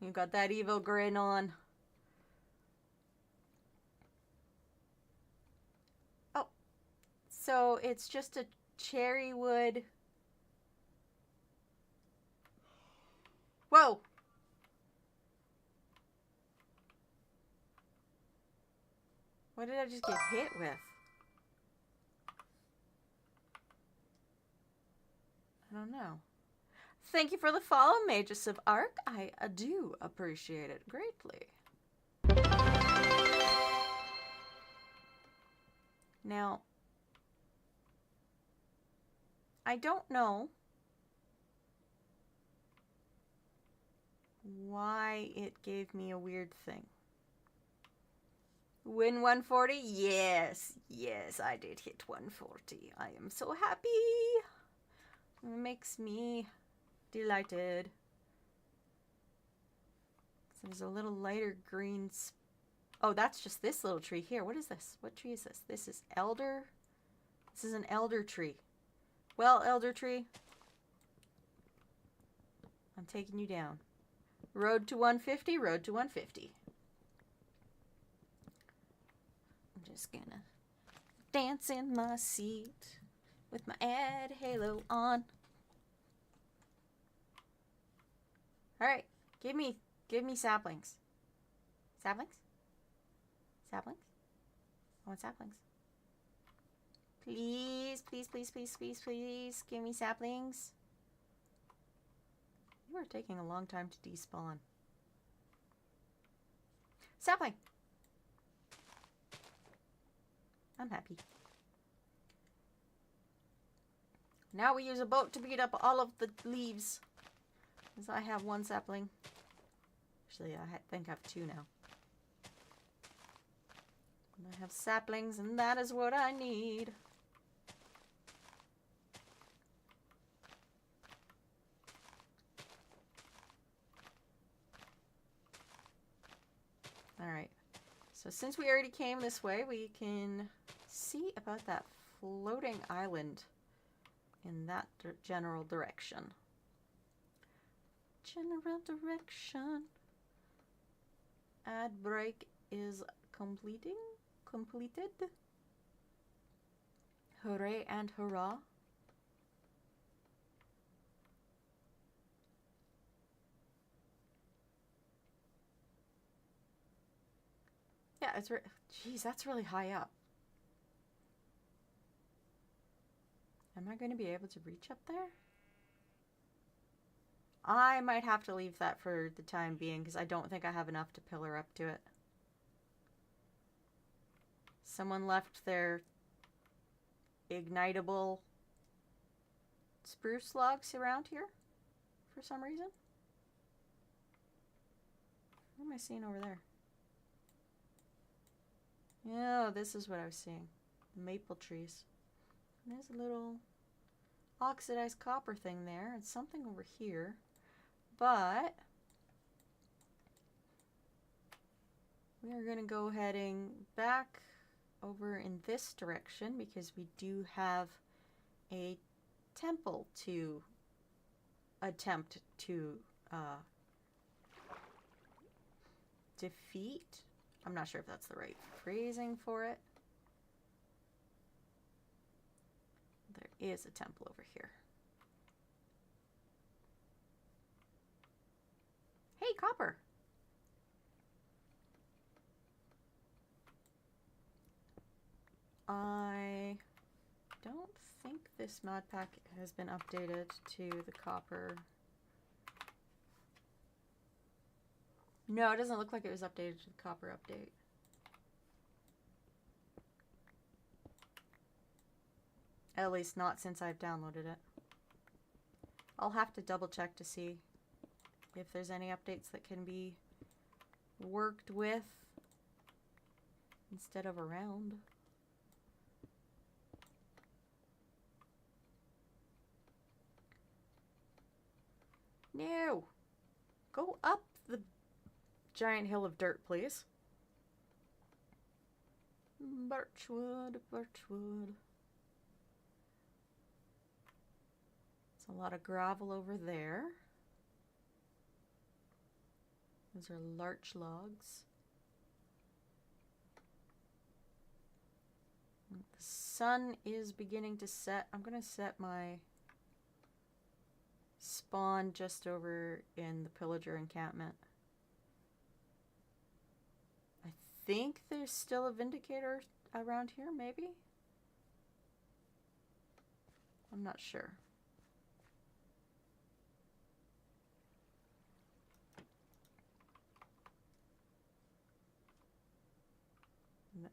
You got that evil grin on. Oh, so it's just a cherry wood. Whoa! What did I just get hit with? I don't know. Thank you for the follow, Magus of Arc. I do appreciate it greatly. Now, I don't know why it gave me a weird thing. Win 140? Yes. Yes, I did hit 140. I am so happy. It makes me delighted. So there's a little lighter green. Oh, that's just this little tree here. What is this? What tree is this? This is elder. This is an elder tree. Well, elder tree, I'm taking you down. Road to 150, road to 150. I'm just gonna dance in my seat with my ad halo on. Alright, give me saplings. Saplings? Saplings? I want saplings. Please, please, please, please, please, please, give me saplings. You are taking a long time to despawn. Sapling! I'm happy. Now we use a boat to beat up all of the leaves. Because I have one sapling. Actually, I think I have two now. And I have saplings, and that is what I need. Alright. So since we already came this way, we can see about that floating island in that general direction. General direction. Ad break is completed. Hooray and hurrah. Yeah, it's jeez, that's really high up. Am I going to be able to reach up there? I might have to leave that for the time being because I don't think I have enough to pillar up to it. Someone left their ignitable spruce logs around here for some reason. What am I seeing over there? Yeah, this is what I was seeing. The maple trees. And there's a little oxidized copper thing there and something over here. But we are going to go heading back over in this direction because we do have a temple to attempt to defeat. I'm not sure if that's the right phrasing for it. There is a temple over here. Hey, copper! I don't think this mod pack has been updated to the copper. No, it doesn't look like it was updated to the copper update. At least not since I've downloaded it. I'll have to double check to see if there's any updates that can be worked with instead of around. No! Go up the giant hill of dirt, please. Birchwood, birchwood. There's a lot of gravel over there. Those are larch logs. The sun is beginning to set. I'm going to set my spawn just over in the pillager encampment. I think there's still a vindicator around here, maybe? I'm not sure.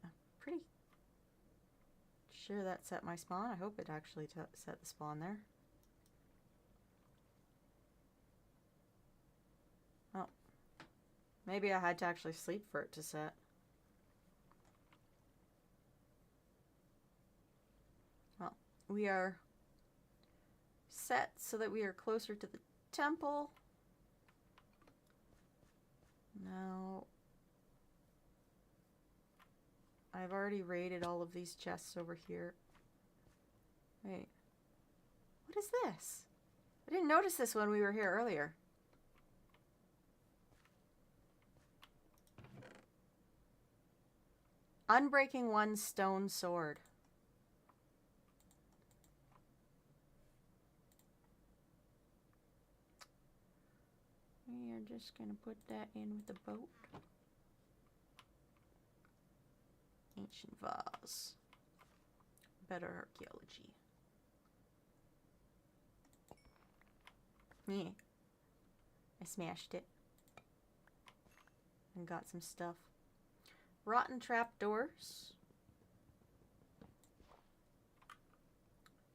I'm pretty sure that set my spawn. I hope it actually set the spawn there. Oh. Maybe I had to actually sleep for it to set. we are set so that we are closer to the temple. Now, I've already raided all of these chests over here. Wait. What is this? I didn't notice this when we were here earlier. Unbreaking 1 stone sword. We are just going to put that in with the boat. Ancient vase. Better archaeology. Yeah. I smashed it. And got some stuff. Rotten trapdoors.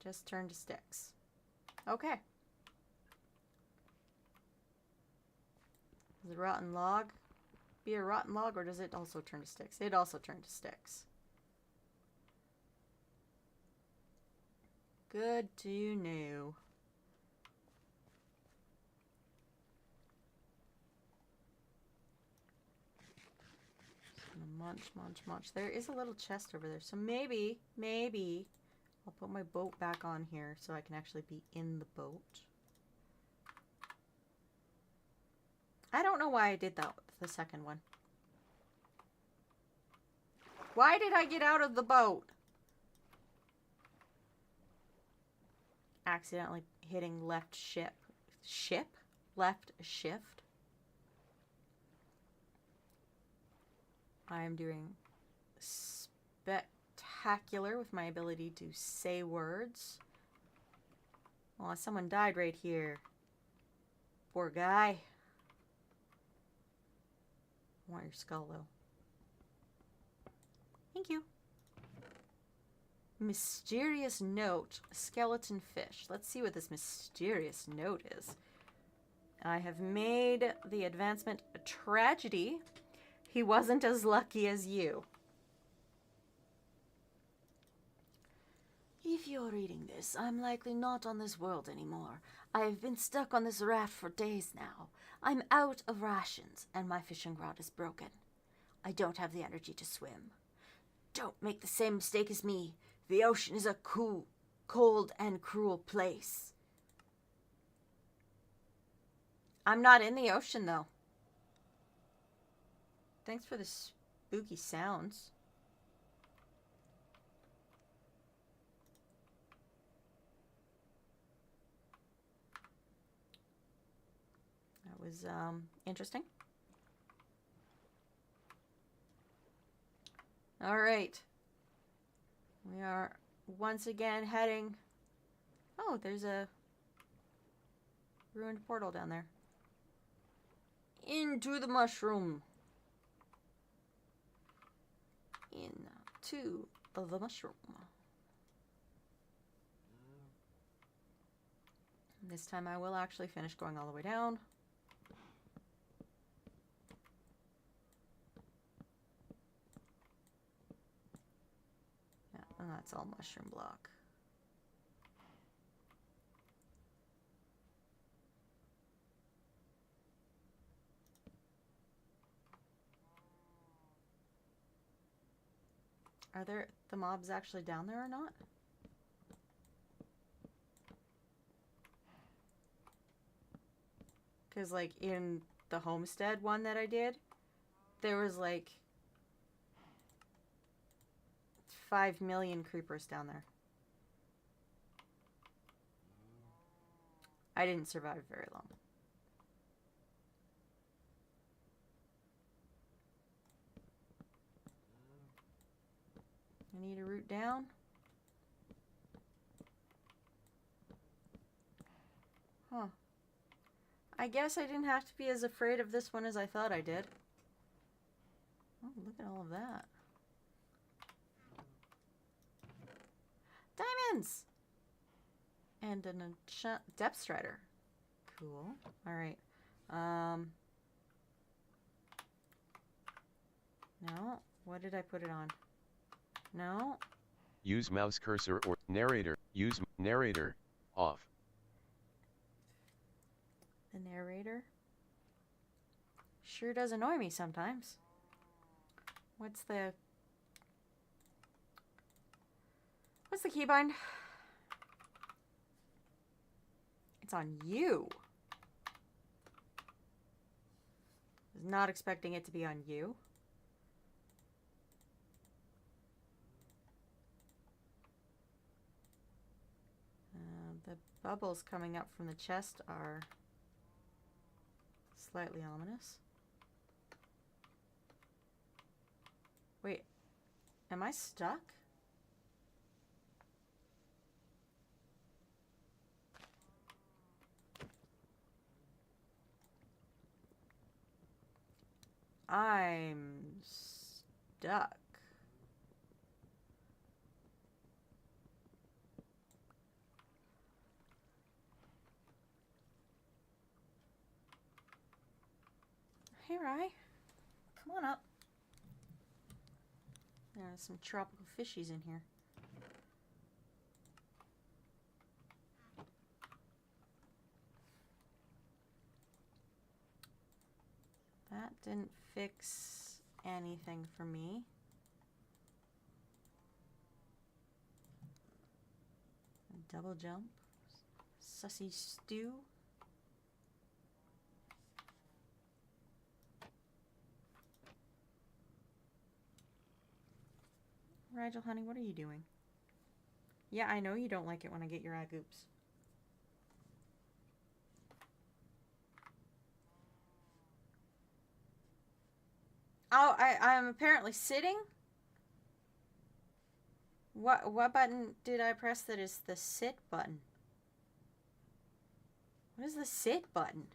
Just turn to sticks. Okay. Does a rotten log be a rotten log, or does it also turn to sticks? It also turned to sticks. Good to know. Munch, munch, munch. There is a little chest over there. So maybe I'll put my boat back on here so I can actually be in the boat. I don't know why I did that with the second one. Why did I get out of the boat? Accidentally hitting left left shift. I am doing spectacular with my ability to say words. Oh, someone died right here. Poor guy. I want your skull, though. Thank you. Mysterious note. Skeleton fish. Let's see what this mysterious note is. I have made the advancement a tragedy. He wasn't as lucky as you. If you're reading this, I'm likely not on this world anymore. I've been stuck on this raft for days now. I'm out of rations, and my fishing rod is broken. I don't have the energy to swim. Don't make the same mistake as me. The ocean is a cold and cruel place. I'm not in the ocean, though. Thanks for the spooky sounds. That was interesting. All right. We are once again heading... Oh, there's a ruined portal down there. Into the mushroom. Into the mushroom. This time I will actually finish going all the way down. Yeah, and that's all mushroom block. Are there the mobs actually down there or not? Because, like, in the homestead one that I did, there was, like, 5 million creepers down there. I didn't survive very long. I need a route down. Huh. I guess I didn't have to be as afraid of this one as I thought I did. Oh, look at all of that. Diamonds! And an depth strider. Cool. Alright. No. What did I put it on? No. Use mouse cursor or narrator. Use narrator. Off. The narrator sure does annoy me sometimes. What's the keybind? It's on you. I was not expecting it to be on you. The bubbles coming up from the chest are slightly ominous. Wait, am I stuck? I'm stuck. Hey, Rye. Come on up. There's some tropical fishies in here. That didn't fix anything for me. Double jump. Sussy stew. Rigel, honey, what are you doing? Yeah, I know you don't like it when I get your eye goops. Oh, I'm apparently sitting? What button did I press that is the sit button? What is the sit button?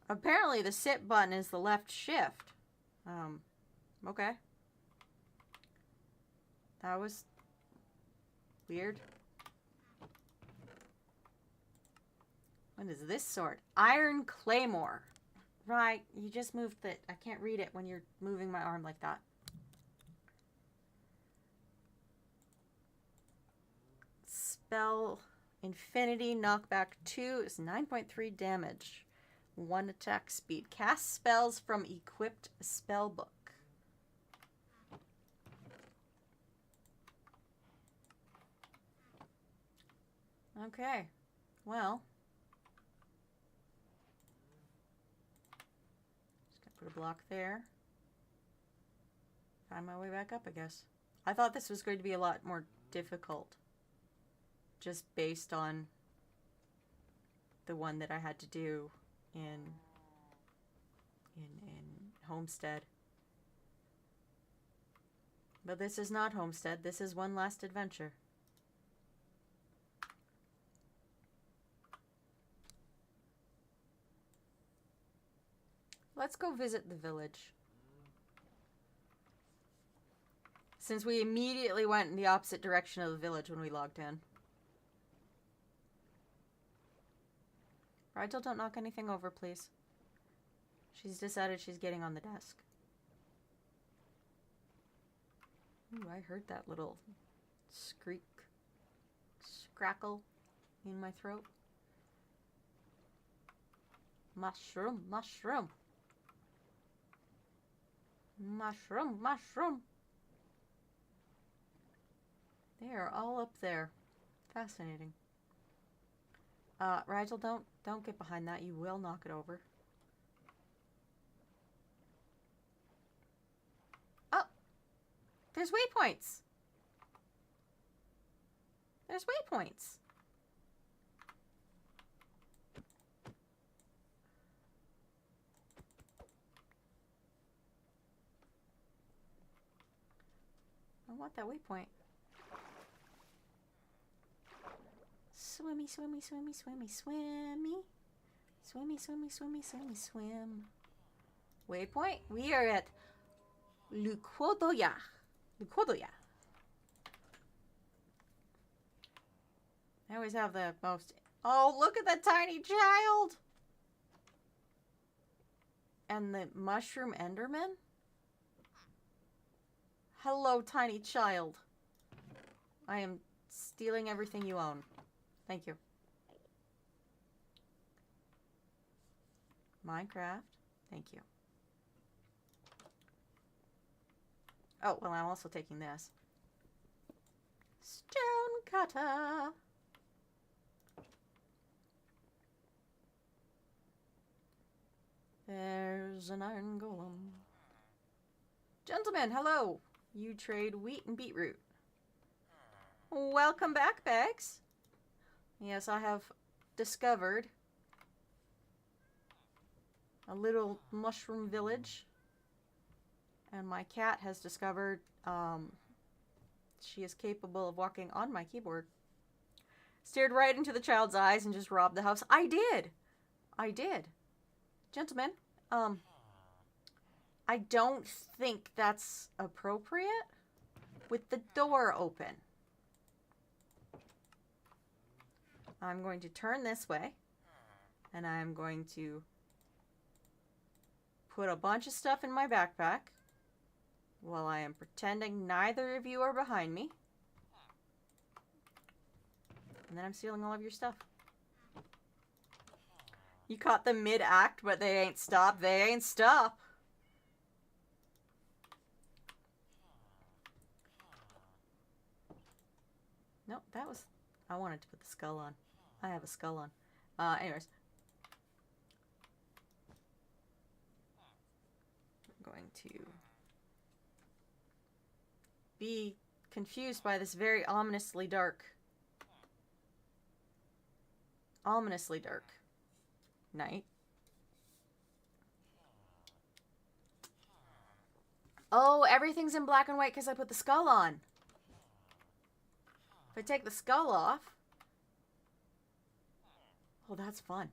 Apparently the sit button is the left shift. Okay. That was weird. What is this sword? Iron Claymore. Right, you just moved it. I can't read it when you're moving my arm like that. Spell Infinity Knockback 2 is 9.3 damage. 1 attack speed. Cast spells from equipped spellbook. Okay, well. Just gonna put a block there. Find my way back up, I guess. I thought this was going to be a lot more difficult. Just based on the one that I had to do in Homestead. But this is not Homestead. This is One Last Adventure. Let's go visit the village. Since we immediately went in the opposite direction of the village when we logged in. Rigel, don't knock anything over, please. She's decided she's getting on the desk. Ooh, I heard that little scrackle in my throat. Mushroom, mushroom. Mushroom, mushroom. They are all up there. Fascinating. Rigel, don't get behind that. You will knock it over. Oh! There's waypoints! There's waypoints! I want that waypoint. Swimmy, swimmy, swimmy, swimmy, swimmy. Swimmy, swimmy, swimmy, swimmy, swim. Waypoint? We are at Lukodoya. Lukodoya. I always have the most... Oh, look at that tiny child! And the mushroom enderman? Hello, tiny child. I am stealing everything you own. Thank you. Minecraft. Thank you. Oh, well, I'm also taking this. Stone cutter. There's an iron golem. Gentlemen, hello. You trade wheat and beetroot. Welcome back, Bags. Yes, I have discovered a little mushroom village. And my cat has discovered she is capable of walking on my keyboard. Stared right into the child's eyes and just robbed the house. I did. Gentlemen, I don't think that's appropriate with the door open. I'm going to turn this way, and I'm going to put a bunch of stuff in my backpack while I am pretending neither of you are behind me. And then I'm stealing all of your stuff. You caught them mid-act, but they ain't stop. They ain't stop. Nope, that was... I wanted to put the skull on. I have a skull on. Anyways. I'm going to be confused by this very ominously dark night. Oh, everything's in black and white because I put the skull on. If I take the skull off... Oh, that's fun.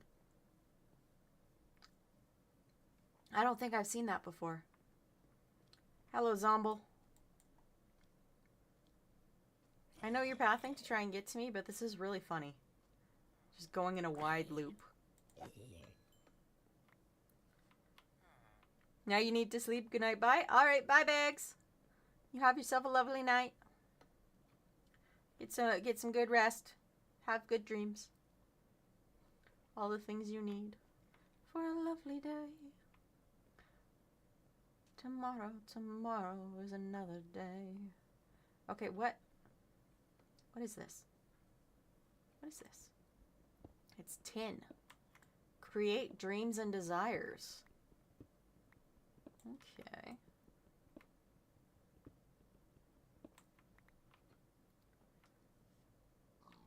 I don't think I've seen that before. Hello, Zomble. I know you're pathing to try and get to me, but this is really funny. Just going in a wide loop. Now you need to sleep. Good night. Bye. Alright, bye, Bags. You have yourself a lovely night. Get some good rest. Have good dreams. All the things you need for a lovely day. Tomorrow is another day. Okay, what is this? What is this? It's tin. Create dreams and desires. Okay.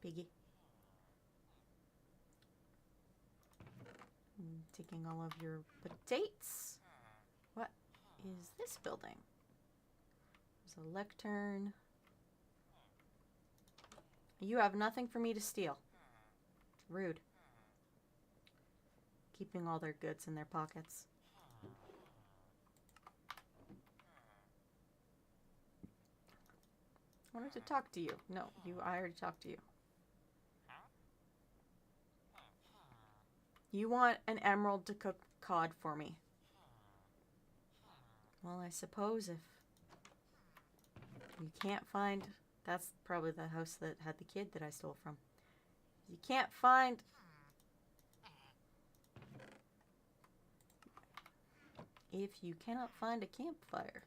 Piggy. Taking all of your potatoes. What is this building? There's a lectern. You have nothing for me to steal. Rude. Keeping all their goods in their pockets. I wanted to talk to you. No, I already talked to you. You want an emerald to cook cod for me. Well, I suppose if you can't find... That's probably the house that had the kid that I stole from. You can't find... If you cannot find a campfire.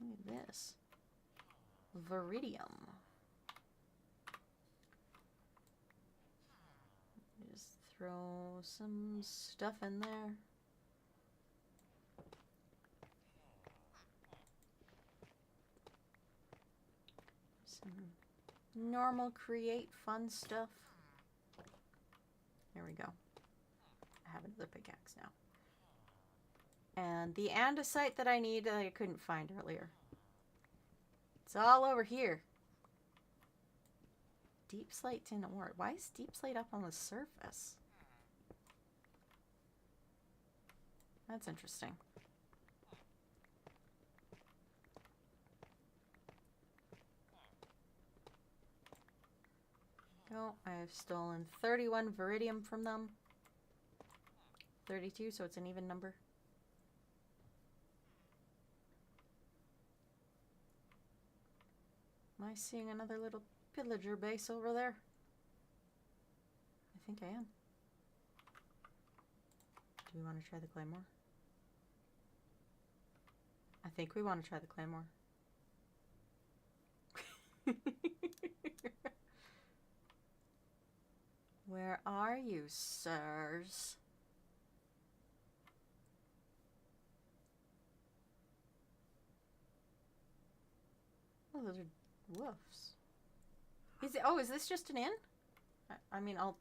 Look at this. Viridium. Just throw some stuff in there. Some normal create fun stuff. There we go. I have another pickaxe now. And the andesite that I need I couldn't find earlier. It's all over here. Deep slate tin ore. Why is deep slate up on the surface? That's interesting. Go. I have stolen 31 viridium from them. 32, so it's an even number. Am I seeing another little pillager base over there? I think I am. Do we want to try the claymore? I think we want to try the claymore. Where are you, sirs? Oh, those are woofs. Is it? Oh, is this just an inn? I mean, I'll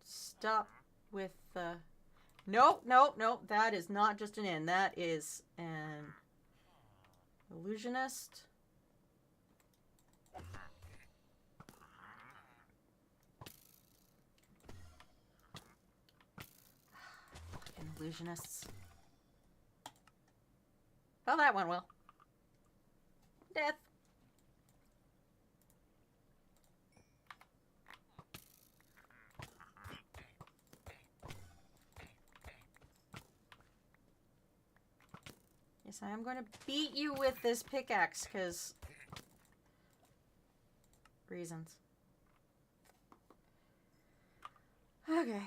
stop with the. Nope, nope, nope. That is not just an inn. That is an illusionist. Fucking illusionists. Oh, that went well. Death. Yes, I am going to beat you with this pickaxe, because reasons. Okay.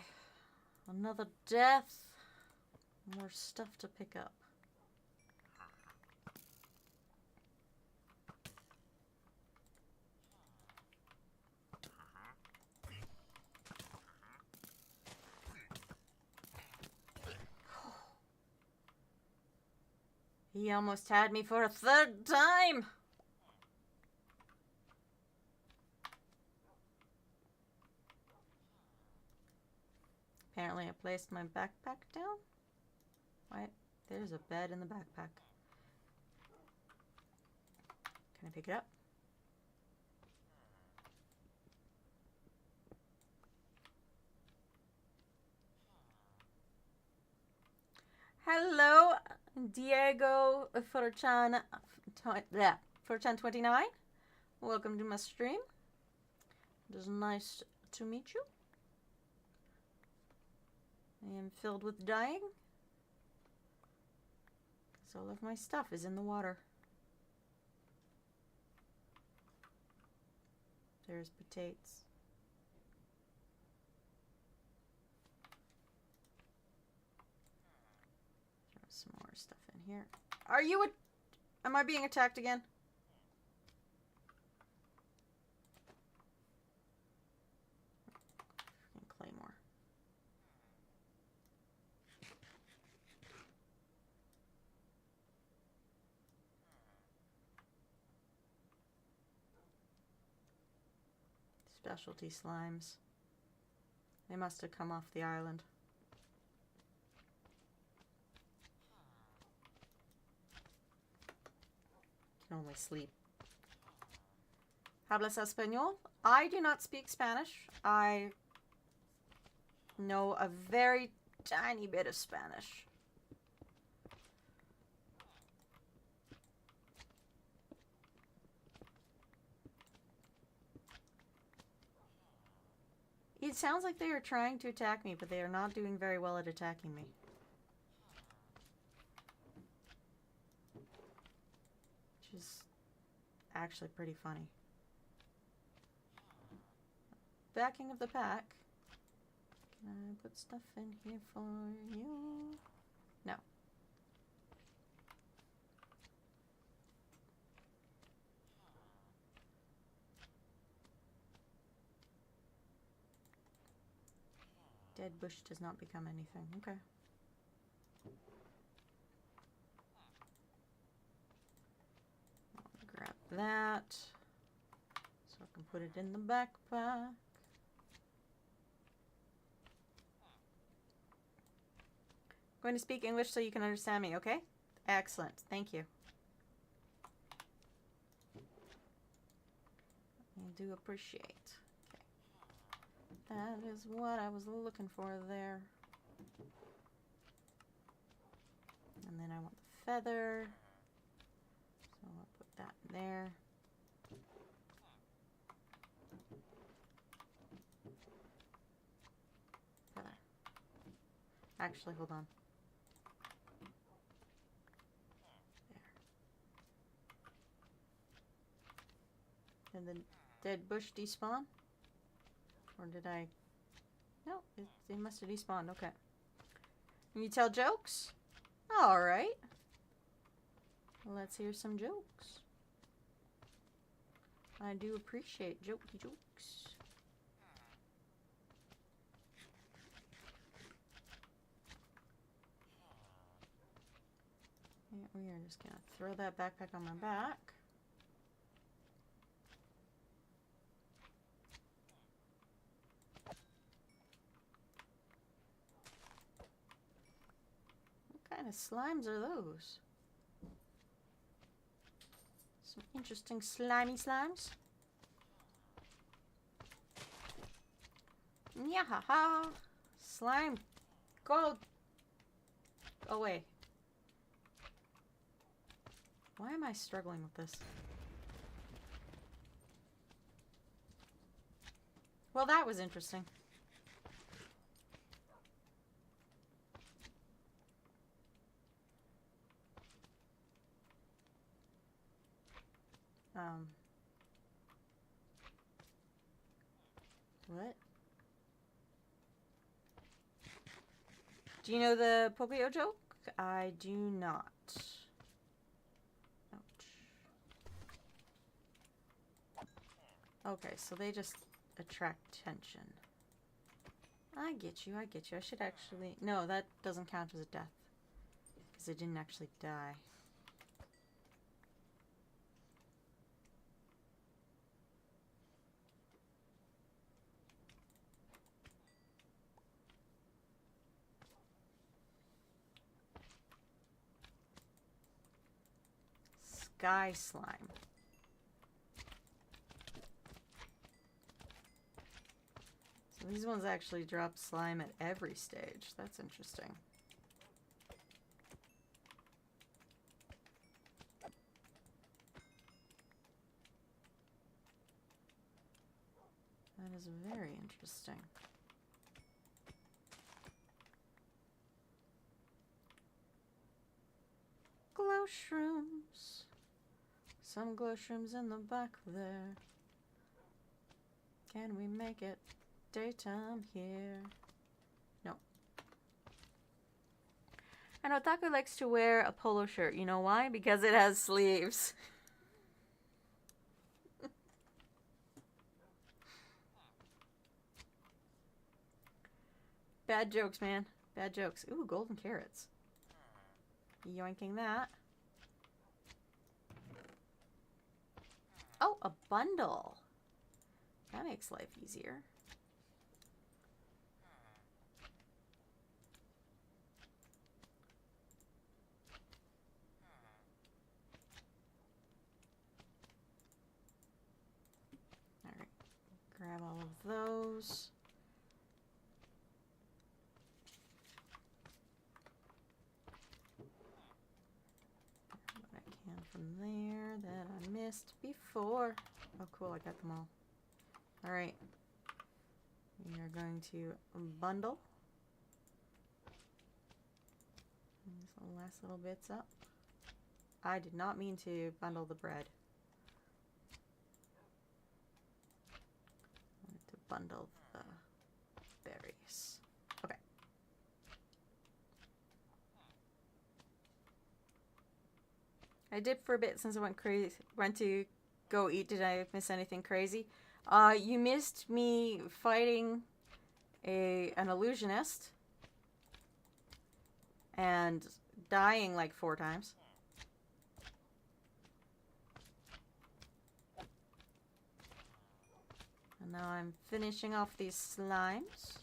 Another death. More stuff to pick up. He almost had me for a third time! Apparently I placed my backpack down. What? There's a bed in the backpack. Can I pick it up? Hello, Diego Furchan, Furchan 29. Welcome to my stream. It is nice to meet you. I am filled with dying. So all of my stuff is in the water. There's potatoes. Throw some more stuff in here. Are you am I being attacked again? Claymore. Specialty slimes. They must have come off the island. Can only sleep. ¿Hablas español? I do not speak Spanish. I know a very tiny bit of Spanish. It sounds like they are trying to attack me, but they are not doing very well at attacking me. Which is actually pretty funny. Backing of the pack. Can I put stuff in here for you? No. Dead bush does not become anything. Okay. I'll grab that. So I can put it in the backpack. Going to speak English so you can understand me, okay? Excellent. Thank you. I do appreciate. That is what I was looking for there. And then I want the feather. So I'll put that in there. Feather. Actually, hold on. Did the dead bush despawn? Or did I... No, it must have despawned. Okay. Can you tell jokes? Alright. Let's hear some jokes. I do appreciate jokey jokes. Yeah, we are just gonna throw that backpack on my back. What kind of slimes are those? Some interesting slimy slimes. Nyahaha! Slime! Go away. Why am I struggling with this? Well, that was interesting. What? Do you know the Popeo joke? I do not. Ouch. Okay, so they just attract tension. I get you, I get you. I should actually... No, that doesn't count as a death. Because it didn't actually die. Sky slime. So these ones actually drop slime at every stage. That's interesting. That is very interesting. Glow shrooms. Some glow shrooms in the back there. Can we make it daytime here? No. And Otaku likes to wear a polo shirt. You know why? Because it has sleeves. Bad jokes, man. Bad jokes. Ooh, golden carrots. Yoinking that. Oh, a bundle. That makes life easier. Alright. Grab all of those. From there that I missed before. Oh, cool, I got them all. Alright. We are going to bundle these last little bits up. I did not mean to bundle the bread. I wanted to bundle the berries. Okay. I dipped for a bit since I went to go eat. Did I miss anything crazy? You missed me fighting an illusionist and dying like 4 times. And now I'm finishing off these slimes.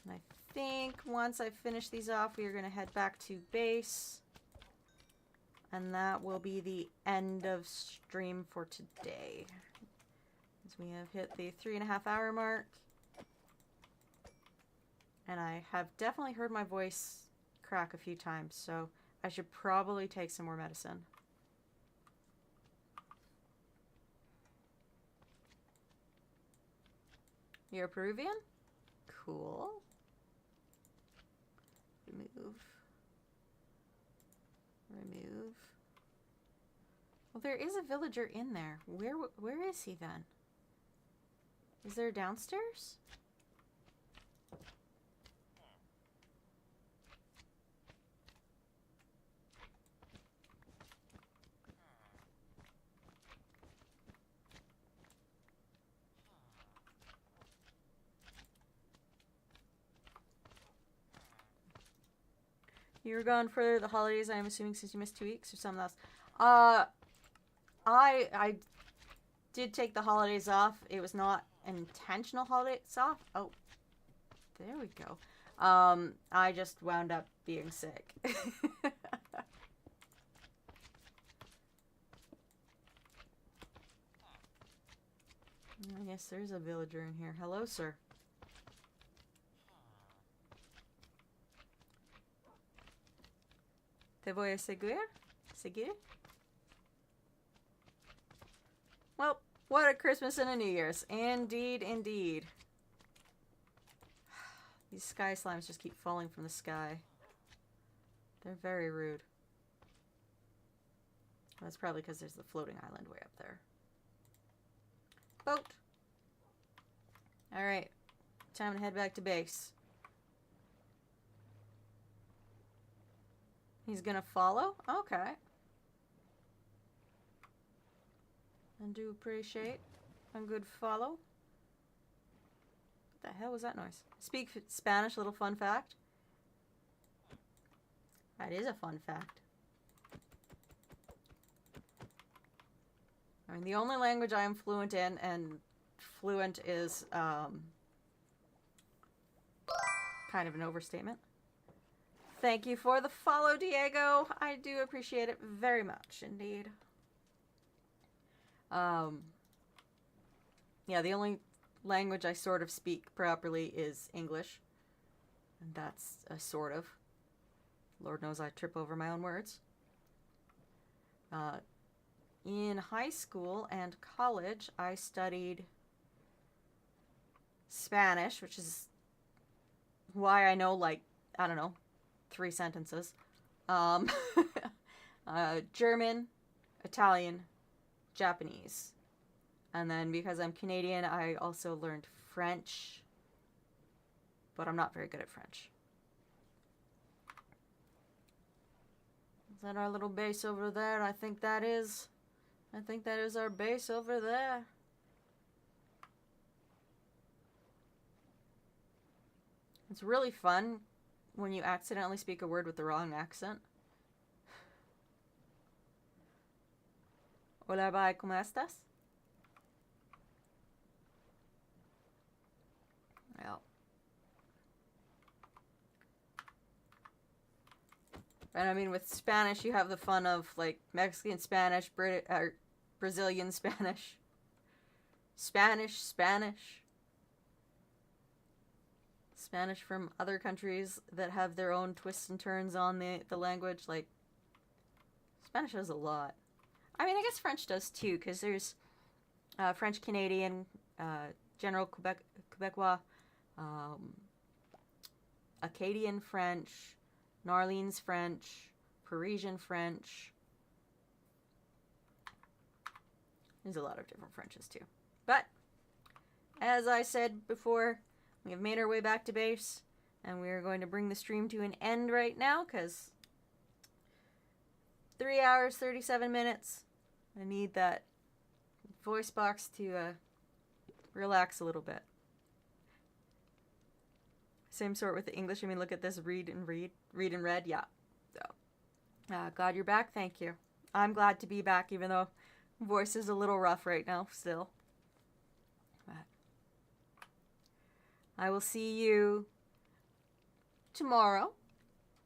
And I think once I finish these off, we are going to head back to base. And that will be the end of stream for today. As we have hit the 3.5 hour mark. And I have definitely heard my voice crack a few times, so I should probably take some more medicine. You're a Peruvian? Cool. Remove. Well, there is a villager in there. Where is he then? Is there downstairs? You were gone for the holidays, I'm assuming, since you missed 2 weeks or something else. I did take the holidays off. It was not intentional holidays off. Oh, there we go. I just wound up being sick. I guess there's a villager in here. Hello, sir. Te voy a seguir? Seguir? Well, what a Christmas and a New Year's. Indeed, indeed. These sky slimes just keep falling from the sky. They're very rude. Well, that's probably because there's the floating island way up there. Boat! Alright. Time to head back to base. He's gonna follow? Okay. I do appreciate a good follow. What the hell was that noise? Speak Spanish, little fun fact. That is a fun fact. I mean, the only language I am fluent in, and fluent is kind of an overstatement. Thank you for the follow, Diego. I do appreciate it very much indeed. Yeah, the only language I sort of speak properly is English. And that's a sort of. Lord knows I trip over my own words. In high school and college, I studied Spanish, which is why I know, like, I don't know, 3 sentences. German, Italian, Japanese. And then because I'm Canadian, I also learned French. But I'm not very good at French. Is that our little base over there? I think that is our base over there. It's really fun when you accidentally speak a word with the wrong accent. Hola, bye, ¿cómo estás? Well. And I mean, with Spanish, you have the fun of, like, Mexican Spanish, Brazilian Spanish, Spanish from other countries that have their own twists and turns on the language. Like, Spanish has a lot. I mean, I guess French does too, because there's French Canadian, General Quebecois, Acadian French, Narlene's French, Parisian French. There's a lot of different Frenches too. But, as I said before, we have made our way back to base, and we are going to bring the stream to an end right now, because 3 hours, 37 minutes. I need that voice box to relax a little bit. Same sort with the English. I mean, look at this, read and read, yeah. So, glad you're back, thank you. I'm glad to be back, even though voice is a little rough right now, still. But I will see you tomorrow.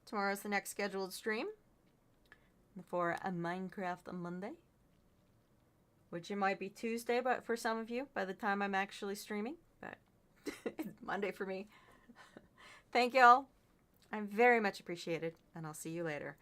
Tomorrow's the next scheduled stream for a Minecraft Monday, which it might be Tuesday, but for some of you, by the time I'm actually streaming, but it's Monday for me. Thank y'all. I'm very much appreciated, and I'll see you later.